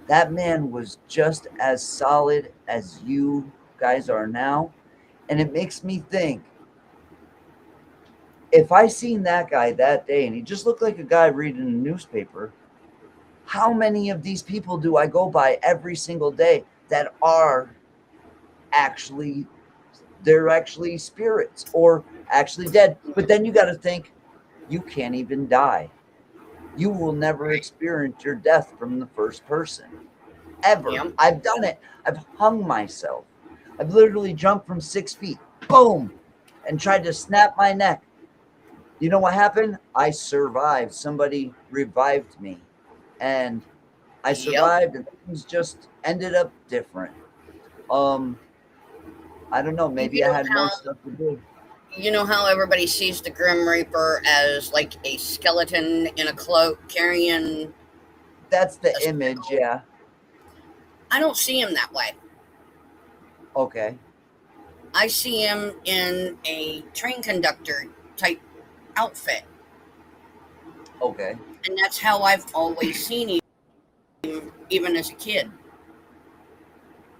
that man was just as solid as you guys are now. And it makes me think, if I seen that guy that day and he just looked like a guy reading a newspaper, how many of these people do I go by every single day that are actually they're actually spirits or actually dead? But then you got to think, you can't even die. You will never experience your death from the first person ever. Yep. I've done it. I've hung myself. I've literally jumped from 6 feet, boom, and tried to snap my neck. You know what happened? I survived. Somebody revived me, and I Yep. survived, and things just ended up different. I don't know. Maybe I had more stuff to do. You know how everybody sees the Grim Reaper as like a skeleton in a cloak carrying. That's the image, yeah. I don't see him that way. Okay. I see him in a train conductor type outfit. Okay. And that's how I've always seen him, even as a kid.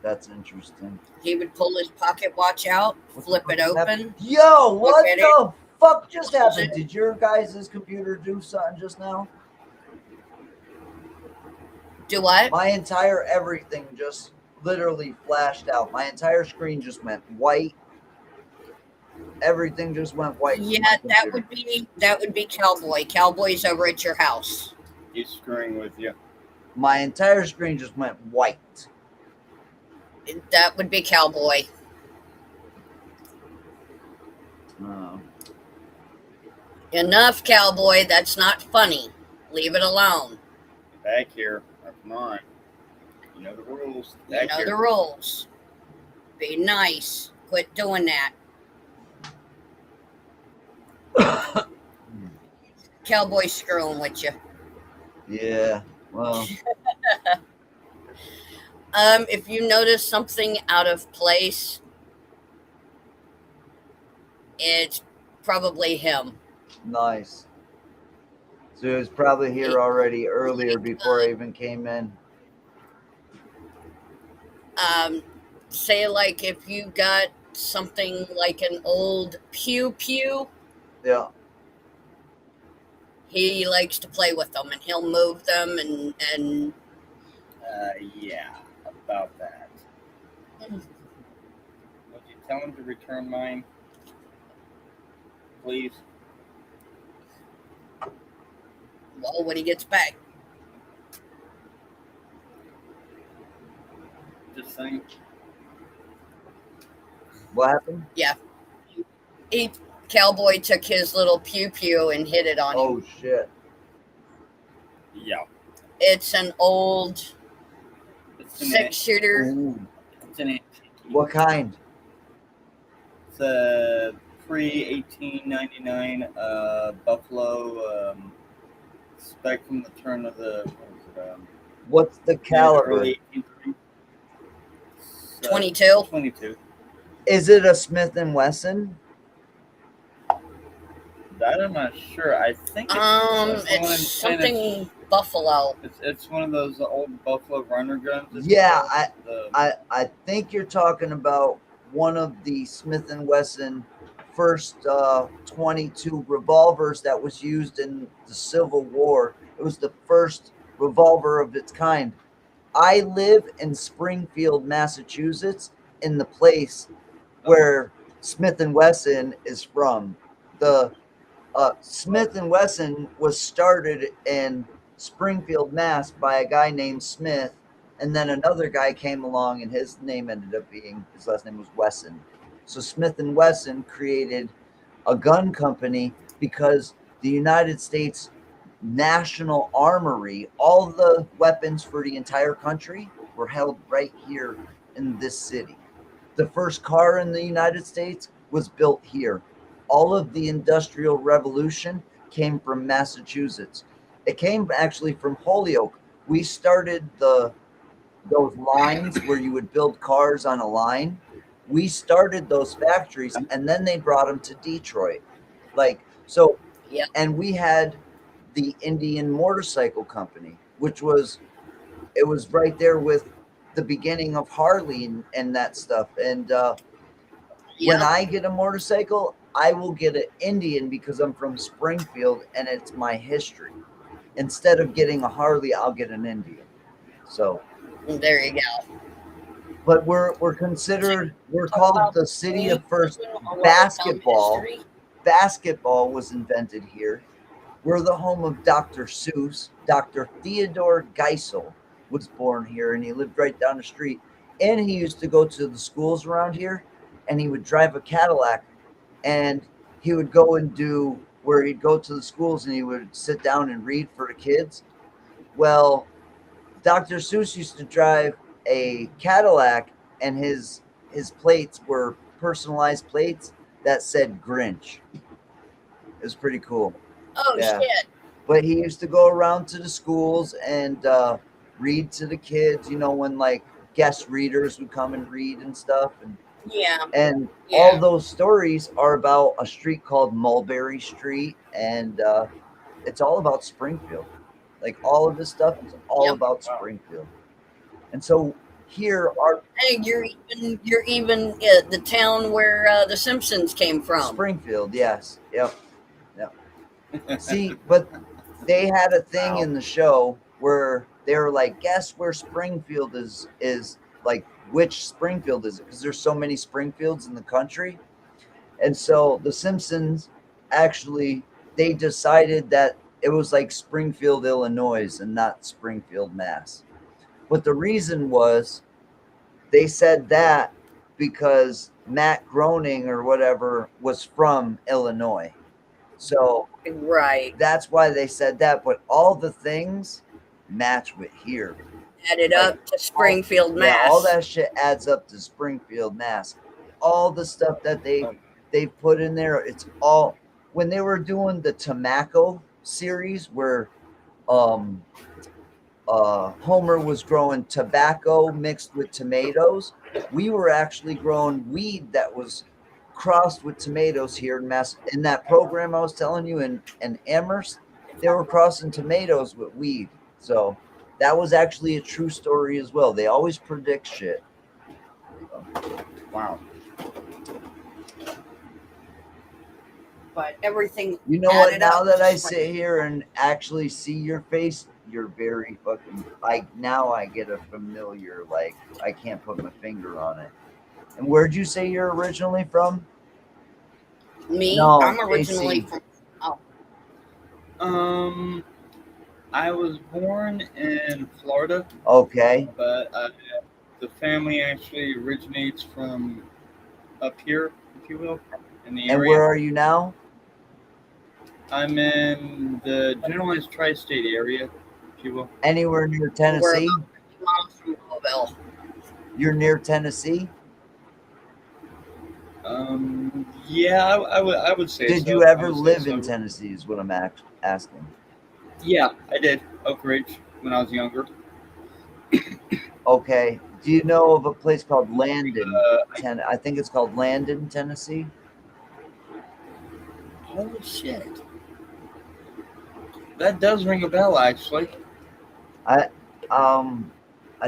That's interesting. He would pull his pocket watch out, flip it open. Yo, what the fuck just happened? it. Did your guys' computer do something just now? Do what? My entire everything just literally flashed out. My entire screen just went white. Everything just went white. Yeah, that would be Cowboy. Cowboy's over at your house. He's screwing with you. My entire screen just went white. That would be Cowboy. Oh. Enough, Cowboy. That's not funny. Leave it alone. Back here. Come on. You know the rules. You know the rules. Be nice. Quit doing that. Cowboy screwing with you. Yeah. Well. If you notice something out of place, it's probably him. Nice. So he was probably here already earlier before I even came in. Say like if you got something like an old pew. Yeah. He likes to play with them, and he'll move them and. Yeah, about that. Would you tell him to return mine, please? Well, when he gets back. Just saying. What happened? Yeah. Cowboy took his little pew and hit it on him. Oh, shit. Yeah. It's an old 6-shooter. It's an antique. What kind? It's a pre-1899 Buffalo spec from the turn of the... What's the caliber? Early 1830s. 22. 22. Is it a Smith & Wesson? That I'm not sure. I think it's something Buffalo. It's one of those old Buffalo runner guns. Yeah, I think you're talking about one of the Smith & Wesson first 22 revolvers that was used in the Civil War. It was the first revolver of its kind. I live in Springfield, Massachusetts, in the place where Smith & Wesson is from. The Smith & Wesson was started in Springfield, Mass by a guy named Smith, and then another guy came along and his last name was Wesson. So Smith & Wesson created a gun company because the United States National Armory, all the weapons for the entire country were held right here in this city. The first car in the United States was built here. All of the Industrial Revolution came from Massachusetts. It came actually from Holyoke. We started those lines where you would build cars on a line. We started those factories, and then they brought them to Detroit. Yeah. And we had the Indian Motorcycle Company, which was right there with the beginning of Harley and that stuff. And when I get a motorcycle, I will get an Indian because I'm from Springfield and it's my history. Instead of getting a Harley, I'll get an Indian. So there you go. But we're called the city of first basketball. Basketball was invented here. We're the home of Dr. Seuss. Dr. Theodore Geisel was born here, and he lived right down the street. And he used to go to the schools around here, and he would drive a Cadillac, and he would go and do where he'd go to the schools, and he would sit down and read for the kids. Well, Dr. Seuss used to drive a Cadillac, and his plates were personalized plates that said Grinch. It was pretty cool. Oh, yeah. Shit. But he used to go around to the schools and read to the kids, when like guest readers would come and read and stuff, Yeah. and Yeah. all those stories are about a street called Mulberry Street, and it's all about Springfield. Like all of this stuff is all about Springfield. And so here are Hey, you're even the town where the Simpsons came from. Springfield, yes. Yep. See, but they had a thing in the show where they were like, guess where Springfield is like, which Springfield is it? Because there's so many Springfields in the country. And so the Simpsons actually, they decided that it was like Springfield, Illinois, and not Springfield, Mass. But the reason was they said that because Matt Groening or whatever was from Illinois. So right, that's why they said that. But all the things match with here. Added up to Springfield, Mass. Yeah, all that shit adds up to Springfield, Mass. All the stuff that they put in there, it's all when they were doing the Tobacco series where Homer was growing tobacco mixed with tomatoes. We were actually growing weed that was crossed with tomatoes here in Mass. In that program I was telling you in Amherst, they were crossing tomatoes with weed. So that was actually a true story as well. They always predict shit. Wow. But everything. You know what? Now that I sit here and actually see your face, you're very fucking now I get a familiar, like I can't put my finger on it. And where'd you say you're originally from? Me? No, I'm originally AC. from I was born in Florida. Okay. But the family actually originates from up here, if you will, in the area. And where are you now? I'm in the generalized tri-state area, if you will. Anywhere near Tennessee? Mom's from Louisville. You're near Tennessee? Yeah, I would say. Did you ever live in Tennessee? Is what I'm asking. Yeah, I did. Oak Ridge when I was younger. Okay. Do you know of a place called Landon? I think it's called Landon, Tennessee. Holy shit! That does ring a bell, actually. I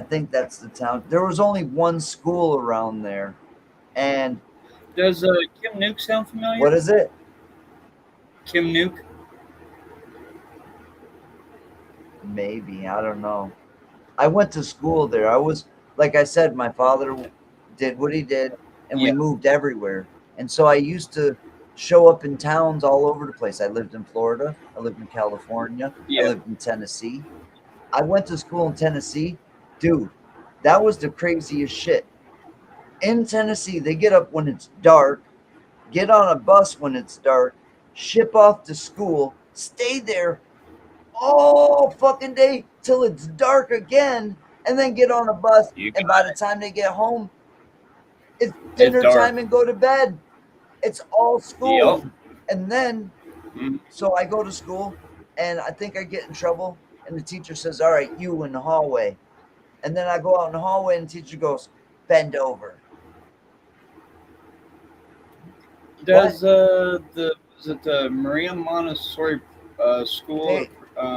think that's the town. There was only one school around there, and does Kim Nuke sound familiar? What is it? Kim Nuke. Maybe, I don't know. I went to school there. I was, like I said, my father did what he did, and we moved everywhere. And so I used to show up in towns all over the place. I lived in Florida. I lived in California. I lived in Tennessee. I went to school in Tennessee. Dude, that was the craziest shit. In Tennessee, they get up when it's dark, get on a bus when it's dark, ship off to school, stay there all fucking day till it's dark again, and then get on a bus. And by the time they get home, it's dinner time and go to bed. It's all school. And then, so I go to school, and I think I get in trouble, and the teacher says, all right, you in the hallway. And then I go out in the hallway, and the teacher goes, bend over. Does the Maria Montessori school?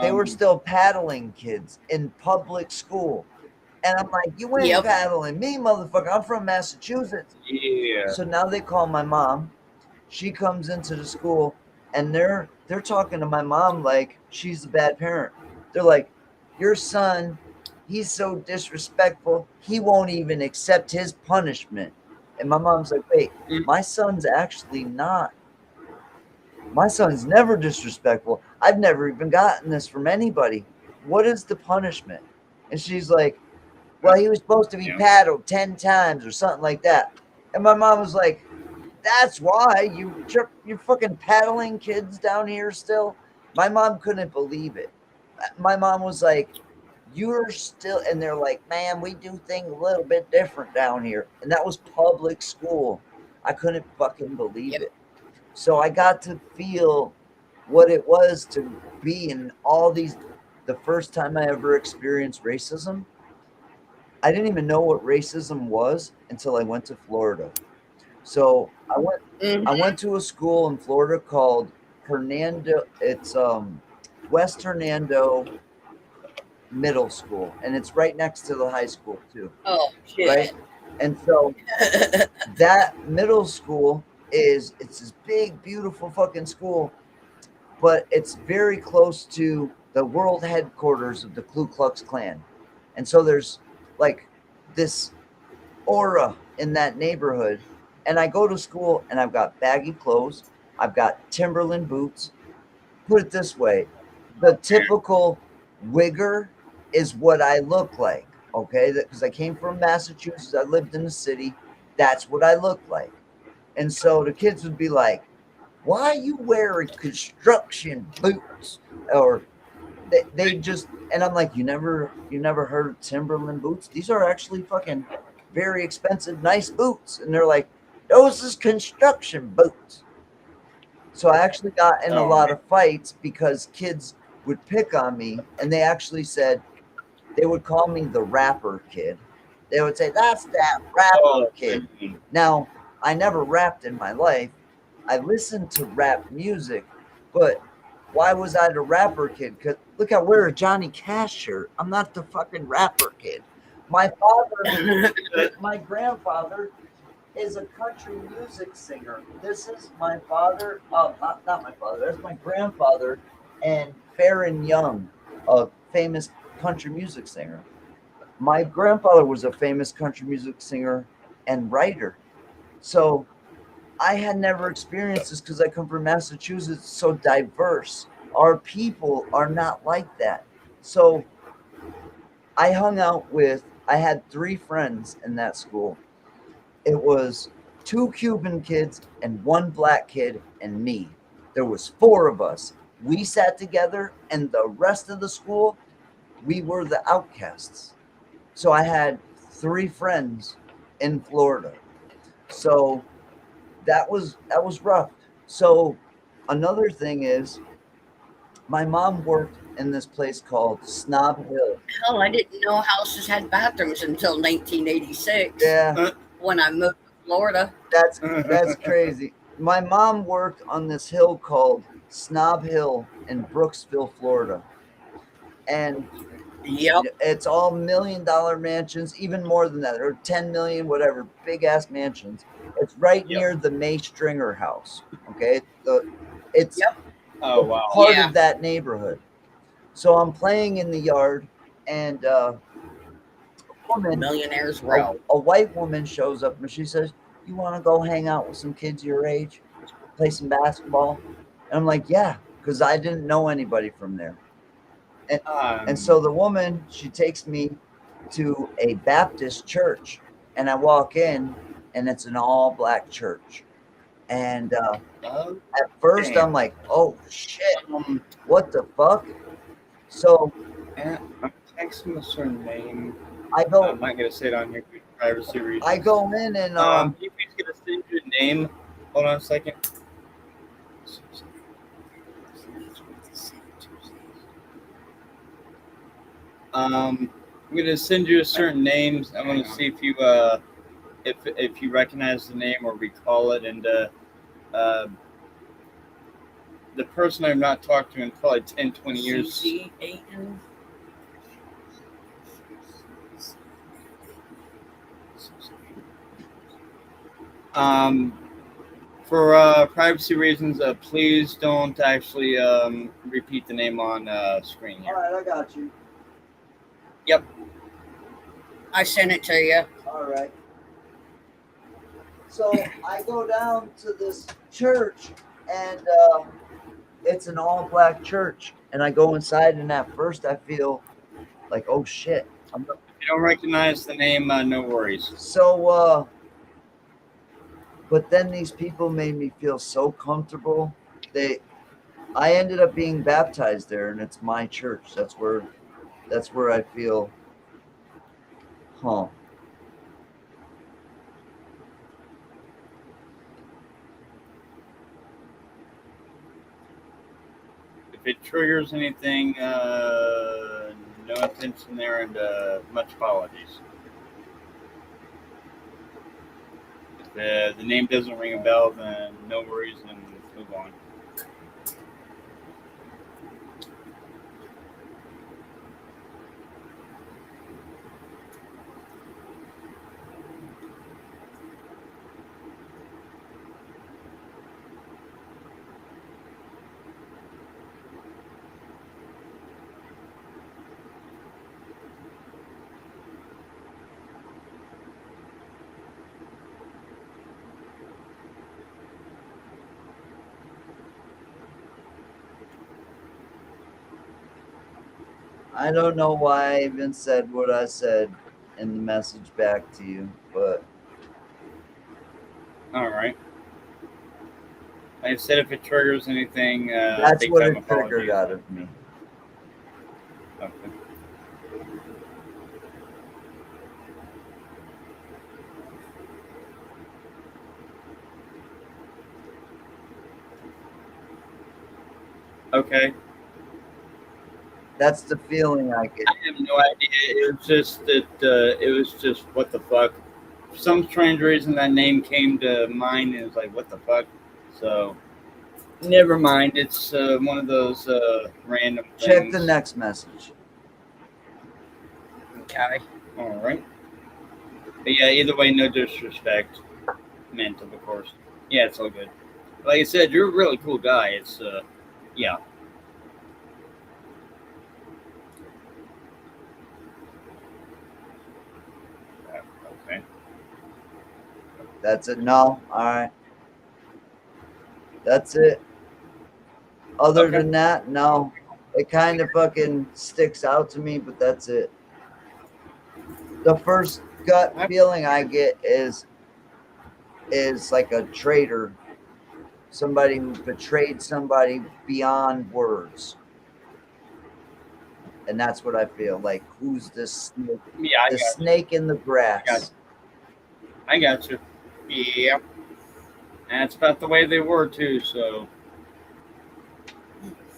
They were still paddling kids in public school. And I'm like, you ain't paddling me, motherfucker. I'm from Massachusetts. Yeah. So now they call my mom. She comes into the school, and they're talking to my mom like she's a bad parent. They're like, your son, he's so disrespectful. He won't even accept his punishment. And my mom's like, wait, my son's actually not. My son's never disrespectful. I've never even gotten this from anybody. What is the punishment? And she's like, well, he was supposed to be paddled 10 times or something like that. And my mom was like, that's why you're fucking paddling kids down here still. My mom couldn't believe it. My mom was like, you're still, and they're like, man, we do things a little bit different down here. And that was public school. I couldn't fucking believe it. So I got to feel what it was to be in all these, the first time I ever experienced racism. I didn't even know what racism was until I went to Florida. So I went to a school in Florida called Hernando. It's West Hernando Middle School, and it's right next to the high school too, Oh right? shit. And so that middle school it's this big, beautiful fucking school, but it's very close to the world headquarters of the Ku Klux Klan. And so there's like this aura in that neighborhood. And I go to school and I've got baggy clothes, I've got Timberland boots. Put it this way, the typical wigger is what I look like, okay? Because I came from Massachusetts, I lived in the city. That's what I look like. And so the kids would be like, why are you wearing construction boots? Or they just, and I'm like, you never heard of Timberland boots? These are actually fucking very expensive, nice boots. And they're like, those is construction boots. So I actually got in a lot of fights because kids would pick on me, and they actually said they would call me the rapper kid. They would say, that's that rapper kid. Now, I never rapped in my life. I listened to rap music, but why was I the rapper kid? Because look, I wear a Johnny Cash shirt. I'm not the fucking rapper kid. My father, my grandfather is a country music singer. This is my father. Oh, not my father. That's my grandfather, and Farron Young, a famous country music singer. My grandfather was a famous country music singer and writer. So I had never experienced this because I come from Massachusetts, it's so diverse. Our people are not like that. So I had 3 friends in that school. It was 2 Cuban kids and 1 black kid and me. There was 4 of us. We sat together, and the rest of the school, we were the outcasts. So I had 3 friends in Florida. So that was rough. So another thing is, my mom worked in this place called Snob Hill. Hell, I didn't know houses had bathrooms until 1986. Yeah, When I moved to Florida. that's crazy. My mom worked on this hill called Snob Hill in Brooksville, Florida. And Yep. it's all $1 million mansions, even more than that, or 10 million, whatever, big ass mansions. It's right near the May Stringer house. Okay. It's Oh wow. part of that neighborhood. So I'm playing in the yard, and a woman, Millionaires Row. a white woman shows up, and she says, you want to go hang out with some kids your age, play some basketball? And I'm like, yeah, because I didn't know anybody from there. And so the woman, she takes me to a Baptist church, and I walk in, and it's an all black church. And at first I'm like, oh shit, what the fuck? So I'm texting a certain name. I go. I'm not gonna say it on here for privacy reasons. I go in and Can you please get a send you a name? Hold on a second. I'm gonna send you a certain names. I'm gonna see if you recognize the name or recall it. And the person I've not talked to in probably 10, 20 years. Susie Aiton. For privacy reasons, please don't actually repeat the name on screen here. all right, I got you. Yep. I sent it to you. All right. So I go down to this church, and it's an all black church. And I go inside, and at first I feel like, oh shit. If you don't recognize the name, no worries. So, but then these people made me feel so comfortable. I ended up being baptized there, and it's my church. That's where I feel home. If it triggers anything, no intention there, and much apologies. If the name doesn't ring a bell, then no worries and move on. I don't know why I even said what I said in the message back to you, but All right. Like I said, if it triggers anything, that's big what time it triggered apologies. out of me. Okay. Okay. That's the feeling I get. I have no idea. It was just that it was just what the fuck. For some strange reason, that name came to mind, and it was like, what the fuck? So, never mind. It's one of those random things. Check the next message. Okay. All right. But yeah, either way, no disrespect meant, of course. Yeah, it's all good. Like I said, you're a really cool guy. It's yeah. Okay. That's it. No. All right. That's it. Other Okay. than that, no. It kind of fucking sticks out to me, but that's it. The first gut feeling I get is like a traitor, somebody who betrayed somebody beyond words. And that's what I feel like. Who's this snake? Yeah, the snake in the grass. I got you. Yeah. And that's about the way they were too. So.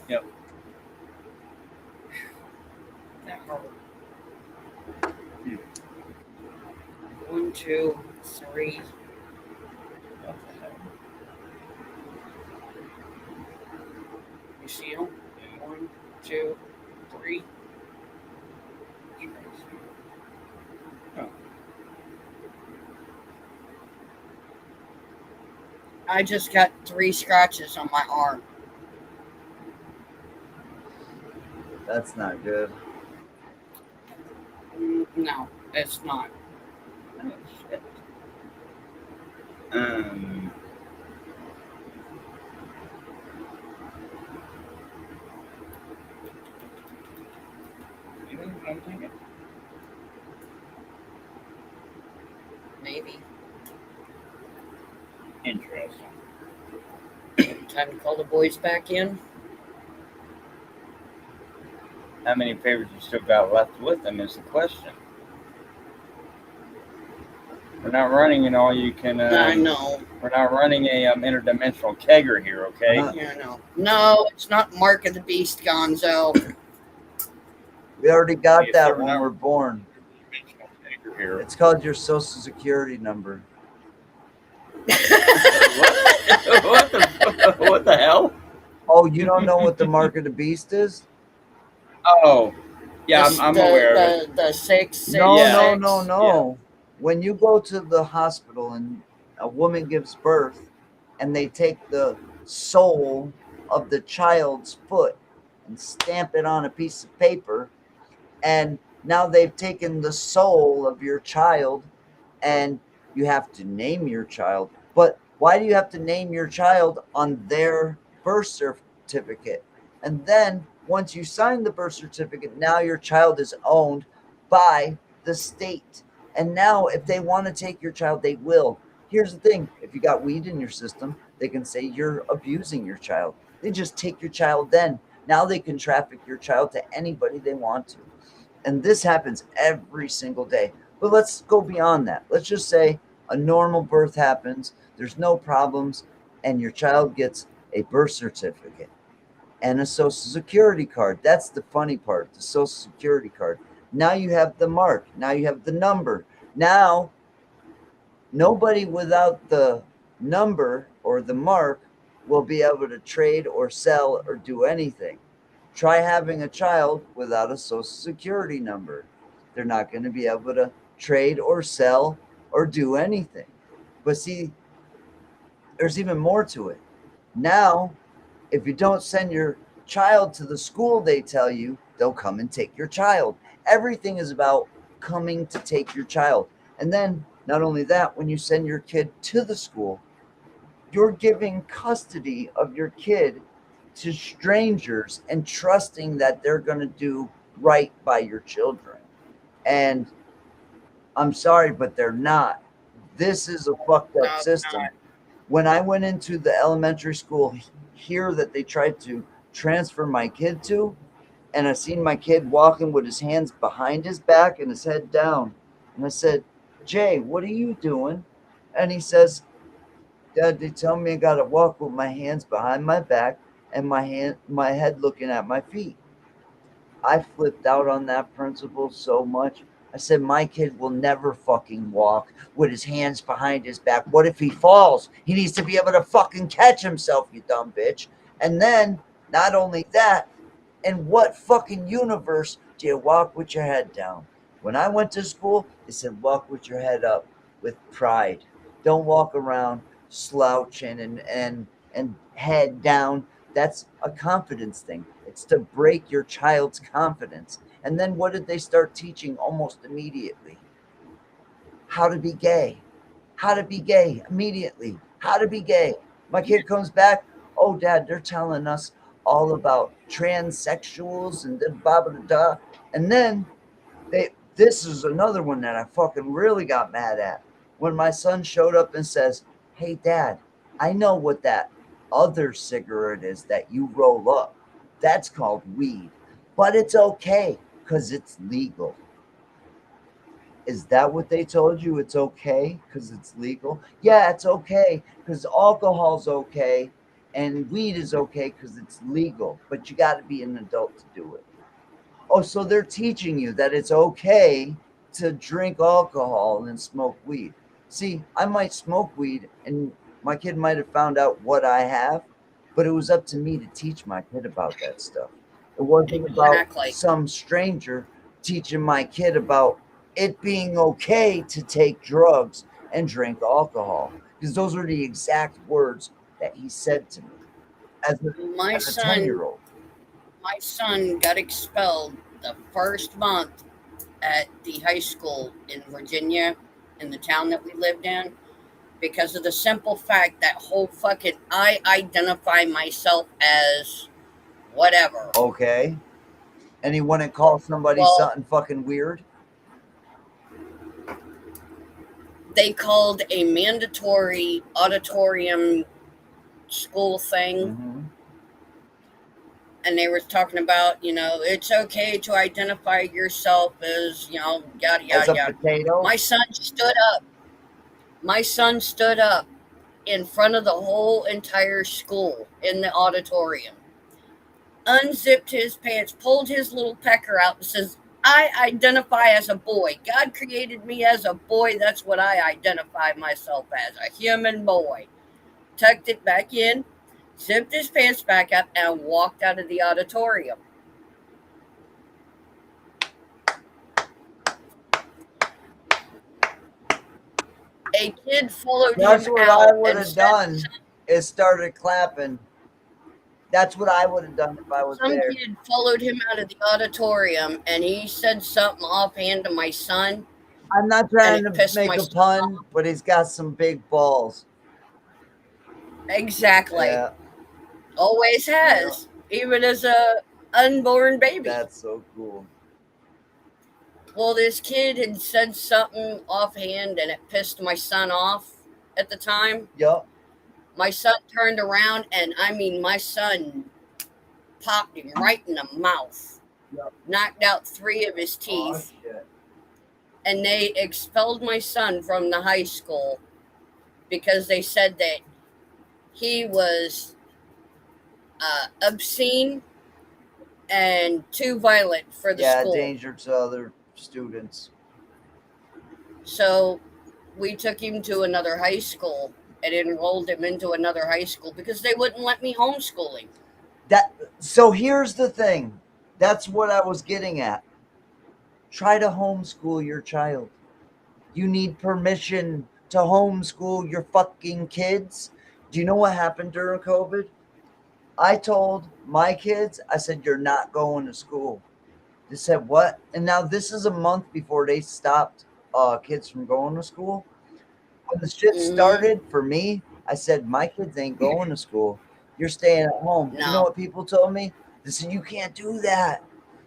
Yep. That hurt. 1, 2, 3. What the hell? You see them? 1, 2, 3. Oh. I just got 3 scratches on my arm. That's not good. No, it's not. Oh, shit. You know what I'm thinking? Maybe. Interesting. Time to call the boys back in. How many favors you still got left with them is the question. We're not running an all you can. I know. We're not running a interdimensional kegger here, okay? Yeah, I know. No, it's not Mark of the Beast, Gonzo. We already got Yes, that sir, when not- we're born. Interdimensional kegger here. It's called your social security number. What the hell? Oh, you don't know what the mark of the beast is? Oh, yeah, I'm aware of it. The 6, No, Yeah. no. When you go to the hospital and a woman gives birth and they take the sole of the child's foot and stamp it on a piece of paper, and now they've taken the soul of your child and you have to name your child. But why do you have to name your child on their birth certificate? And then once you sign the birth certificate, now your child is owned by the state. And now if they want to take your child, they will. Here's the thing. If you got weed in your system, they can say you're abusing your child. They just take your child then. Now they can traffic your child to anybody they want to. And this happens every single day. But let's go beyond that. Let's just say a normal birth happens, there's no problems, and your child gets a birth certificate and a social security card. That's the funny part, the social security card. Now you have the mark. Now you have the number. Now Nobody without the number or the mark will be able to trade or sell or do anything. Try having a child without a social security number. They're not going to be able to trade or sell or do anything. But see, there's even more to it. Now, if you don't send your child to the school they tell you, they'll come and take your child. Everything is about coming to take your child. And then, not only that, when you send your kid to the school, you're giving custody of your kid to strangers and trusting that they're going to do right by your children. And I'm sorry, but they're not. This is a fucked up No, system. When I went into the elementary school here that they tried to transfer my kid to, and I seen my kid walking with his hands behind his back and his head down, and I said, Jay, what are you doing? And he says, Dad, they tell me I gotta walk with my hands behind my back and my head looking at my feet. I flipped out on that principle so much. I said, my kid will never fucking walk with his hands behind his back. What if he falls? He needs to be able to fucking catch himself, you dumb bitch. And then, not only that, in what fucking universe do you walk with your head down? When I went to school, they said, walk with your head up with pride. Don't walk around slouching and head down. That's a confidence thing. It's to break your child's confidence. And then what did they start teaching almost immediately? How to be gay. How to be gay immediately. How to be gay. My kid comes back. Oh, Dad, they're telling us all about transsexuals and blah, blah, blah. And then this is another one that I fucking really got mad at. When my son showed up and says, hey, Dad, I know what that other cigarette is that you roll up. That's called weed. But it's okay because it's legal. Is that what they told you? It's okay because it's legal? Yeah, it's okay because alcohol's okay and weed is okay because it's legal. But you got to be an adult to do it. Oh, so they're teaching you that it's okay to drink alcohol and smoke weed. See, I might smoke weed and my kid might have found out what I have, but it was up to me to teach my kid about that stuff. It wasn't about exactly. some stranger teaching my kid about it being okay to take drugs and drink alcohol. Because those are the exact words that he said to me as My a 10-year son, old. my son got expelled the first month at the high school in Virginia, in the town that we lived in, because of the simple fact that whole fucking I identify myself as whatever. Okay. And he wouldn't call somebody Well, something fucking weird. they called a mandatory auditorium school thing, Mm-hmm. and they were talking about, it's okay to identify yourself as, yada As yada a yada. potato. My son stood up. My son stood up in front of the whole entire school in the auditorium, unzipped his pants, pulled his little pecker out, and says, I identify as a boy. God created me as a boy. That's what I identify myself as, a human boy. Tucked it back in, zipped his pants back up, and walked out of the auditorium. A kid followed That's him what I out would and have said, done is started clapping. That's what I would have done if I was some there. kid followed him out of the auditorium, and he said something offhand to my son, I'm not and trying it to pissed make my a son off. pun, but he's got some big balls. Exactly. Yeah. Always Yeah. has, even as a unborn baby. That's so cool. Well, this kid had said something offhand, and it pissed my son off at the time. Yup. My son turned around, and I mean, my son popped him right in the mouth, Yep. knocked out 3 of his teeth, shit. and they expelled my son from the high school because they said that he was obscene and too violent for the Yeah, school. danger to other students. So we took him to another high school and enrolled him into another high school because they wouldn't let me homeschool him. So here's the thing. That's what I was getting at. Try to homeschool your child. You need permission to homeschool your fucking kids. Do you know what happened during COVID? I told my kids, I said, you're not going to school. They said, what? And now this is a month before they stopped kids from going to school. When the shit started, for me, I said, my kids ain't going to school. You're staying at home. No. You know what people told me? They said, you can't do that.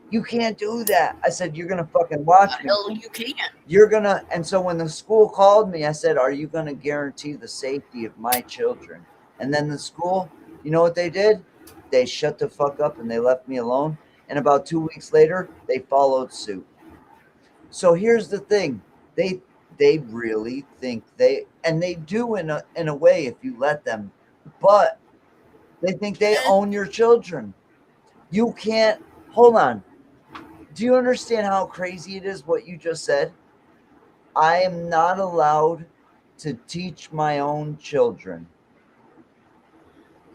You can't do that. I said, you're going to fucking watch me. Hell, you can't. You're going to. And so when the school called me, I said, are you going to guarantee the safety of my children? And then the school, you know what they did? They shut the fuck up and they left me alone. And about 2 weeks later, they followed suit. So here's the thing. They really think they do in a way if you let them, but they think they own your children. You can't. Hold on. Do you understand how crazy it is what you just said? I am not allowed to teach my own children.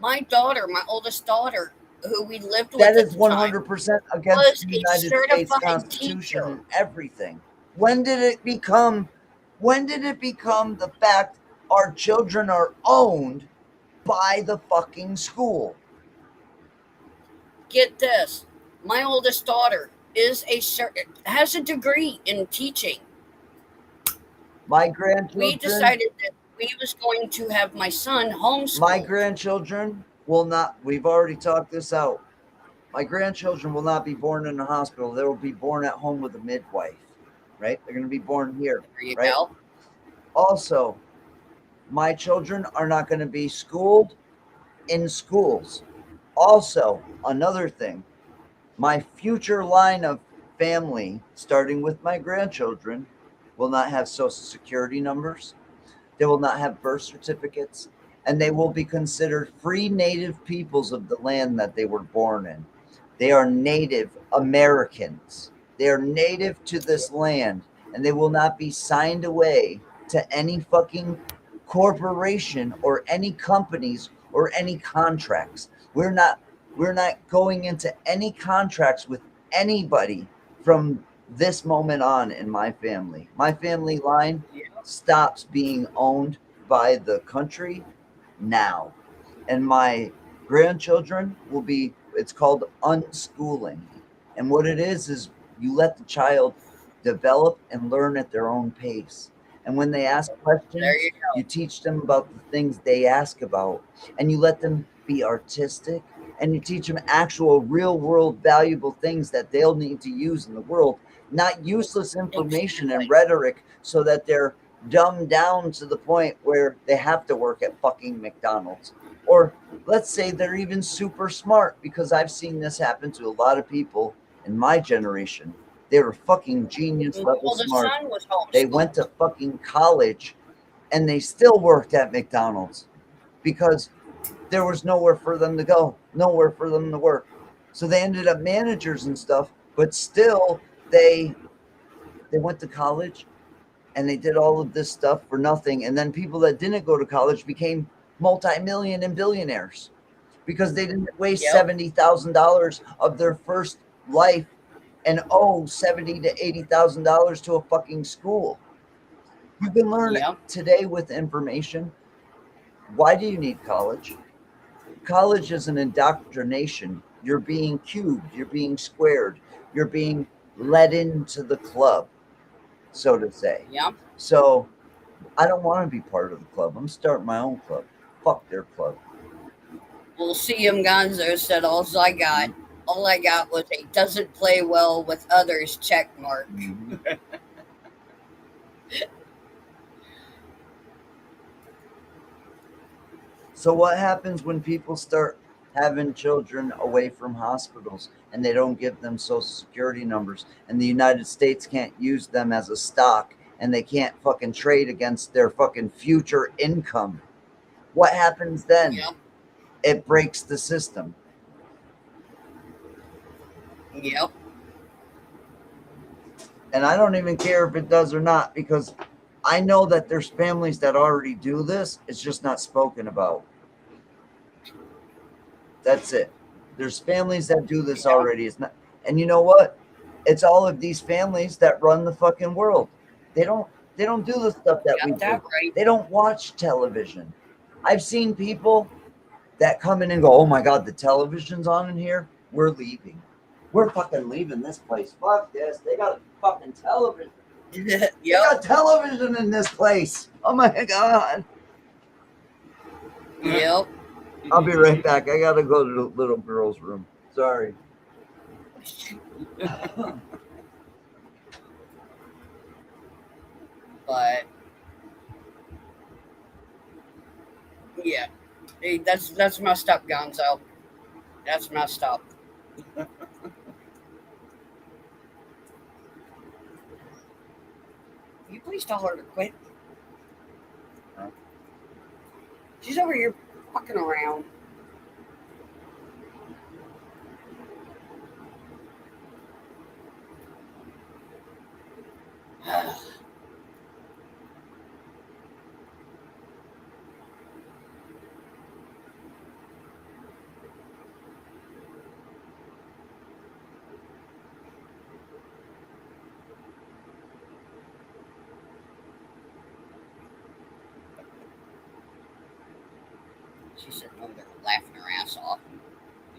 My daughter, my oldest daughter, who we lived with, that at is the 100% time, against the United States certified Constitution teacher. and everything. When did it become the fact our children are owned by the fucking school? Get this. My oldest daughter has a degree in teaching. My grandchildren. We decided that we was going to have my son homeschooled. My grandchildren will not. We've already talked this out. My grandchildren will not be born in a hospital. They will be born at home with a midwife. Right? They're going to be born here. There you right? go. Also, my children are not going to be schooled in schools. Also, another thing, my future line of family, starting with my grandchildren, will not have social security numbers. They will not have birth certificates, and they will be considered free native peoples of the land that they were born in. They are Native Americans. They are native to this land, and they will not be signed away to any fucking corporation or any companies or any contracts. We're not going into any contracts with anybody from this moment on in my family. My family line stops being owned by the country now. And my grandchildren will be, it's called unschooling. And what it is you let the child develop and learn at their own pace. And when they ask questions, you teach them about the things they ask about. And you let them be artistic. And you teach them actual real world valuable things that they'll need to use in the world. Not useless information and rhetoric so that they're dumbed down to the point where they have to work at fucking McDonald's. Or let's say they're even super smart, because I've seen this happen to a lot of people in my generation. They were fucking genius level smart. They went to fucking college and they still worked at McDonald's because there was nowhere for them to go, nowhere for them to work. So they ended up managers and stuff, but still they went to college and they did all of this stuff for nothing. And then people that didn't go to college became multi-million and billionaires because they didn't waste $70,000 of their first life and owe $70,000 to $80,000 to a fucking school. You can learn today with information. Why do you need college? College is an indoctrination. You're being cubed, you're being squared, you're being led into the club, so to say. So I don't want to be part of the club. I'm starting my own club. Fuck their club. Well, CM Gonzo said all I got was a doesn't play well with others check mark. Mm-hmm. So what happens when people start having children away from hospitals and they don't give them social security numbers, and the United States can't use them as a stock, and they can't fucking trade against their fucking future income? What happens then? It breaks the system. And I don't even care if it does or not, because I know that there's families that already do this. It's just not spoken about. That's it. There's families that do this already. It's not, and you know what? It's all of these families that run the fucking world. They don't do the stuff that we do. Right. They don't watch television. I've seen people that come in and go, "Oh my god, the television's on in here. We're leaving. We're fucking leaving this place. Fuck this. They got a fucking television. They got television in this place. Oh my god." Yep. I'll be right back. I gotta go to the little girl's room. Sorry. But yeah, hey, that's messed up, Gonzo. That's messed up. You please tell her to quit. Huh? She's over here fucking around. She's sitting over there laughing her ass off.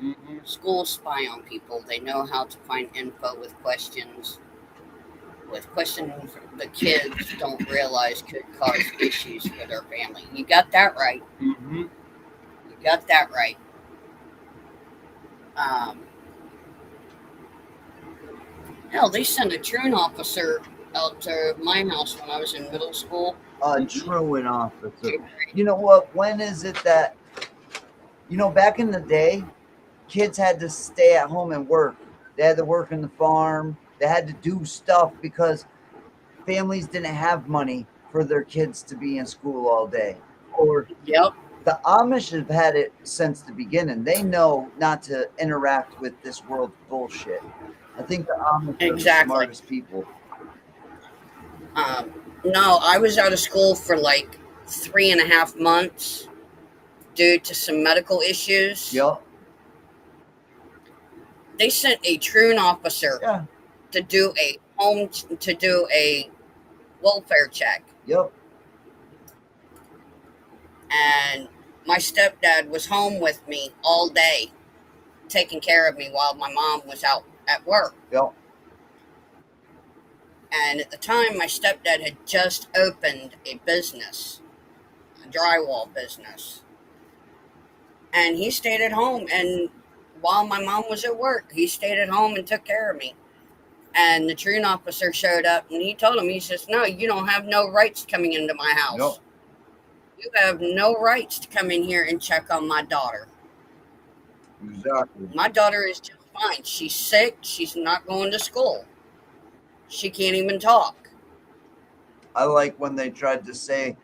Mm-hmm. Schools spy on people. They know how to find info with questions. With questions the kids don't realize could cause issues for their family. You got that right. Mm-hmm. You got that right. Hell, they sent a truant officer out to my house when I was in middle school. A truant officer. You know what? When is it that, back in the day, kids had to stay at home and work. They had to work in the farm. They had to do stuff because families didn't have money for their kids to be in school all day. Or Yep. the Amish have had it since the beginning. They know not to interact with this world bullshit. I think the Amish are the smartest people. No, I was out of school for like 3.5 months due to some medical issues. Yep. They sent a truant officer to do a welfare check. Yep. And my stepdad was home with me all day, taking care of me while my mom was out at work. Yep. And at the time, my stepdad had just opened a business, a drywall business. And he stayed at home. And while my mom was at work, he stayed at home and took care of me. And the truant officer showed up and he told him, he says, "No, you don't have no rights coming into my house. Yep. You have no rights to come in here and check on my daughter." Exactly. My daughter is just fine. She's sick. She's not going to school. She can't even talk. I like when they tried to say,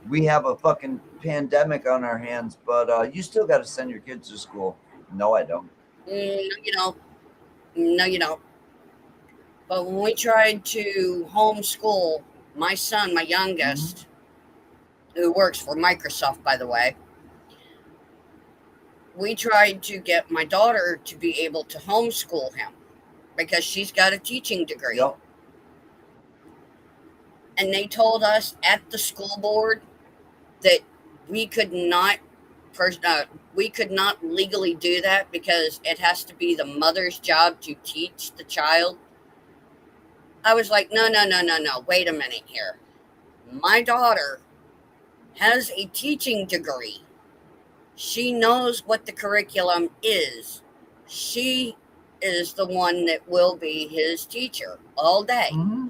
we have a fucking pandemic on our hands, but you still got to send your kids to school. No, I don't. No, you don't. But when we tried to homeschool my son, my youngest, who works for Microsoft, by the way, we tried to get my daughter to be able to homeschool him because she's got a teaching degree. Yep. And they told us at the school board that we could not legally do that because it has to be the mother's job to teach the child. I was like, no. Wait a minute here. My daughter has a teaching degree. She knows what the curriculum is. She is the one that will be his teacher all day. Mm-hmm.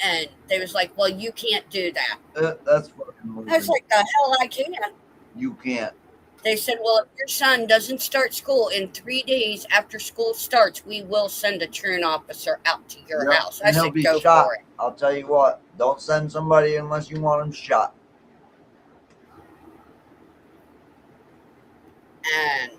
And they was like, "Well, you can't do that." That's fucking weird. I was like, "The hell I can't." You can't. They said, "Well, if your son doesn't start school in 3 days after school starts, we will send a truant officer out to your house." I said, "Go for it." I'll tell you what, don't send somebody unless you want them shot. And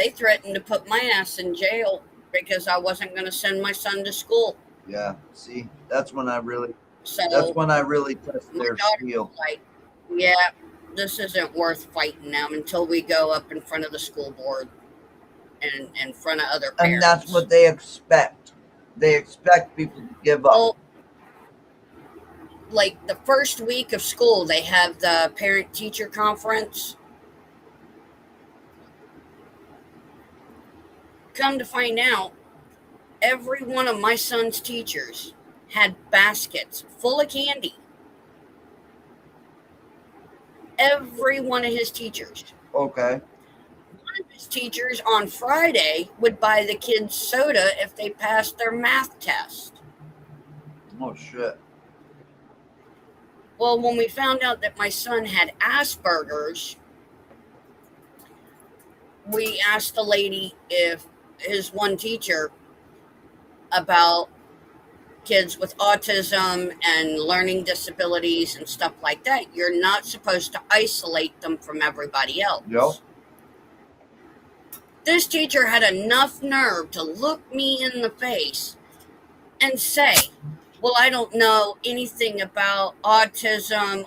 They threatened to put my ass in jail because I wasn't going to send my son to school. Yeah. See, that's when I really So test my their daughter steel. was like, yeah, this isn't worth fighting them until we go up in front of the school board and in front of other parents. And that's what they expect. They expect people to give up. Well, like the first week of school, they have the parent-teacher conference. Come to find out, every one of my son's teachers had baskets full of candy. Every one of his teachers. Okay. One of his teachers on Friday would buy the kids soda if they passed their math test. Oh, shit. Well, when we found out that my son had Asperger's, we asked the lady, if his one teacher, about kids with autism and learning disabilities and stuff like that. You're not supposed to isolate them from everybody else. Yep. This teacher had enough nerve to look me in the face and say, well, I don't know anything about autism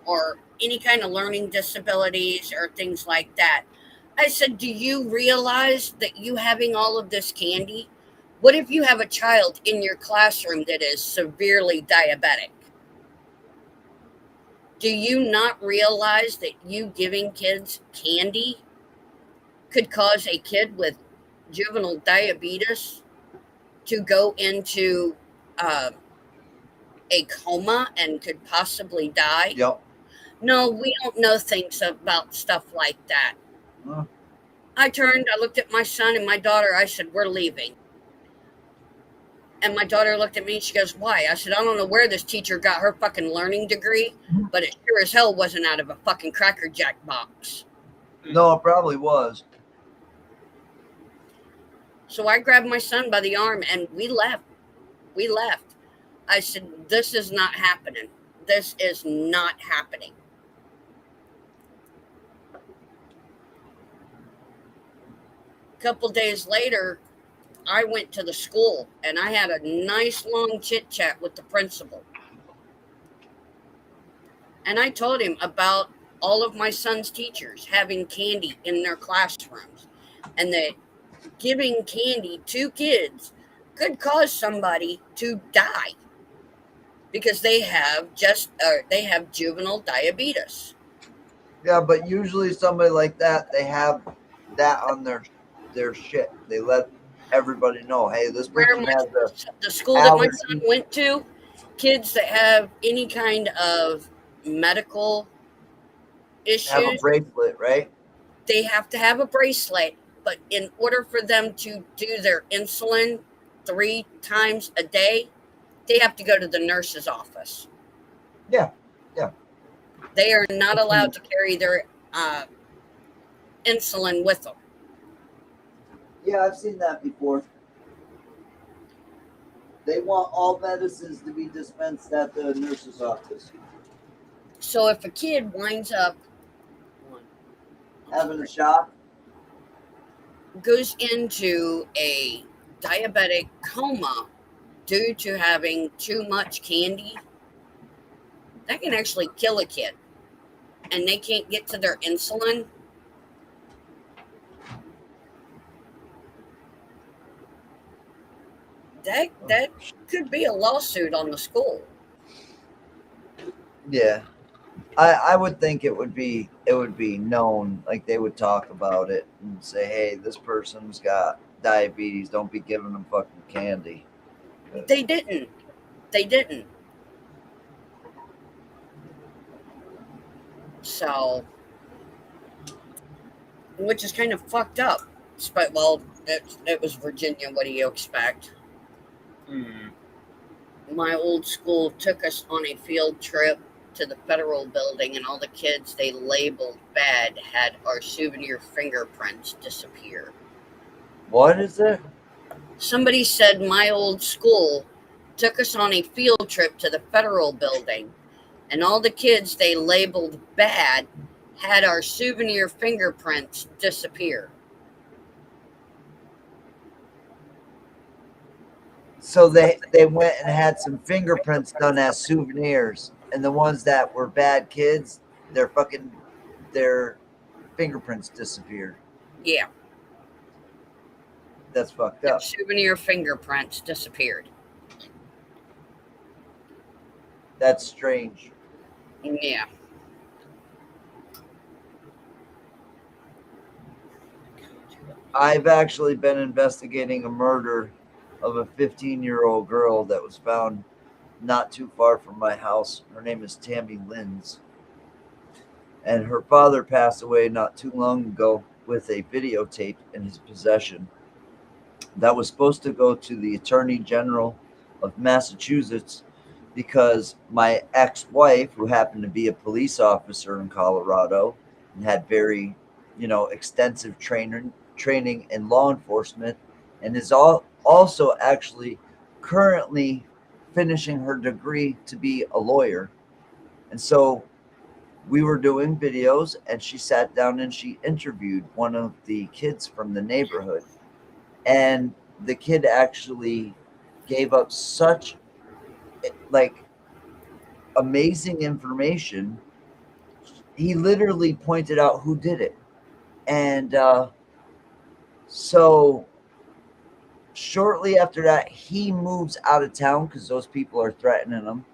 or any kind of learning disabilities or things like that. I said, do you realize that you having all of this candy? What if you have a child in your classroom that is severely diabetic? Do you not realize that you giving kids candy could cause a kid with juvenile diabetes to go into a coma and could possibly die? Yep. No, we don't know things about stuff like that. Huh. I looked at my son and my daughter. I said, we're leaving. And my daughter looked at me and she goes, why? I said, I don't know where this teacher got her fucking learning degree, but it sure as hell wasn't out of a fucking Cracker Jack box. No, it probably was. So I grabbed my son by the arm and we left. We left. I said, this is not happening. This is not happening. A couple days later, I went to the school and I had a nice long chit chat with the principal. And I told him about all of my son's teachers having candy in their classrooms and that giving candy to kids could cause somebody to die because they have juvenile diabetes. Yeah, but usually somebody like that, they have that on their shit. They let everybody know, hey, this person has the school that my son went to, kids that have any kind of medical issues have a bracelet, right? They have to have a bracelet, but in order for them to do their insulin 3 times a day, they have to go to the nurse's office. Yeah. They are not allowed to carry their insulin with them. Yeah, I've seen that before. They want all medicines to be dispensed at the nurse's office. So if a kid winds up having a shock, goes into a diabetic coma due to having too much candy, that can actually kill a kid. And they can't get to their insulin. That could be a lawsuit on the school. Yeah. I would think it would be known, like they would talk about it and say, hey, this person's got diabetes, don't be giving them fucking candy. They didn't. So, which is kind of fucked up. But, well, it was Virginia. What do you expect? My old school took us on a field trip to the Federal Building, and all the kids they labeled bad had our souvenir fingerprints disappear. What is it? Somebody said my old school took us on a field trip to the Federal Building, and all the kids they labeled bad had our souvenir fingerprints disappear. So they went and had some fingerprints done as souvenirs, and the ones that were bad kids, their fingerprints disappeared. Yeah. That's fucked Their up. souvenir fingerprints disappeared. That's strange. Yeah. I've actually been investigating a murder of a 15-year-old girl that was found not too far from my house. Her name is Tammy Linz. And her father passed away not too long ago with a videotape in his possession that was supposed to go to the Attorney General of Massachusetts because my ex-wife, who happened to be a police officer in Colorado and had very, extensive training in law enforcement, and is also actually currently finishing her degree to be a lawyer. And so we were doing videos, and she sat down and she interviewed one of the kids from the neighborhood. And the kid actually gave up such amazing information. He literally pointed out who did it. And so shortly after that, he moves out of town because those people are threatening him.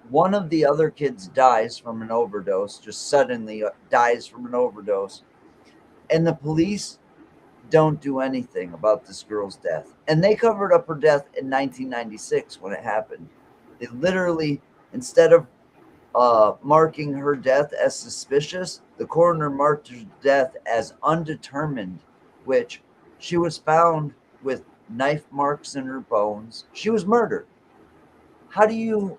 One of the other kids dies from an overdose, just suddenly dies from an overdose. And the police don't do anything about this girl's death. And they covered up her death in 1996 when it happened. They literally, instead of marking her death as suspicious, the coroner marked her death as undetermined, which she was found with knife marks in her bones. She was murdered. How do you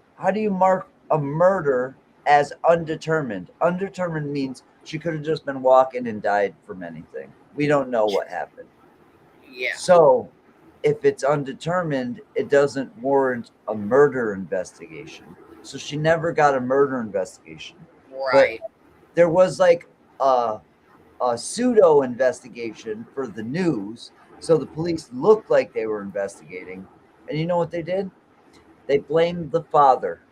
mark a murder as undetermined? Undetermined means she could have just been walking and died from anything. We don't know what happened. Yeah. So if it's undetermined, it doesn't warrant a murder investigation. So she never got a murder investigation. Right. But there was like a pseudo investigation for the news. So the police looked like they were investigating. And you know what they did? They blamed the father.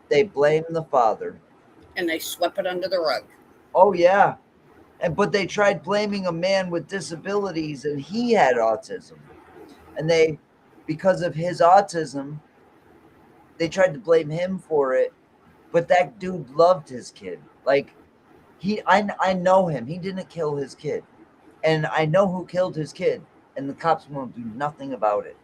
And they swept it under the rug. Oh, yeah. But they tried blaming a man with disabilities, and he had autism. And because of his autism, they tried to blame him for it. But that dude loved his kid. I know him. He didn't kill his kid. And I know who killed his kid. And the cops won't do nothing about it.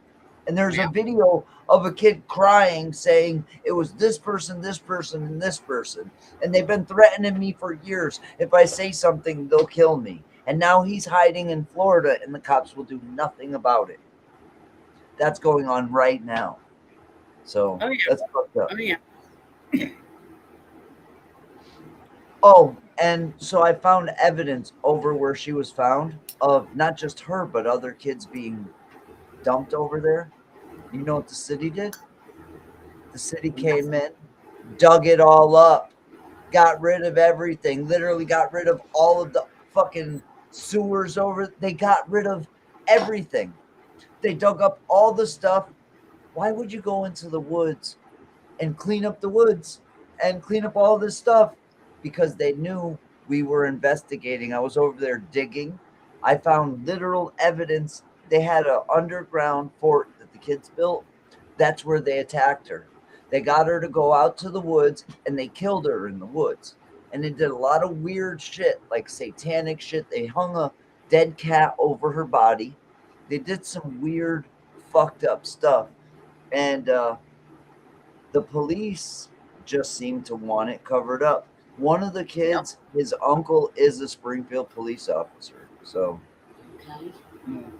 And there's a video of a kid crying saying it was this person, and this person. And they've been threatening me for years. If I say something, they'll kill me. And now he's hiding in Florida and the cops will do nothing about it. That's going on right now. So that's fucked up. Oh, yeah. Oh, and so I found evidence over where she was found of not just her, but other kids being dumped over there. You know what the city did? The city came in, dug it all up, got rid of everything, literally got rid of all of the fucking sewers over. They got rid of everything. They dug up all the stuff. Why would you go into the woods and clean up the woods and clean up all this stuff? Because they knew we were investigating. I was over there digging. I found literal evidence. They had an underground fort that the kids built. That's where they attacked her. They got her to go out to the woods and they killed her in the woods. And they did a lot of weird shit, like satanic shit. They hung a dead cat over her body. They did some weird, fucked up stuff. And the police just seemed to want it covered up. One of the kids, his uncle is a Springfield police officer. So,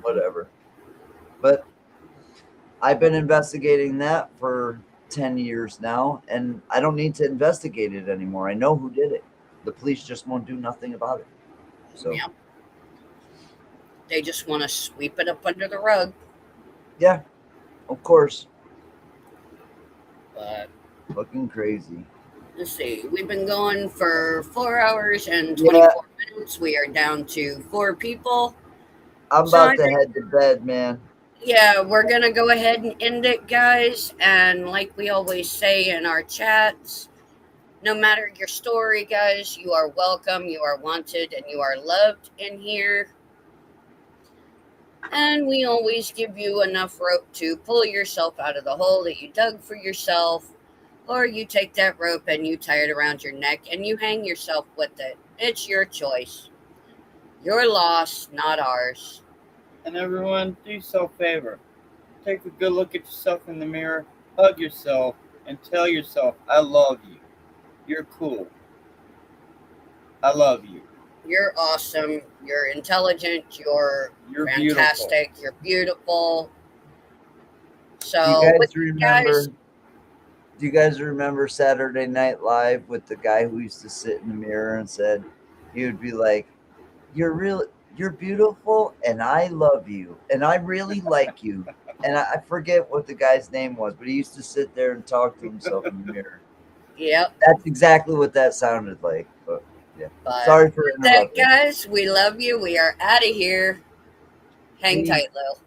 whatever. But I've been investigating that for 10 years now, and I don't need to investigate it anymore. I know who did it. The police just won't do nothing about it. So, they just want to sweep it up under the rug. Yeah, of course. But fucking crazy. Let's see. We've been going for 4 hours and 24 minutes. We are down to 4 people. I'm about to head to bed, man. yeah, we're going to go ahead and end it, guys. And like we always say in our chats, no matter your story, guys, you are welcome, you are wanted, and you are loved in here. And we always give you enough rope to pull yourself out of the hole that you dug for yourself. Or you take that rope and you tie it around your neck and you hang yourself with it. It's your choice. Your loss, not ours. And everyone, do yourself a favor. Take a good look at yourself in the mirror, hug yourself, and tell yourself, I love you. You're cool. I love you. You're awesome. You're intelligent. You're fantastic. Beautiful. You're beautiful. Do So, you guys remember Saturday Night Live with the guy who used to sit in the mirror and said he would be like, you're beautiful and I love you and I really like you. And I forget what the guy's name was, but he used to sit there and talk to himself in the mirror. Yep. That's exactly what that sounded like. But yeah. But sorry for that, interrupting. guys. We love you. We are out of here. Hang tight, Lil.